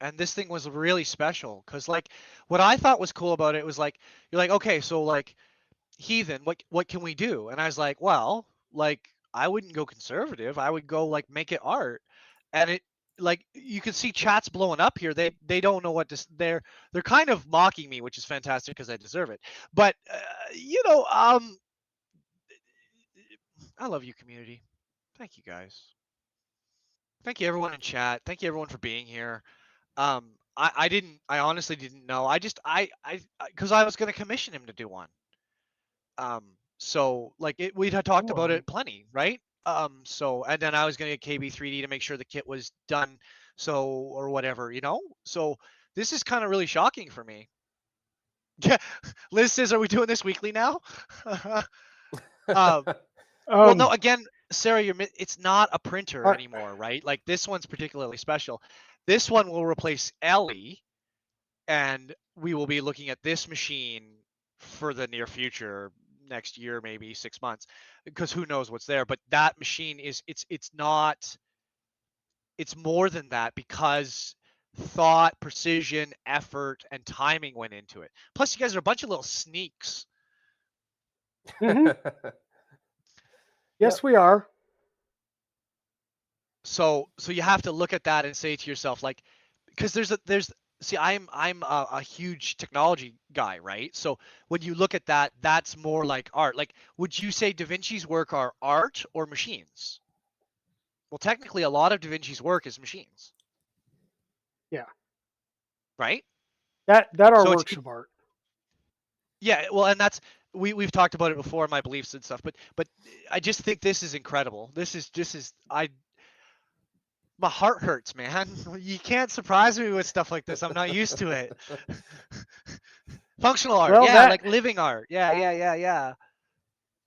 And this thing was really special because, like, what I thought was cool about it was like, you're like, okay, so like, Heathen, what can we do? And I was like, well, like, I wouldn't go conservative. I would go like make it art. And it, like, you can see chats blowing up here. They don't know what to. They're kind of mocking me, which is fantastic because I deserve it. But I love you, community. Thank you, guys. Thank you, everyone in chat. Thank you, everyone, for being here. I honestly didn't know. Because I was going to commission him to do one. So like we had talked about it plenty, right? So, and then I was going to get KB3D to make sure the kit was done. So, or whatever, so this is kind of really shocking for me. Yeah. Liz says, are we doing this weekly now? Well, no, again, Sarah, it's not a printer anymore, right? Like this one's particularly special. This one will replace Ellie, and we will be looking at this machine for the near future, next year, maybe 6 months, because who knows what's there. But that machine it's more than that, because thought, precision, effort, and timing went into it. Plus, you guys are a bunch of little sneaks. Yes, we are. So you have to look at that and say to yourself, like, because there's see, I'm a huge technology guy, right? So when you look at that, that's more like art. Like, would you say Da Vinci's work are art or machines? Well, technically, a lot of Da Vinci's work is machines, Yeah. right? That are So works of art. yeah, well, and that's we've talked about it before, my beliefs and stuff, but I just think this is incredible. This is my heart hurts, man. You can't surprise me with stuff like this. I'm not used to it. Functional art, Well, yeah, like living art. Yeah.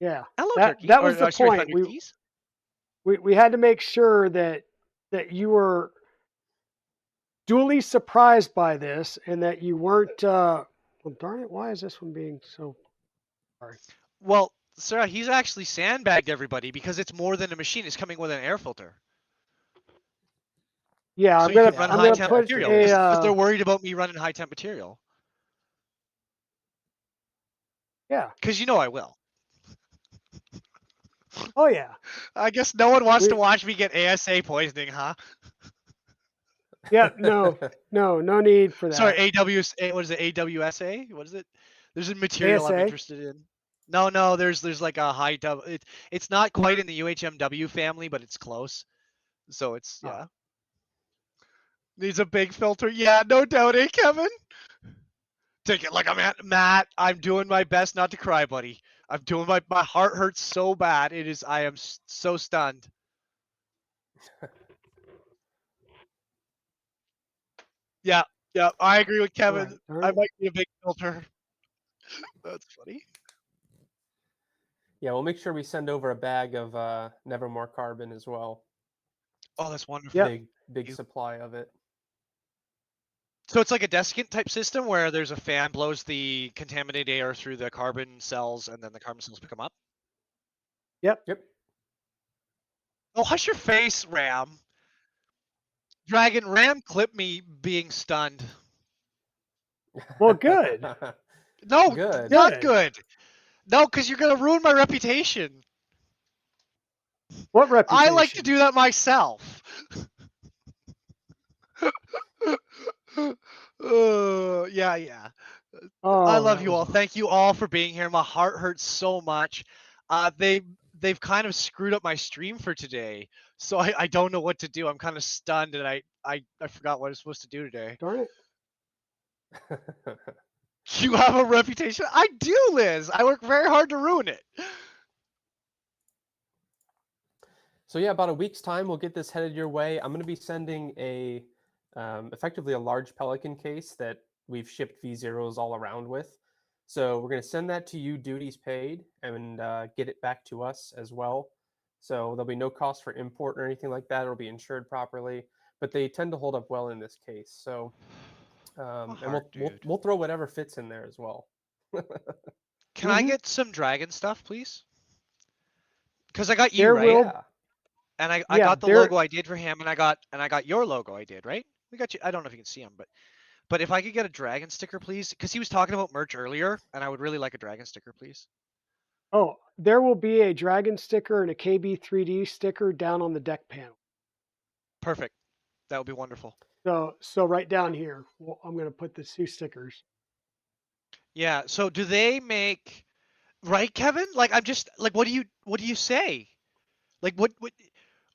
yeah, Hello, that Turkey. was the Sorry, point. Thunder Keys. We had to make sure that you were duly surprised by this and that you weren't. Well, darn it! Why is this one being so? Sorry. Well, Sarah, he's actually sandbagged everybody because it's more than a machine. It's coming with an air filter. Yeah, So I'm you gonna can run I'm high gonna temp put material a. because they're worried about me running high temp material. Yeah. Because you know I will. Oh yeah. I guess no one wants We, to watch me get ASA poisoning, huh? yeah. No need for Sorry, that. what is it? AWSA? What is it? There's a material I'm ASA. interested in. No, there's like a high double. It's not quite in the UHMW family, but it's close. So it's Oh, yeah. Needs a big filter. Yeah, no doubt, eh, Kevin? Take it like I'm at Matt. I'm doing my best not to cry, buddy. I'm doing my heart hurts so bad. It is. I am so stunned. Yeah, yeah. I agree with all right. Kevin. Darn I it. might need a big filter. That's funny. Yeah, we'll make sure we send over a bag of Nevermore carbon as well. Oh, that's wonderful. Yep. Big supply of it. So it's like a desiccant type system where there's a fan blows the contaminated air through the carbon cells, and then the carbon cells pick them up. Yep. Yep. Oh, hush your face, Ram. Dragon Ram clipped me being stunned. Well, good. No, Good. not good. No, because you're gonna ruin my reputation. What reputation? I like to do that myself. Yeah. Oh, I love that you was all. Thank you all for being here. My heart hurts so much. They've kind of screwed up my stream for today, so I don't know what to do. I'm kind of stunned, and I forgot what I was supposed to do today. darn it. You have a reputation. I do, Liz. I work very hard to ruin it. So yeah, about a week's time, we'll get this headed your way. I'm going to be sending effectively a large Pelican case that we've shipped V0s all around with. So we're going to send that to you, duties paid, and get it back to us as well. So there'll be no cost for import or anything like that. It'll be insured properly, but they tend to hold up well in this case. So, and we'll throw whatever fits in there as well. Can I get some dragon stuff, please? Because I got you, There right? will. Yeah. And I Yeah, got the logo I did for him, and I got your logo I did, right? We got you. I don't know if you can see him, but if I could get a dragon sticker, please, because he was talking about merch earlier, and I would really like a dragon sticker, please. Oh, there will be a dragon sticker and a KB3D sticker down on the deck panel. Perfect. That would be wonderful. So right down here, I'm going to put the 2 stickers. Yeah. So do they make right, Kevin? Like I'm just like what do you say? Like what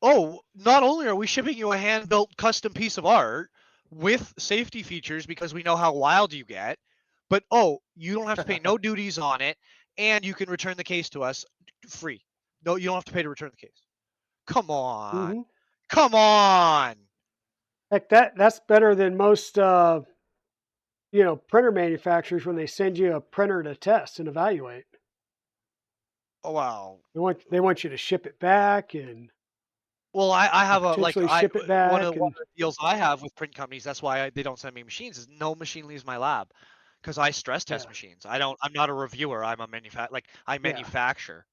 oh, not only are we shipping you a hand-built custom piece of art with safety features because we know how wild you get, but oh, you don't have to pay no duties on it and you can return the case to us free. No, you don't have to pay to return the case. Come on. Mm-hmm. Come on. Heck, that's better than most printer manufacturers when they send you a printer to test and evaluate. Oh wow. They want you to ship it back and Well, I have a potentially ship it back. one of the deals I have with print companies. That's why they don't send me machines. Is no machine leaves my lab because I stress test machines. I'm not a reviewer. I'm a I manufacture.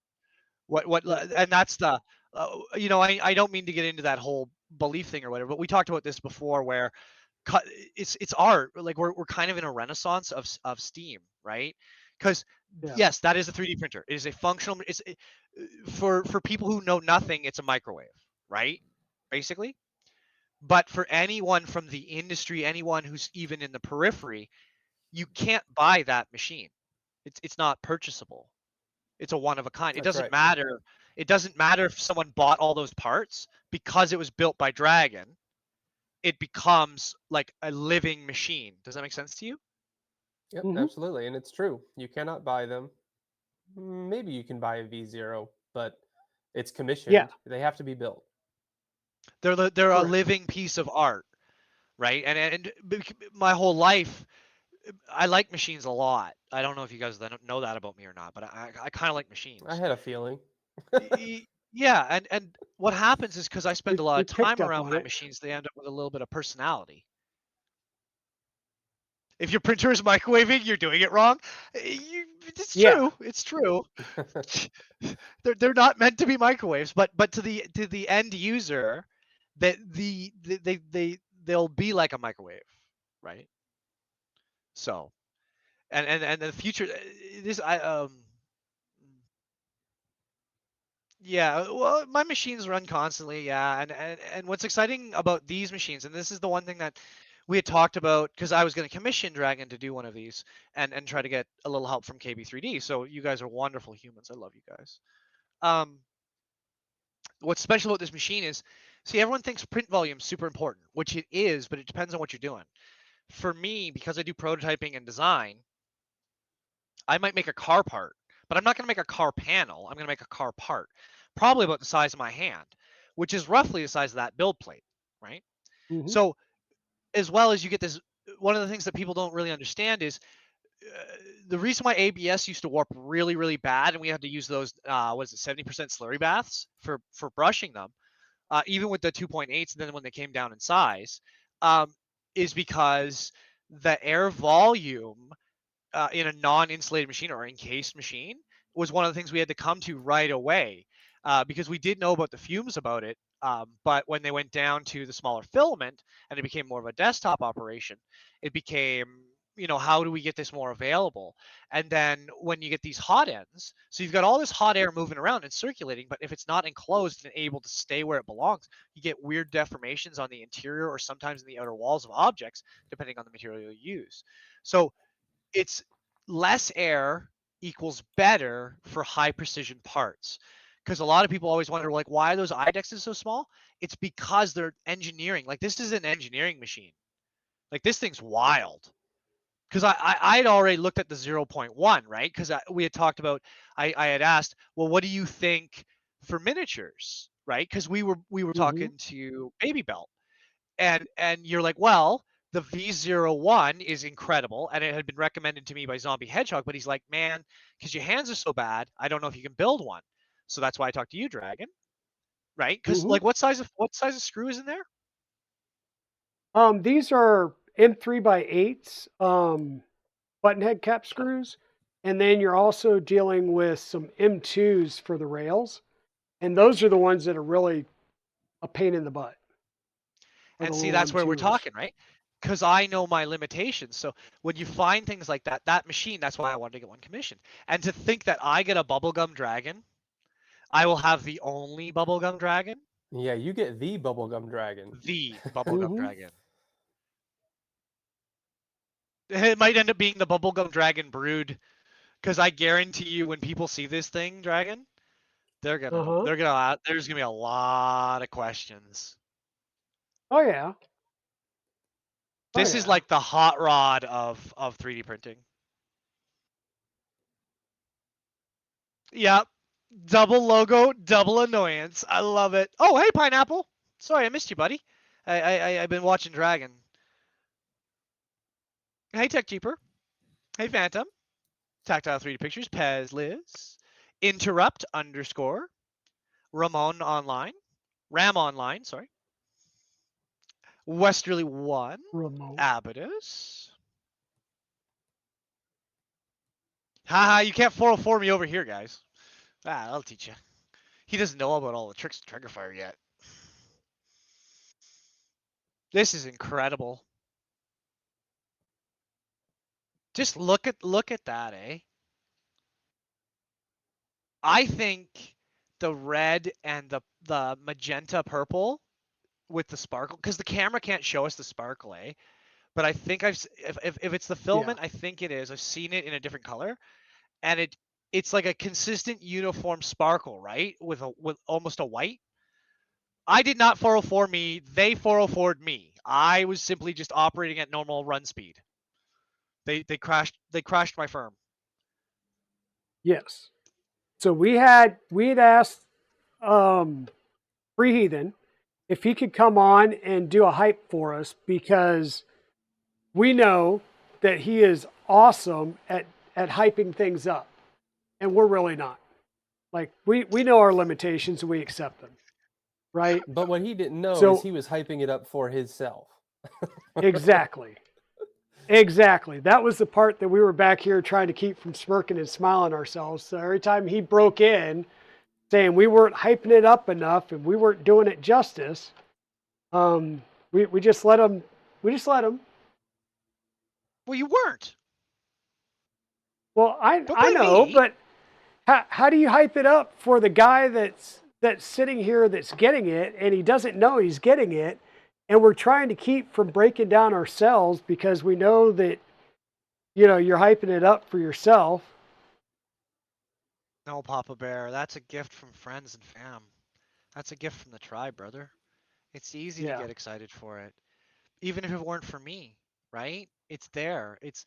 What and that's the I don't mean to get into that whole belief thing or whatever, but we talked about this before where it's art. Like we're kind of in a renaissance of Steam, right? Because yes, that is a 3D printer. It is a functional. For people who know nothing, it's a microwave, right? Basically. But for anyone from the industry, anyone who's even in the periphery, you can't buy that machine. It's not purchasable. It's a one of a kind. It That's doesn't right. matter. It doesn't matter if someone bought all those parts, because it was built by Dragon. It becomes like a living machine. Does that make sense to you? Yep, Mm-hmm. absolutely, and it's true. You cannot buy them. Maybe you can buy a V0, but it's Yeah, commissioned. They have to be built. They're a correct. living piece of art, right? And my whole life, I like machines a lot. I don't know if you guys know that about me or not, but I kind of like I machines. had a feeling. Yeah, and what happens is because I spend a lot We of picked time up around on my it. machines, they end up with a little bit of personality. If your printer is microwaving, you're doing it wrong. It's Yeah. true. It's true. They're not meant to be microwaves, but to the end user, that they'll be like a microwave, right? So, and the future, this I yeah, well, my machines run constantly, yeah, and what's exciting about these machines, and this is the one thing that we had talked about, because I was going to commission Dragon to do one of these and try to get a little help from KB3D. So you guys are wonderful humans. I love you guys. Um, what's special about this machine is, see, everyone thinks print volume is super important, which it is, but it depends on what you're doing. For me, because I do prototyping and design, I might make a car part, but I'm not going to make a car panel. I'm going to make a car part, probably about the size of my hand, which is roughly the size of that build plate, right? Mm-hmm. So, as well as you get this, one of the things that people don't really understand is the reason why ABS used to warp really, really bad, and we had to use those, what is it, 70% slurry baths for brushing them, even with the 2.8s, and then when they came down in size, um, is because the air volume in a non-insulated machine or encased machine was one of the things we had to come to right away, because we did know about the fumes about it. But when they went down to the smaller filament and it became more of a desktop operation, it became, how do we get this more available? And then when you get these hot ends, so you've got all this hot air moving around and circulating, but if it's not enclosed and able to stay where it belongs, you get weird deformations on the interior or sometimes in the outer walls of objects, depending on the material you use. So it's less air equals better for high precision parts, because a lot of people always wonder, like, why are those idexes so small? It's because they're engineering. Like, this is an engineering machine. Like, this thing's wild. Because I'd already looked at the 0.1, right? Because we had talked about, I had asked, well, what do you think for miniatures, right? Because we were Mm-hmm. talking to Baby Belt, and you're like, well, the V01 is incredible, and it had been recommended to me by Zombie Hedgehog, but he's like, man, because your hands are so bad, I don't know if you can build one. So that's why I talked to you, Dragon, right? Because Mm-hmm. like, what size of screw is in there? These are M3x8s, button head cap screws, and then you're also dealing with some M2s for the rails, and those are the ones that are really a pain in the butt. Are the And see, little that's where we're M2ers. talking, right? Because I know my limitations. So when you find things like that, that machine, that's why I wanted to get one commissioned. And to think that I get a bubblegum dragon, I will have the only bubblegum dragon, Yeah, you get the bubblegum dragon. the bubblegum Mm-hmm. dragon. It might end up being the bubblegum dragon brood, because I guarantee you, when people see this thing, dragon, Uh-huh. there's gonna be a lot of questions. Oh yeah. Oh This is yeah. like the hot rod of 3D printing. Yep. Double logo, double annoyance. I love it. Oh, hey, Pineapple. Sorry, I missed you, buddy. I've been watching Dragon. Hey, Tech Jeeper. Hey, Phantom. Tactile 3D Pictures. Pez Liz. Interrupt underscore. Ramon Online. Ram Online, sorry. Westerly 1. Remote. Abatus. Haha, you can't 404 me over here, guys. I'll teach you. He doesn't know about all the tricks of Triggerfire yet. This is incredible. Just look at that, eh? I think the red and the magenta purple with the sparkle, because the camera can't show us the sparkle, eh? But I think if it's the filament, I think it is. I've seen it in a different color, and it's like a consistent uniform sparkle, right? With almost a white. I did not 404 me. They 404'd me. I was simply just operating at normal run speed. They crashed my firm. Yes. So we had asked Free Heathen if he could come on and do a hype for us, because we know that he is awesome at hyping things up, and we're really not. Like we know our limitations and we accept them, right? But what he didn't know is So he was hyping it up for himself. exactly. Exactly. That was the part that we were back here trying to keep from smirking and smiling ourselves. So every time he broke in saying we weren't hyping it up enough and we weren't doing it justice, we just let him. We just let him. Well, you weren't. Well, I Don't know, blame me. but how do you hype it up for the guy that's sitting here that's getting it and he doesn't know he's getting it, and we're trying to keep from breaking down ourselves because we know that you're hyping it up for yourself. No, Papa Bear, that's a gift from friends and fam. That's a gift from the tribe, brother. It's easy to Yeah. get excited for it, even if it weren't for me, right? It's there. It's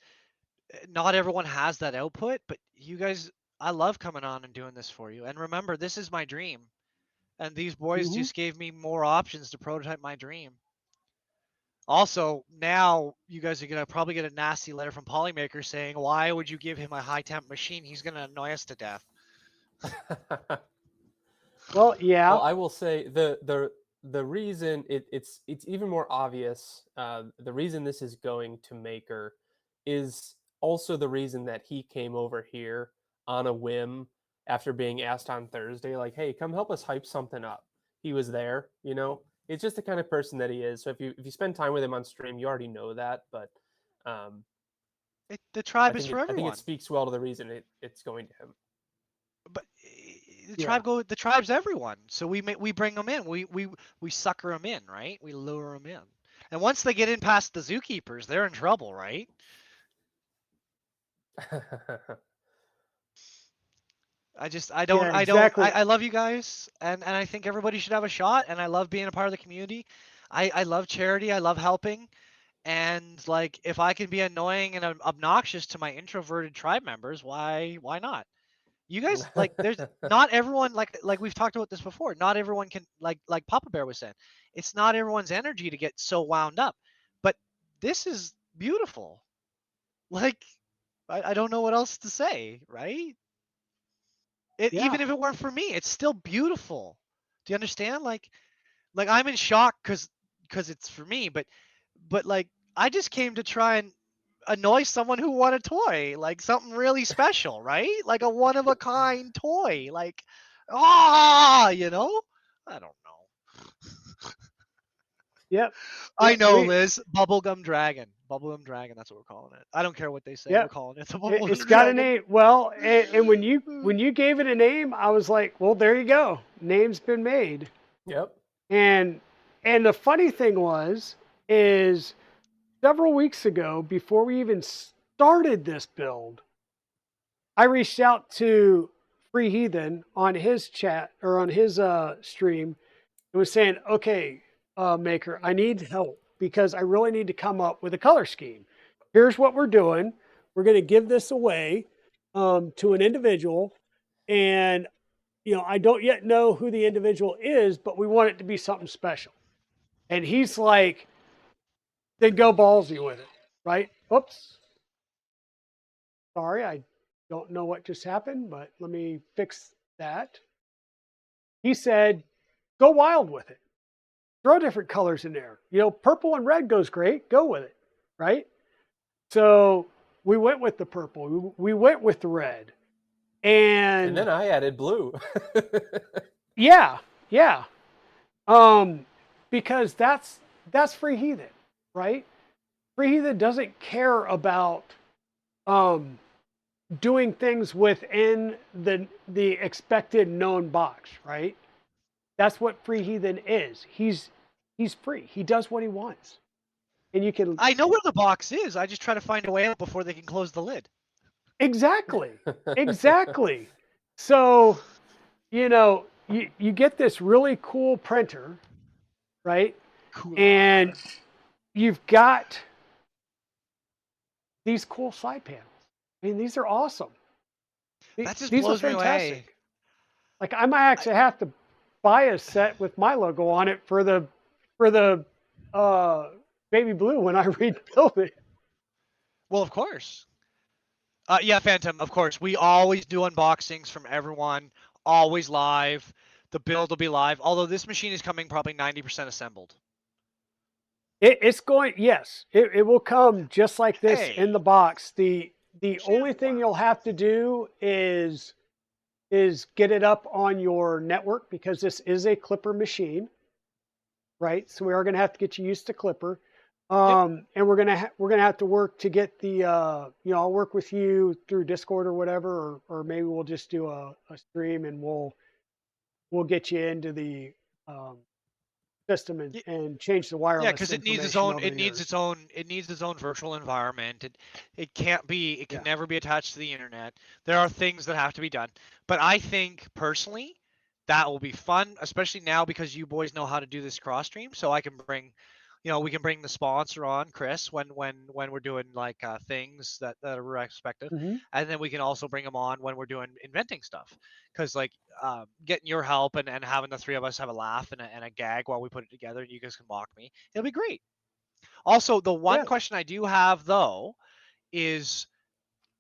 not everyone has that output, but you guys, I love coming on and doing this for you. And remember, this is my dream, and these boys Mm-hmm. just gave me more options to prototype my dream. Also, now you guys are gonna probably get a nasty letter from Polymaker saying, "Why would you give him a high temp machine? He's gonna annoy us to death." Well, yeah. Well, I will say the reason it's even more obvious. The reason this is going to Maker is also the reason that he came over here on a whim after being asked on Thursday, like, "Hey, come help us hype something up." He was there, you know. It's just the kind of person that he is. So if you spend time with him on stream, you already know that. But um, The tribe is for I think it everyone. speaks well to the reason it's going to him. But the Yeah. the tribe's everyone, so we bring them in, we sucker them in, right? We lure them in, and once they get in past the zookeepers, they're in trouble, right? Yeah, exactly. I love you guys, and I think everybody should have a shot, and I love being a part of the community. I love charity, I love helping, and like if I can be annoying and obnoxious to my introverted tribe members, why not? You guys, like, there's not everyone, like we've talked about this before. Not everyone can, like Papa Bear was saying, it's not everyone's energy to get so wound up. But this is beautiful. Like, I don't know what else to say, right? Yeah. Even if it weren't for me, it's still beautiful. Do you understand? Like I'm in shock because it's for me, but like I just came to try and annoy someone who won a toy, like something really special, right? Like a one of a kind toy, like you know? I don't know. Yep. I Yep. know, Liz. Bubblegum Dragon. Bubblegum Dragon, that's what we're calling it. I don't care what they say. We're Yep. calling it the It's Bubblegum got a Dragon. name. Well, and when you gave it a name, I was like, well, there you go. Name's been made. Yep. And the funny thing is several weeks ago, before we even started this build, I reached out to Free Heathen on his chat or on his stream and was saying, okay, Maker, I need help because I really need to come up with a color scheme. Here's what we're doing. We're going to give this away to an individual. And, I don't yet know who the individual is, but we want it to be something special. And he's like, then go ballsy with it, right? Oops. Sorry, I don't know what just happened, but let me fix that. He said, go wild with it. Throw different colors in there. Purple and red goes great. Go with it, right? So we went with the purple. We went with the red. And then I added blue. Yeah. Because that's Free Heathen, right? Free Heathen doesn't care about doing things within the expected known box, right? That's what Free Heathen is. He's he's free. He does what he wants. And you can I know where the box is. I just try to find a way out before they can close the lid. exactly. Exactly. So, you know, you get this really cool printer, right? Cool. And you've got these cool side panels. I mean, these are awesome. That just These are blows me away. fantastic. Like I might actually have to buy a set with my logo on it for the baby blue when I rebuild it. Well, of course. Yeah, Phantom, of course. We always do unboxings from everyone, always live. The build will be live, although this machine is coming probably 90% assembled. It's going, yes, it will come just like this Hey. in the box. The only thing you'll have to do is get it up on your network because this is a Clipper machine, right? So we are going to have to get you used to Clipper. And we're gonna have to work to get the I'll work with you through Discord or whatever, or maybe we'll just do a stream and we'll get you into the system and change the wireless. Yeah, because it needs its own. It needs its own. It needs its own virtual environment. It can't be. It can never be attached to the internet. There are things that have to be done. But I think personally, that will be fun, especially now because you boys know how to do this cross stream. So I can bring, we can bring the sponsor on, Kris, when we're doing like things that are respective, and then we can also bring him on when we're doing inventing stuff. Because like getting your help and having the three of us have a laugh and a gag while we put it together, and you guys can mock me, it'll be great. Also, the one question I do have though is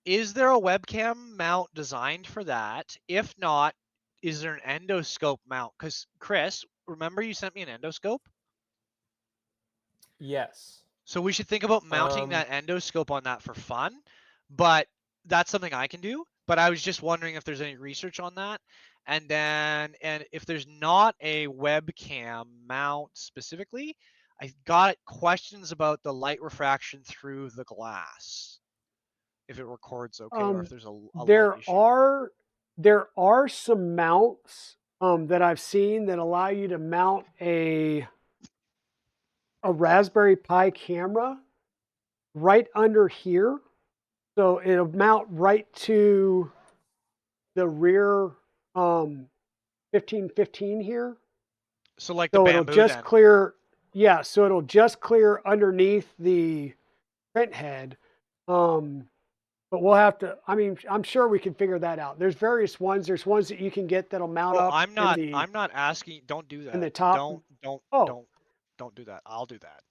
there a webcam mount designed for that? If not, is there an endoscope mount? Because Kris, remember you sent me an endoscope? Yes. So we should think about mounting that endoscope on that for fun, but that's something I can do. But I was just wondering if there's any research on that. And if there's not a webcam mount specifically, I got questions about the light refraction through the glass. If it records okay, or if there's a light issue. There are some mounts that I've seen that allow you to mount a Raspberry Pi camera right under here. So it'll mount right to the rear 1515 here. So like the bamboo it'll just then. clear, so it'll just clear underneath the print head. But we'll have to, I'm sure we can figure that out. There's various ones. There's ones that you can get that'll mount up. I'm not asking, don't do that. In the top. Don't do that. I'll do that.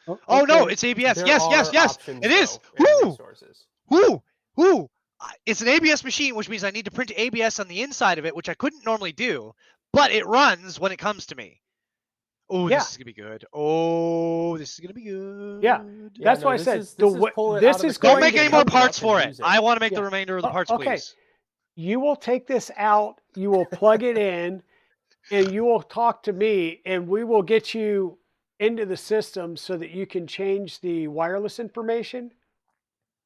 Okay. No, it's ABS. There yes, options, it is. Woo! Woo! It's an ABS machine, which means I need to print ABS on the inside of it, which I couldn't normally do, but it runs when it comes to me. Oh, this is gonna be good. This is gonna be good. Yeah, that's why I said this is don't make any more parts for it. I want to make the remainder of the parts, okay. please. You will take this out, you will plug it in, and you will talk to me, and we will get you into the system so that you can change the wireless information.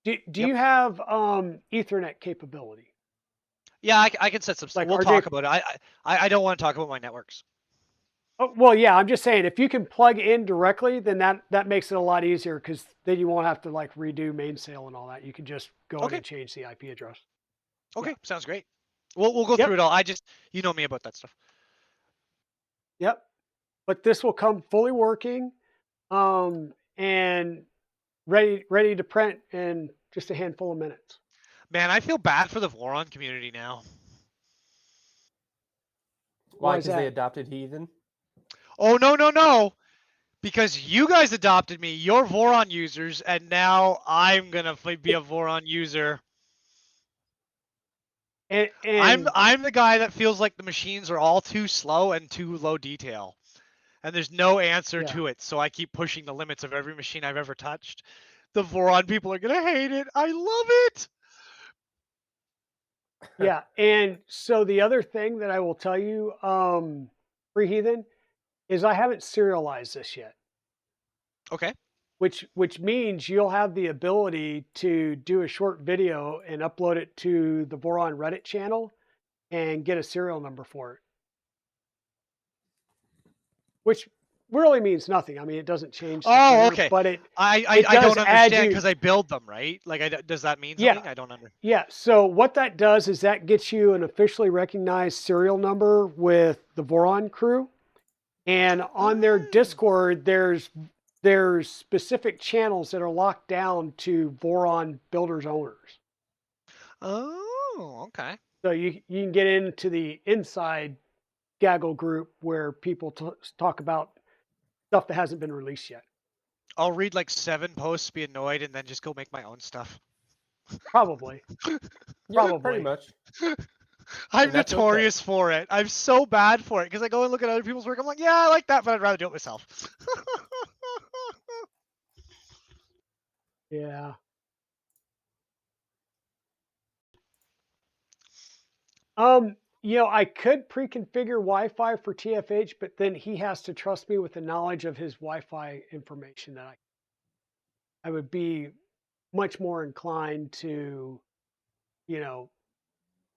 Do you have Ethernet capability? Yeah, I can set some stuff. We'll talk about it. I don't want to talk about my networks. Oh, well, yeah, I'm just saying if you can plug in directly, then that makes it a lot easier because then you won't have to like redo mainsail and all that. You can just go in and change the IP address. Okay, sounds great. We'll go through it all. You know me about that stuff. Yep. But this will come fully working and ready to print in just a handful of minutes. Man, I feel bad for the Voron community now. Why? Because they adopted Heathen? Oh, no. Because you guys adopted me. You're Voron users, and now I'm going to be a Voron user. And I'm the guy that feels like the machines are all too slow and too low detail. And there's no answer to it. So I keep pushing the limits of every machine I've ever touched. The Voron people are going to hate it. I love it. Yeah. And so the other thing that I will tell you, Free Heathen, is I haven't serialized this yet. Okay. Which means you'll have the ability to do a short video and upload it to the Voron Reddit channel and get a serial number for it. really means nothing. I mean, it doesn't change the Oh, printer, okay. but it I does don't add understand you. because I build them, right? Like, does that mean Yeah, something? I don't understand. yeah. So what that does is that gets you an officially recognized serial number with the Voron crew, and on their Discord, there's specific channels that are locked down to Voron builders owners. Oh, okay. So you can get into the inside gaggle group where people talk about stuff that hasn't been released yet. I'll read like 7 posts, be annoyed, and then just go make my own stuff. Probably. Yeah, pretty Probably. much. I'm And that's okay. notorious for it. I'm so bad for it because I go and look at other people's work. I'm like, yeah, I like that, but I'd rather do it myself. Yeah. I could pre-configure Wi-Fi for TFH, but then he has to trust me with the knowledge of his Wi-Fi information that I would be much more inclined to,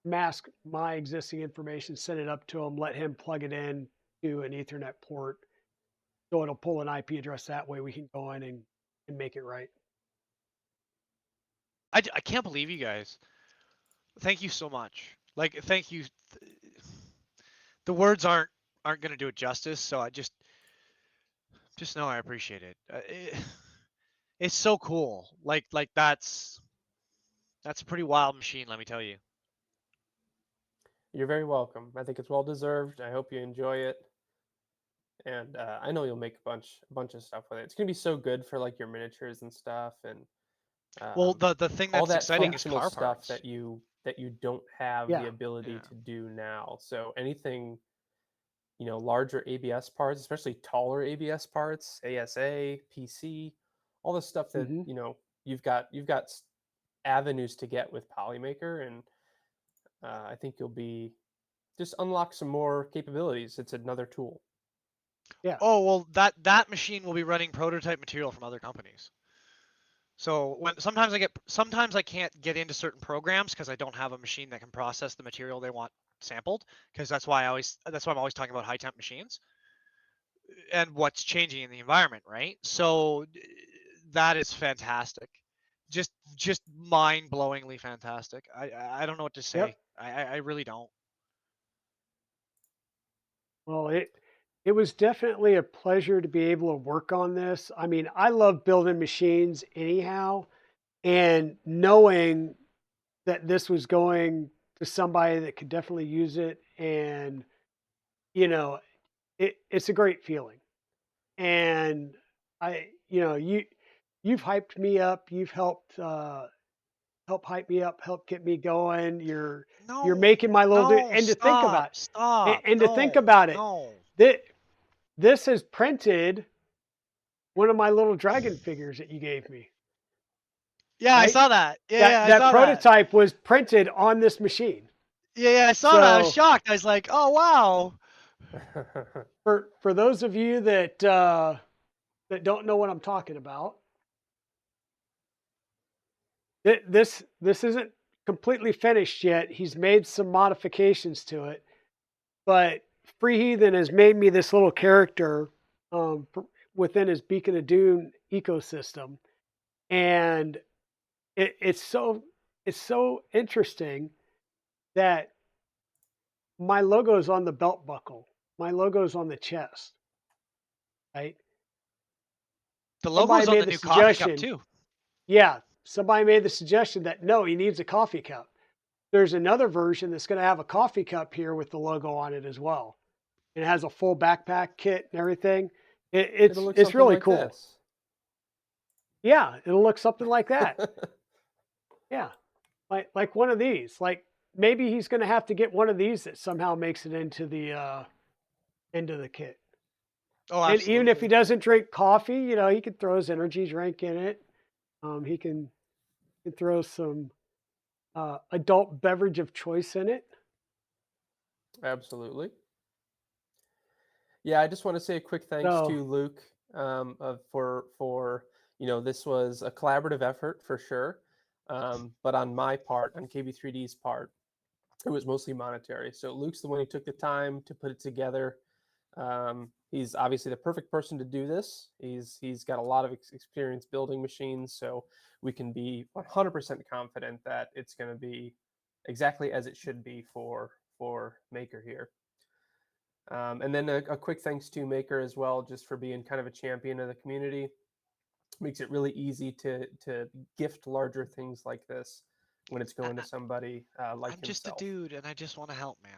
mask my existing information, send it up to him, let him plug it in to an Ethernet port. So it'll pull an IP address that way. We can go in and make it right. I can't believe you guys. Thank you so much. Like, thank you. The words aren't going to do it justice, so I just know I appreciate it. It's so cool. Like that's a pretty wild machine, let me tell you. You're very welcome. I think it's well deserved. I hope you enjoy it, and I know you'll make a bunch of stuff with it. It's gonna be so good for like your miniatures and stuff, and Well, the thing all that's that exciting is functional car stuff parts. that you don't have the Yeah. ability to do now. So anything, larger ABS parts, especially taller ABS parts, ASA, PC, all the stuff that Mm-hmm. you've got avenues to get with Polymaker, and I think you'll be just unlock some more capabilities. It's another tool. Yeah. Oh, well, that machine will be running prototype material from other companies. So when sometimes I can't get into certain programs because I don't have a machine that can process the material they want sampled, because that's why I'm always talking about high temp machines and what's changing in the environment, right? So that is fantastic. Just mind-blowingly fantastic. I don't know what to say. Yep. I really don't. Well, it was definitely a pleasure to be able to work on this. I mean, I love building machines anyhow, and knowing that this was going to somebody that could definitely use it, and it's a great feeling. And you've hyped me up. You've help hype me up, help get me going. You're No, making my little no, and to think about stop, and to think no, about it, no. that this has printed one of my little dragon figures that you gave me. Yeah, I Right? saw that. Yeah, I That saw that. prototype was printed on this machine. Yeah, I saw that. I was So shocked. I was like, oh wow. for those of you that don't know what I'm talking about, this isn't completely finished yet. He's made some modifications to it, but Free Heathen has made me this little character within his Beacon of Doom ecosystem, and it's so interesting that my logo's on the belt buckle, my logo's on the chest, right? The Somebody logo's on made the the new coffee cup suggestion, too. yeah, somebody made the suggestion that no, he needs a coffee cup. There's another version that's going to have a coffee cup here with the logo on it as well. It has a full backpack kit and everything. It'll look It's something really like cool. this. Yeah, it'll look something like that. Yeah, like one of these. Like maybe he's going to have to get one of these that somehow makes it into the kit. Oh, And even if he absolutely. doesn't drink coffee, he can throw his energy drink in it. He can throw some adult beverage of choice in it. Absolutely. Yeah, I just want to say a quick thanks So to Luke for this was a collaborative effort for sure, but on my part, on KB3D's part, it was mostly monetary. So Luke's the one who took the time to put it together. He's obviously the perfect person to do this. He's got a lot of experience building machines, so we can be 100% confident that it's going to be exactly as it should be for Maker here. And then a quick thanks to Maker as well, just for being kind of a champion of the community. Makes it really easy to gift larger things like this when it's going to somebody like I'm just a himself. dude, and I just want to help, man.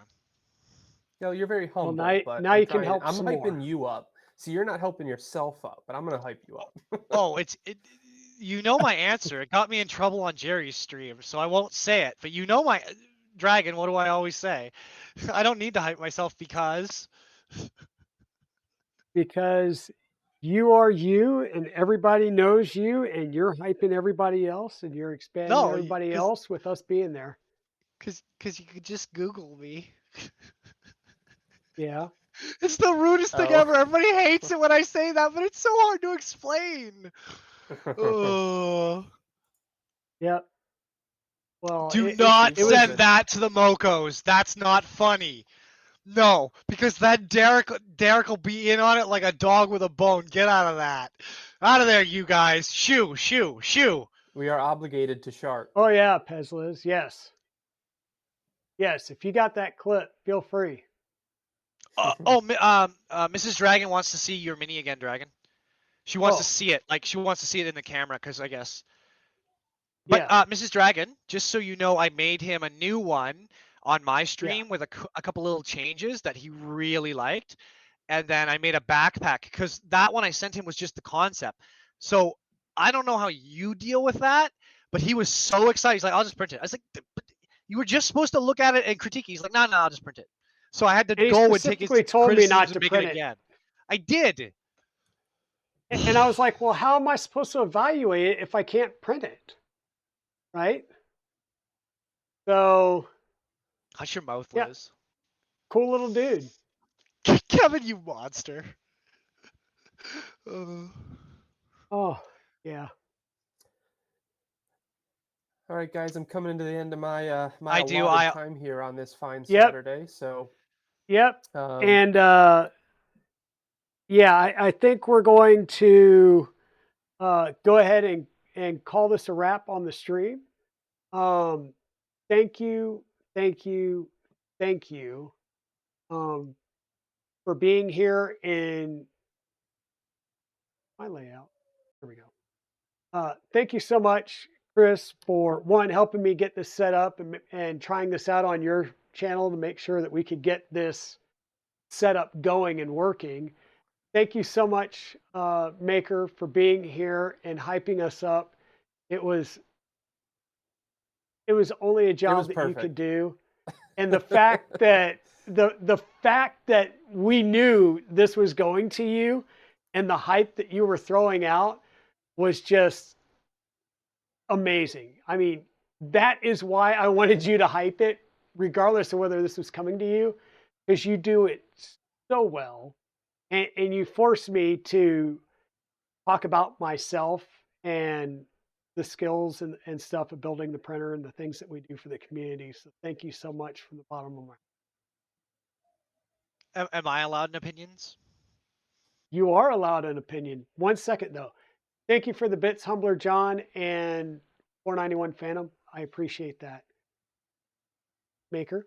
No, you're very humble, now, but now I'm you can trying. help I'm some hyping more. you up. See, you're not helping yourself up, but I'm gonna hype you up. Oh, you know my answer. It got me in trouble on Jerry's stream, so I won't say it. But you know my Dragon. What do I always say? I don't need to hype myself because You are you, and everybody knows you, and you're hyping everybody else, and you're expanding no, everybody else with us being there. because you could just Google me. Yeah. It's the rudest thing Oh. ever. Everybody hates it when I say that, but it's so hard to explain. Oh. Yep. Well, Do Hey, not Steve, what is send it? that to the Mocos. That's not funny. No, because that Derek will be in on it like a dog with a bone. Get out of that. Out of there, you guys. Shoo, shoo, shoo. We are obligated to Shark. Oh yeah, Pezliz. Yes. Yes. If you got that clip, feel free. Mrs. Dragon wants to see your mini again, Dragon. She wants to see it. Like, she wants to see it in the camera, because I guess. But Yeah. Mrs. Dragon, just so you know, I made him a new one on my stream Yeah. with a couple little changes that he really liked. And then I made a backpack, because that one I sent him was just the concept. So I don't know how you deal with that, but he was so excited. He's like, I'll just print it. I was like, but you were just supposed to look at it and critique it. He's like, no, I'll just print it. So I had to And he go and take his specifically told me criticisms not and to make it print it. again. I did. And I was like, well, how am I supposed to evaluate it if I can't print it? Right? So, Hush your mouth, yeah, Liz. cool little dude. Kevin, you monster. Oh, yeah. All right, guys, I'm coming into the end of my my I do. allotted time here on this fine Yep. Saturday. So, Yep. And yeah, I think we're going to go ahead and call this a wrap on the stream. Thank you, thank you, thank you for being here in my layout. Here we go. Thank you so much, Kris, for one, helping me get this set up and trying this out on your channel to make sure that we could get this setup going and working. Thank you so much, Maker, for being here and hyping us up. It was only a job that you could do, and the fact that the fact that we knew this was going to you, and the hype that you were throwing out was just amazing. I mean, that is why I wanted you to hype it, regardless of whether this was coming to you, because you do it so well, and you force me to talk about myself and the skills and stuff of building the printer and the things that we do for the community. So thank you so much from the bottom of my heart. Am I allowed an opinions? You are allowed an opinion. 1 second though. Thank you for the bits, Humbler John and 491 Phantom. I appreciate that. Maker.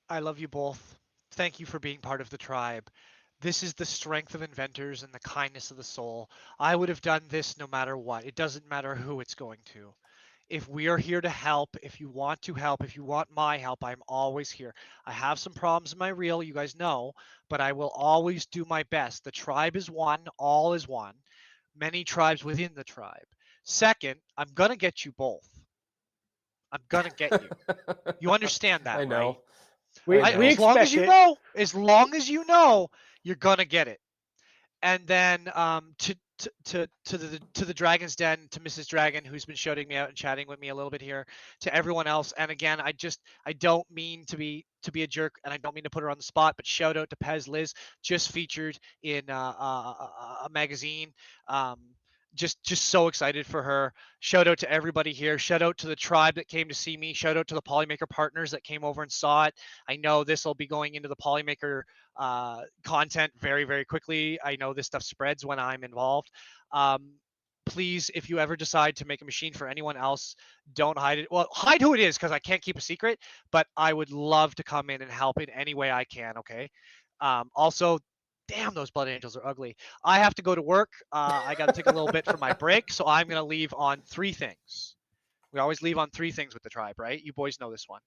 I love you both. Thank you for being part of the tribe. This is the strength of inventors and the kindness of the soul. I would have done this no matter what. It doesn't matter who it's going to. If we are here to help, if you want to help, if you want my help, I'm always here. I have some problems in my reel, you guys know, but I will always do my best. The tribe is one, all is one. Many tribes within the tribe. Second, I'm going to get you both. I'm going to get you. You understand that, I know. right? We As long as expect you it. know, you're gonna get it. And then to the Dragon's Den, to Mrs. Dragon, who's been shouting me out and chatting with me a little bit here, to everyone else. And again, I don't mean to be a jerk, and I don't mean to put her on the spot, but shout out to Pez Liz, just featured in a magazine. just so excited for her. Shout out to everybody here. Shout out to the tribe that came to see me. Shout out to the Polymaker partners that came over and saw it. I know this will be going into the Polymaker content very, very quickly. I know this stuff spreads when I'm involved. Please, if you ever decide to make a machine for anyone else, don't hide it. Well, hide who it is, because I can't keep a secret, but I would love to come in and help in any way I can, okay? Also, damn, those blood angels are ugly. I have to go to work. I got to take a little bit for my break, so I'm going to leave on 3 things. We always leave on 3 things with the tribe, right? You boys know this one.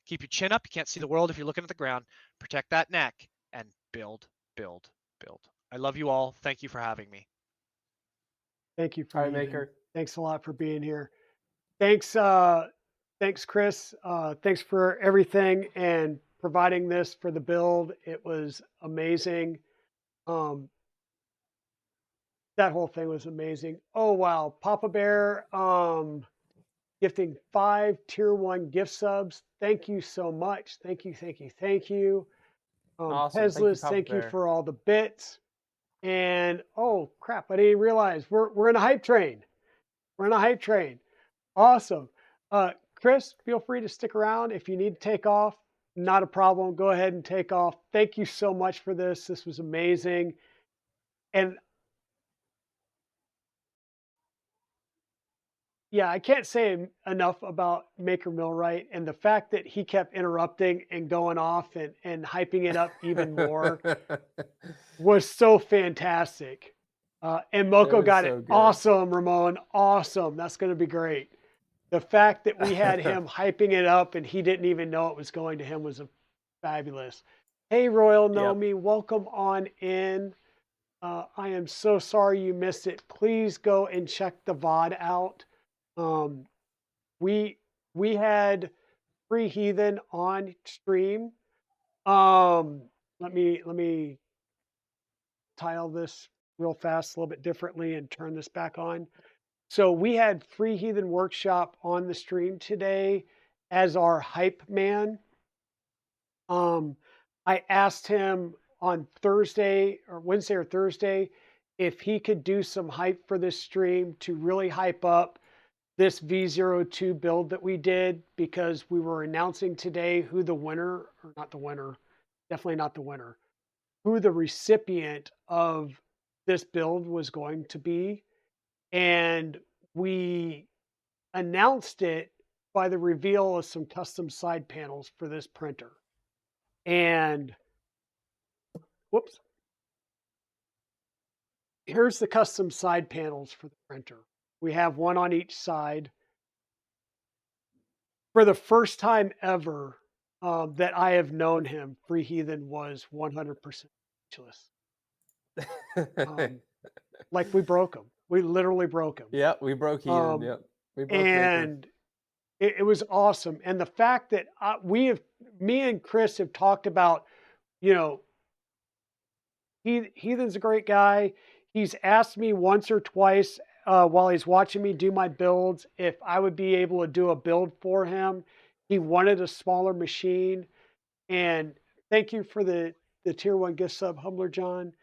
Keep your chin up. You can't see the world if you're looking at the ground. Protect that neck and build, build, build. I love you all. Thank you for having me. Thank you for All right, being Maker. Thanks a lot for being here. Thanks, thanks, Kris. Thanks for everything and providing this for the build. It was amazing. That whole thing was amazing. Oh wow, Papa Bear, gifting 5 tier 1 gift subs. Thank you so much. Thank you, thank you, thank you. Awesome. Thank you, Pezlis, Papa thank you Bear. for all the bits. And oh crap, I didn't realize we're in a hype train. We're in a hype train. Awesome. Kris, feel free to stick around if you need to take off. Not a problem. Go ahead and take off. Thank you so much for this. This was amazing. And yeah, I can't say enough about MakerMillwright and the fact that he kept interrupting and going off and hyping it up even more was so fantastic. And It Moko was got it. so good. Awesome, Ramon. Awesome. That's going to be great. The fact that we had him hyping it up and he didn't even know it was going to him was fabulous. Hey, Royal Nomi, welcome on in. I am so sorry you missed it. Please go and check the VOD out. We had Free Heathen on stream. Let me tile this real fast a little bit differently and turn this back on. So we had Free Heathen Workshop on the stream today as our hype man. I asked him on Thursday or Wednesday or Thursday if he could do some hype for this stream to really hype up this V0.2 build that we did, because we were announcing today who the winner, or not the winner, definitely not the winner, who the recipient of this build was going to be. And we announced it by the reveal of some custom side panels for this printer. And whoops, here's the custom side panels for the printer. We have one on each side. For the first time ever that I have known him, Free Heathen was 100% speechless. Like we broke him. We literally broke him. Yeah, we broke Heathen. Yep, we broke and it was awesome. And the fact that me and Kris have talked about, you know, Heathen's a great guy. He's asked me once or twice while he's watching me do my builds if I would be able to do a build for him. He wanted a smaller machine. And thank you for the tier 1 gift sub, Humbler John.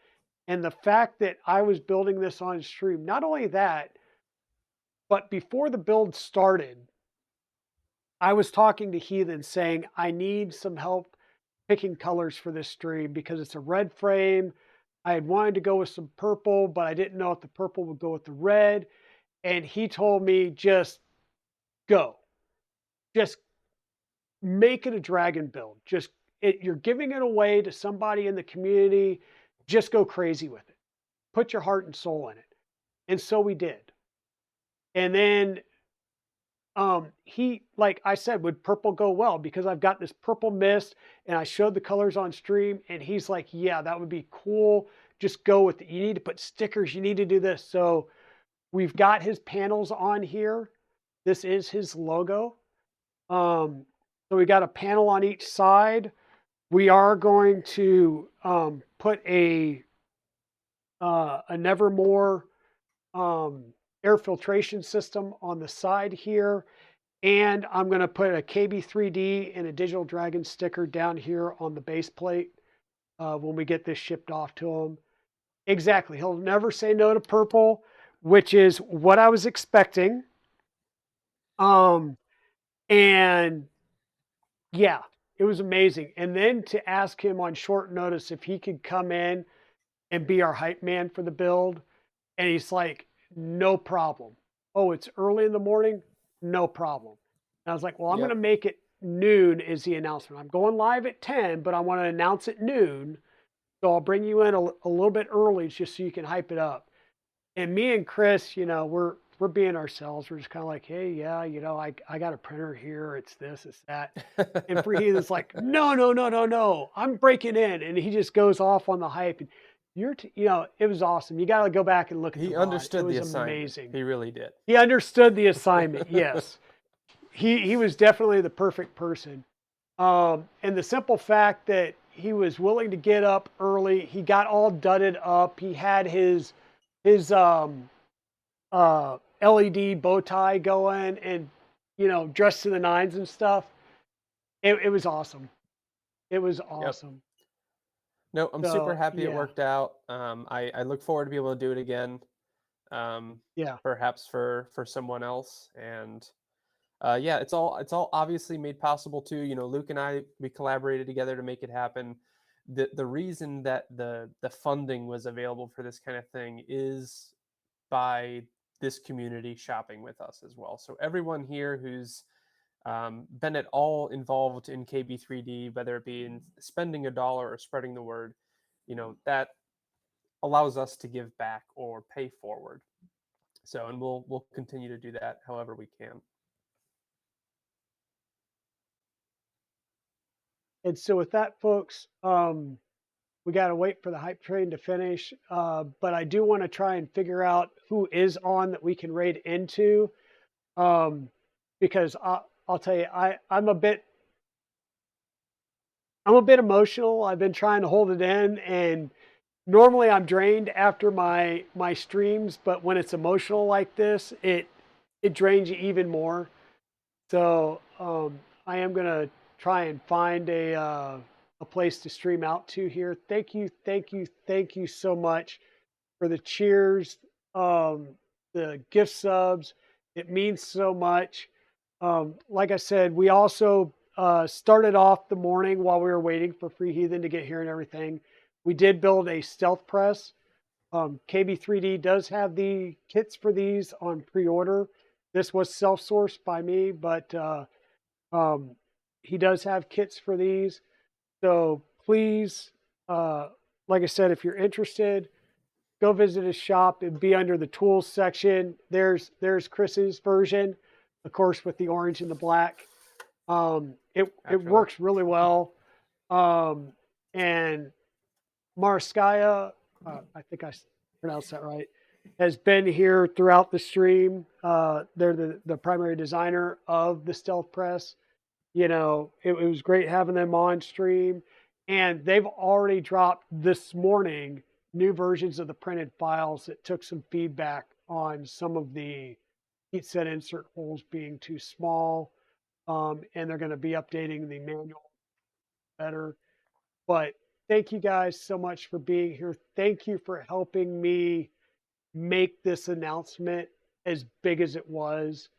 And the fact that I was building this on stream, not only that, but before the build started, I was talking to Heathen saying, I need some help picking colors for this stream because it's a red frame. I had wanted to go with some purple, but I didn't know if the purple would go with the red. And he told me, just go. Just make it a dragon build. You're giving it away to somebody in the community. Just go crazy with it. Put your heart and soul in it. And so we did. And then he, like I said, would purple go well? Because I've got this purple mist and I showed the colors on stream and he's like, yeah, that would be cool. Just go with it. You need to put stickers. You need to do this. So we've got his panels on here. This is his logo. So we got a panel on each side. We are going to put a Nevermore air filtration system on the side here. And I'm going to put a KB3D and a Digital Dragon sticker down here on the base plate when we get this shipped off to him. Exactly. He'll never say no to purple, which is what I was expecting. And yeah, it was amazing. And then to ask him on short notice if he could come in and be our hype man for the build. And he's like, no problem. Oh, it's early in the morning? No problem. And I was like, well, I'm going to Yep. make it noon is the announcement. I'm going live at 10, but I want to announce at noon. So I'll bring you in a little bit early just so you can hype it up. And me and Kris, we're being ourselves. We're just kind of like, hey, yeah, I got a printer here. It's this, it's that. And FreeHeathen's like, no. I'm breaking in. And he just goes off on the hype. And it was awesome. You got to go back and look at the He VOD. understood It the was assignment. amazing. He really did. He understood the assignment. Yes. He was definitely the perfect person. And the simple fact that he was willing to get up early, he got all dudded up. He had his LED bow tie going and, dressed to the nines and stuff. It was awesome. It was awesome. No, I'm super So, happy it yeah. worked out. I look forward to be able to do it again. Yeah. Perhaps for someone else. And yeah, it's all obviously made possible too. Luke and I, we collaborated together to make it happen. The reason that the funding was available for this kind of thing is by this community shopping with us as well. So everyone here who's been at all involved in KB3D, whether it be in spending $1 or spreading the word, that allows us to give back or pay forward. So, and we'll continue to do that however we can. And so with that, folks, we got to wait for the hype train to finish. But I do want to try and figure out who is on that we can raid into. Because I'll tell you, I'm a bit emotional. I've been trying to hold it in, and normally I'm drained after my streams, but when it's emotional like this, it drains you even more. So I am gonna try and find a place to stream out to here. Thank you so much for the cheers, the gift subs. It means so much. Like I said, we also started off the morning while we were waiting for Free Heathen to get here and everything. We did build a stealth press. KB3D does have the kits for these on pre-order. This was self-sourced by me, but he does have kits for these. So please, like I said, if you're interested, go visit his shop and be under the tools section. There's Kris's version, of course, with the orange and the black. It works really well. And Marskaya, I think I pronounced that right, has been here throughout the stream. They're the primary designer of the Stealth Press. It was great having them on stream. And they've already dropped this morning new versions of the printed files that took some feedback on some of the heat set insert holes being too small. And they're going to be updating the manual better. But thank you guys so much for being here. Thank you for helping me make this announcement as big as it was.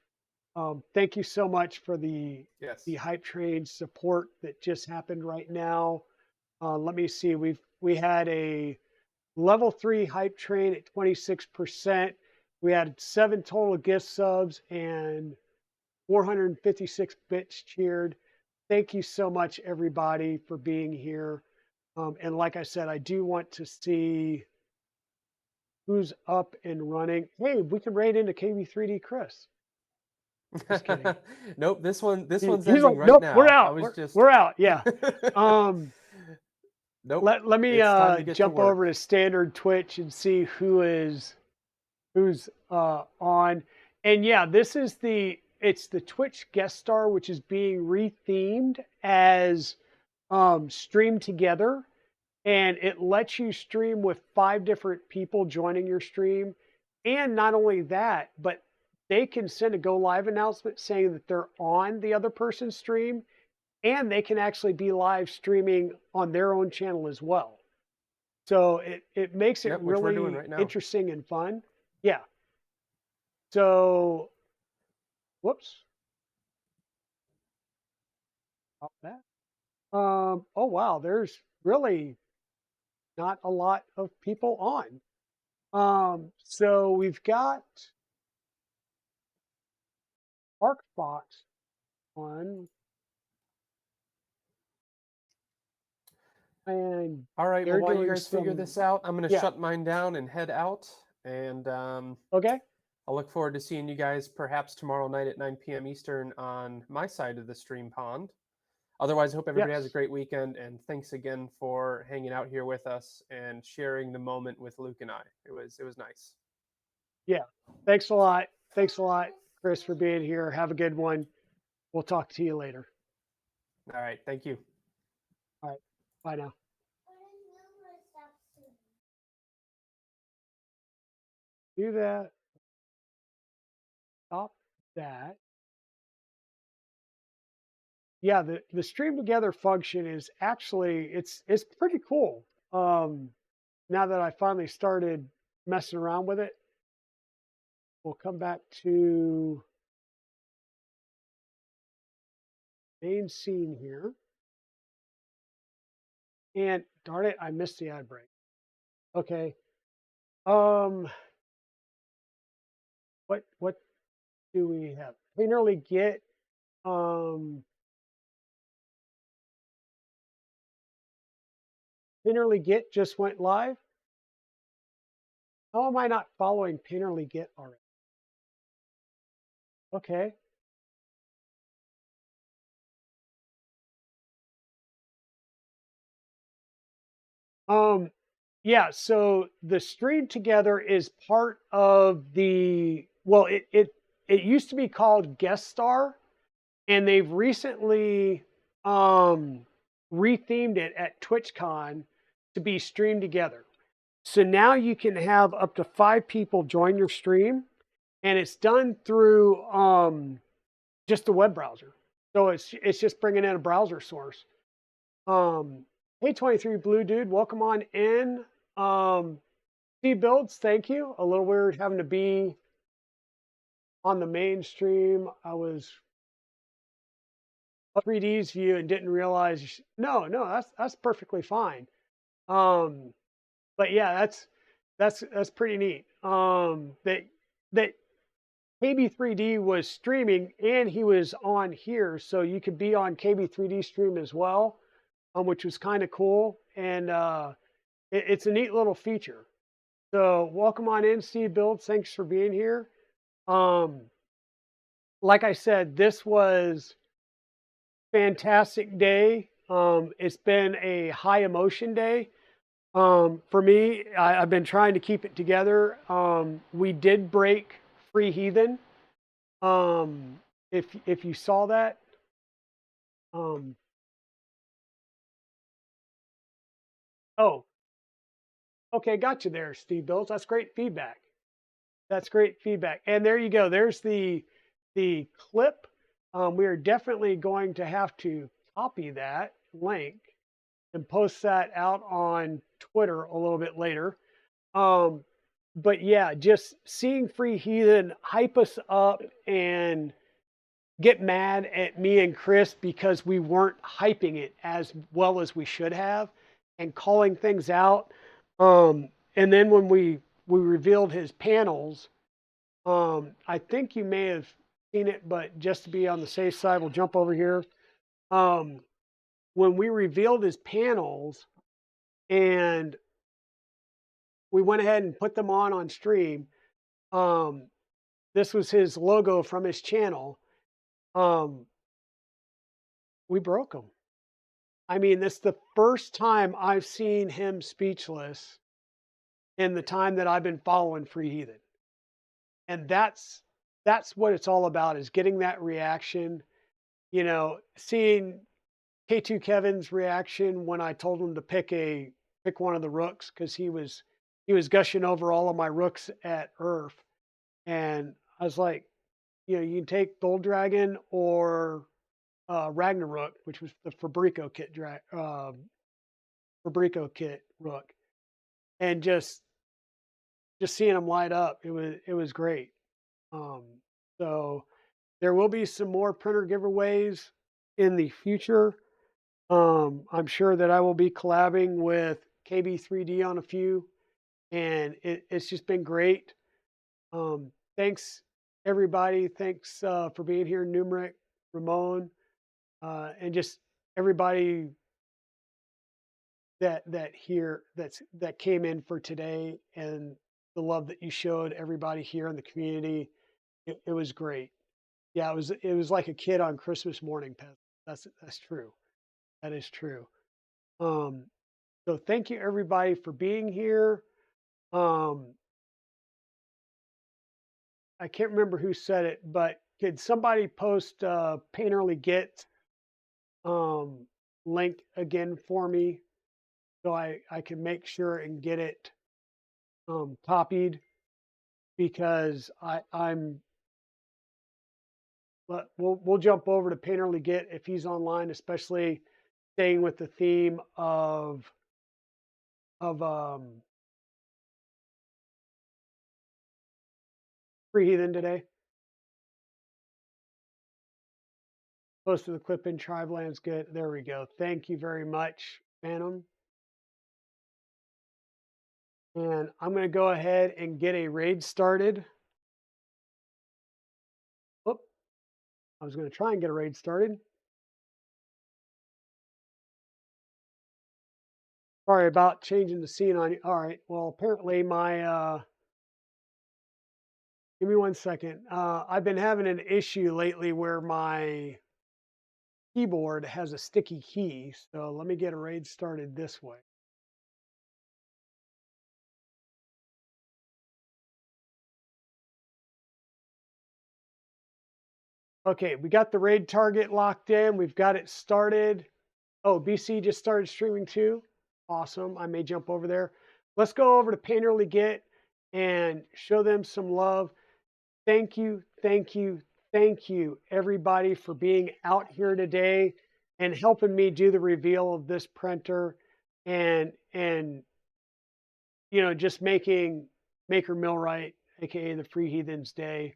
Thank you so much for the hype train support that just happened right now. Let me see. We had a level 3 hype train at 26%. We had 7 total gift subs and 456 bits cheered. Thank you so much, everybody, for being here. And like I said, I do want to see who's up and running. Hey, we can raid into KB3D Kris. Just kidding. Nope, this one's ending like, right nope, now. We're out. We're out. Yeah. Nope. Let me jump over to standard Twitch and see who's on. And yeah, it's the Twitch guest star, which is being rethemed as stream together. And it lets you stream with 5 different people joining your stream. And not only that, but they can send a go live announcement saying that they're on the other person's stream, and they can actually be live streaming on their own channel as well. So it makes it Yep, which we're doing really right now. interesting and fun. Yeah. So, whoops. Stop that. Oh wow, there's really not a lot of people on. So we've got Arcbox on, and All right, well, they're while you doing guys figure some. this out, I'm going to Yeah. shut mine down and head out. And Okay. I'll look forward to seeing you guys perhaps tomorrow night at 9 p.m. Eastern on my side of the stream pond. Otherwise, I hope everybody has a Yes. great weekend. And thanks again for hanging out here with us and sharing the moment with Luke and I. It was nice. Yeah. Thanks a lot. Thanks a lot, Kris, for being here. Have a good one. We'll talk to you later. All right, thank you. All right. Bye now. Do that. Stop that. Yeah, the stream together function is actually it's pretty cool. Now that I finally started messing around with it, we'll come back to main scene here. And darn it, I missed the ad break. Okay. What do we have? We nearly get Painterly Git just went live. How am I not following Painterly Git already? Okay. Yeah, so the stream together is part of the, well, it used to be called Guest Star, and they've recently rethemed it at TwitchCon to be streamed together. So now you can have up to 5 people join your stream, and it's done through just the web browser. So it's just bringing in a browser source. Hey, 23 Blue Dude, welcome on in. Steve Builds, thank you. A little weird having to be on the mainstream. I was 3D's view and didn't realize. No, that's perfectly fine. But yeah, that's pretty neat. That KB3D was streaming and he was on here, so you could be on KB3D stream as well, which was kind of cool. And it's a neat little feature. So welcome on in, Steve Builds. Thanks for being here. Like I said, this was fantastic day. It's been a high emotion day. For me, I've been trying to keep it together. We did break Free Heathen. If you saw that, oh, okay, got you there, Steve Bills. That's great feedback. That's great feedback. And there you go. There's the clip. We are definitely going to have to copy that link and post that out on Twitter a little bit later. But yeah, just seeing Free Heathen hype us up and get mad at me and Kris because we weren't hyping it as well as we should have and calling things out. And then when we revealed his panels, I think you may have seen it, but just to be on the safe side, we'll jump over here. When we revealed his panels and we went ahead and put them on stream, this was his logo from his channel. We broke him. I mean, this is the first time I've seen him speechless in the time that I've been following Free Heathen. And that's what it's all about, is getting that reaction. You know, seeing K2 Kevin's reaction when I told him to pick one of the rooks, because he was gushing over all of my rooks at Earth. And I was like, you know, you can take Gold Dragon or Ragnarok, which was the Fabrico kit rook. and just seeing them light up, it was great. So there will be some more printer giveaways in the future. I'm sure that I will be collabing with KB3D on a few, and it's just been great. Thanks everybody. Thanks for being here, Numeric, Ramon, and just everybody that came in for today, and the love that you showed everybody here in the community. It was great. Yeah, it was like a kid on Christmas morning, Pez. That's true. That is true. So thank you everybody for being here. I can't remember who said it, but could somebody post Painterly Get link again for me so I can make sure and get it copied, because we'll jump over to Painterly Get if he's online, especially staying with the theme of Free Heathen today. Close to the clip in Tribeland's good. There we go. Thank you very much, Phantom. And I'm going to go ahead and get a raid started. Whoop. I was going to try and get a raid started. Sorry about changing the scene on you. All right. Well, apparently my give me 1 second. I've been having an issue lately where my keyboard has a sticky key. So let me get a raid started this way. Okay, we got the raid target locked in. We've got it started. Oh, BC just started streaming too. Awesome. I may jump over there. Let's go over to Painterly Get and show them some love. Thank you, thank you, thank you, everybody, for being out here today and helping me do the reveal of this printer, and you know, just making MakerMillwright, aka the Free Heathens Day.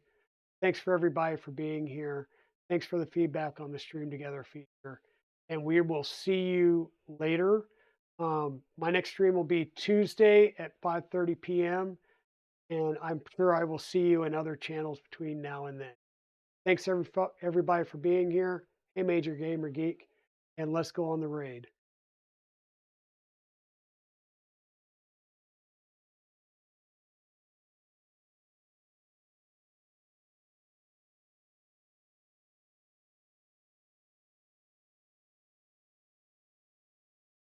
Thanks for everybody for being here. Thanks for the feedback on the Stream Together feature. And we will see you later. My next stream will be Tuesday at 5:30 p.m. And I'm sure I will see you in other channels between now and then. Thanks everybody for being here. Hey, Major Gamer Geek. And let's go on the raid.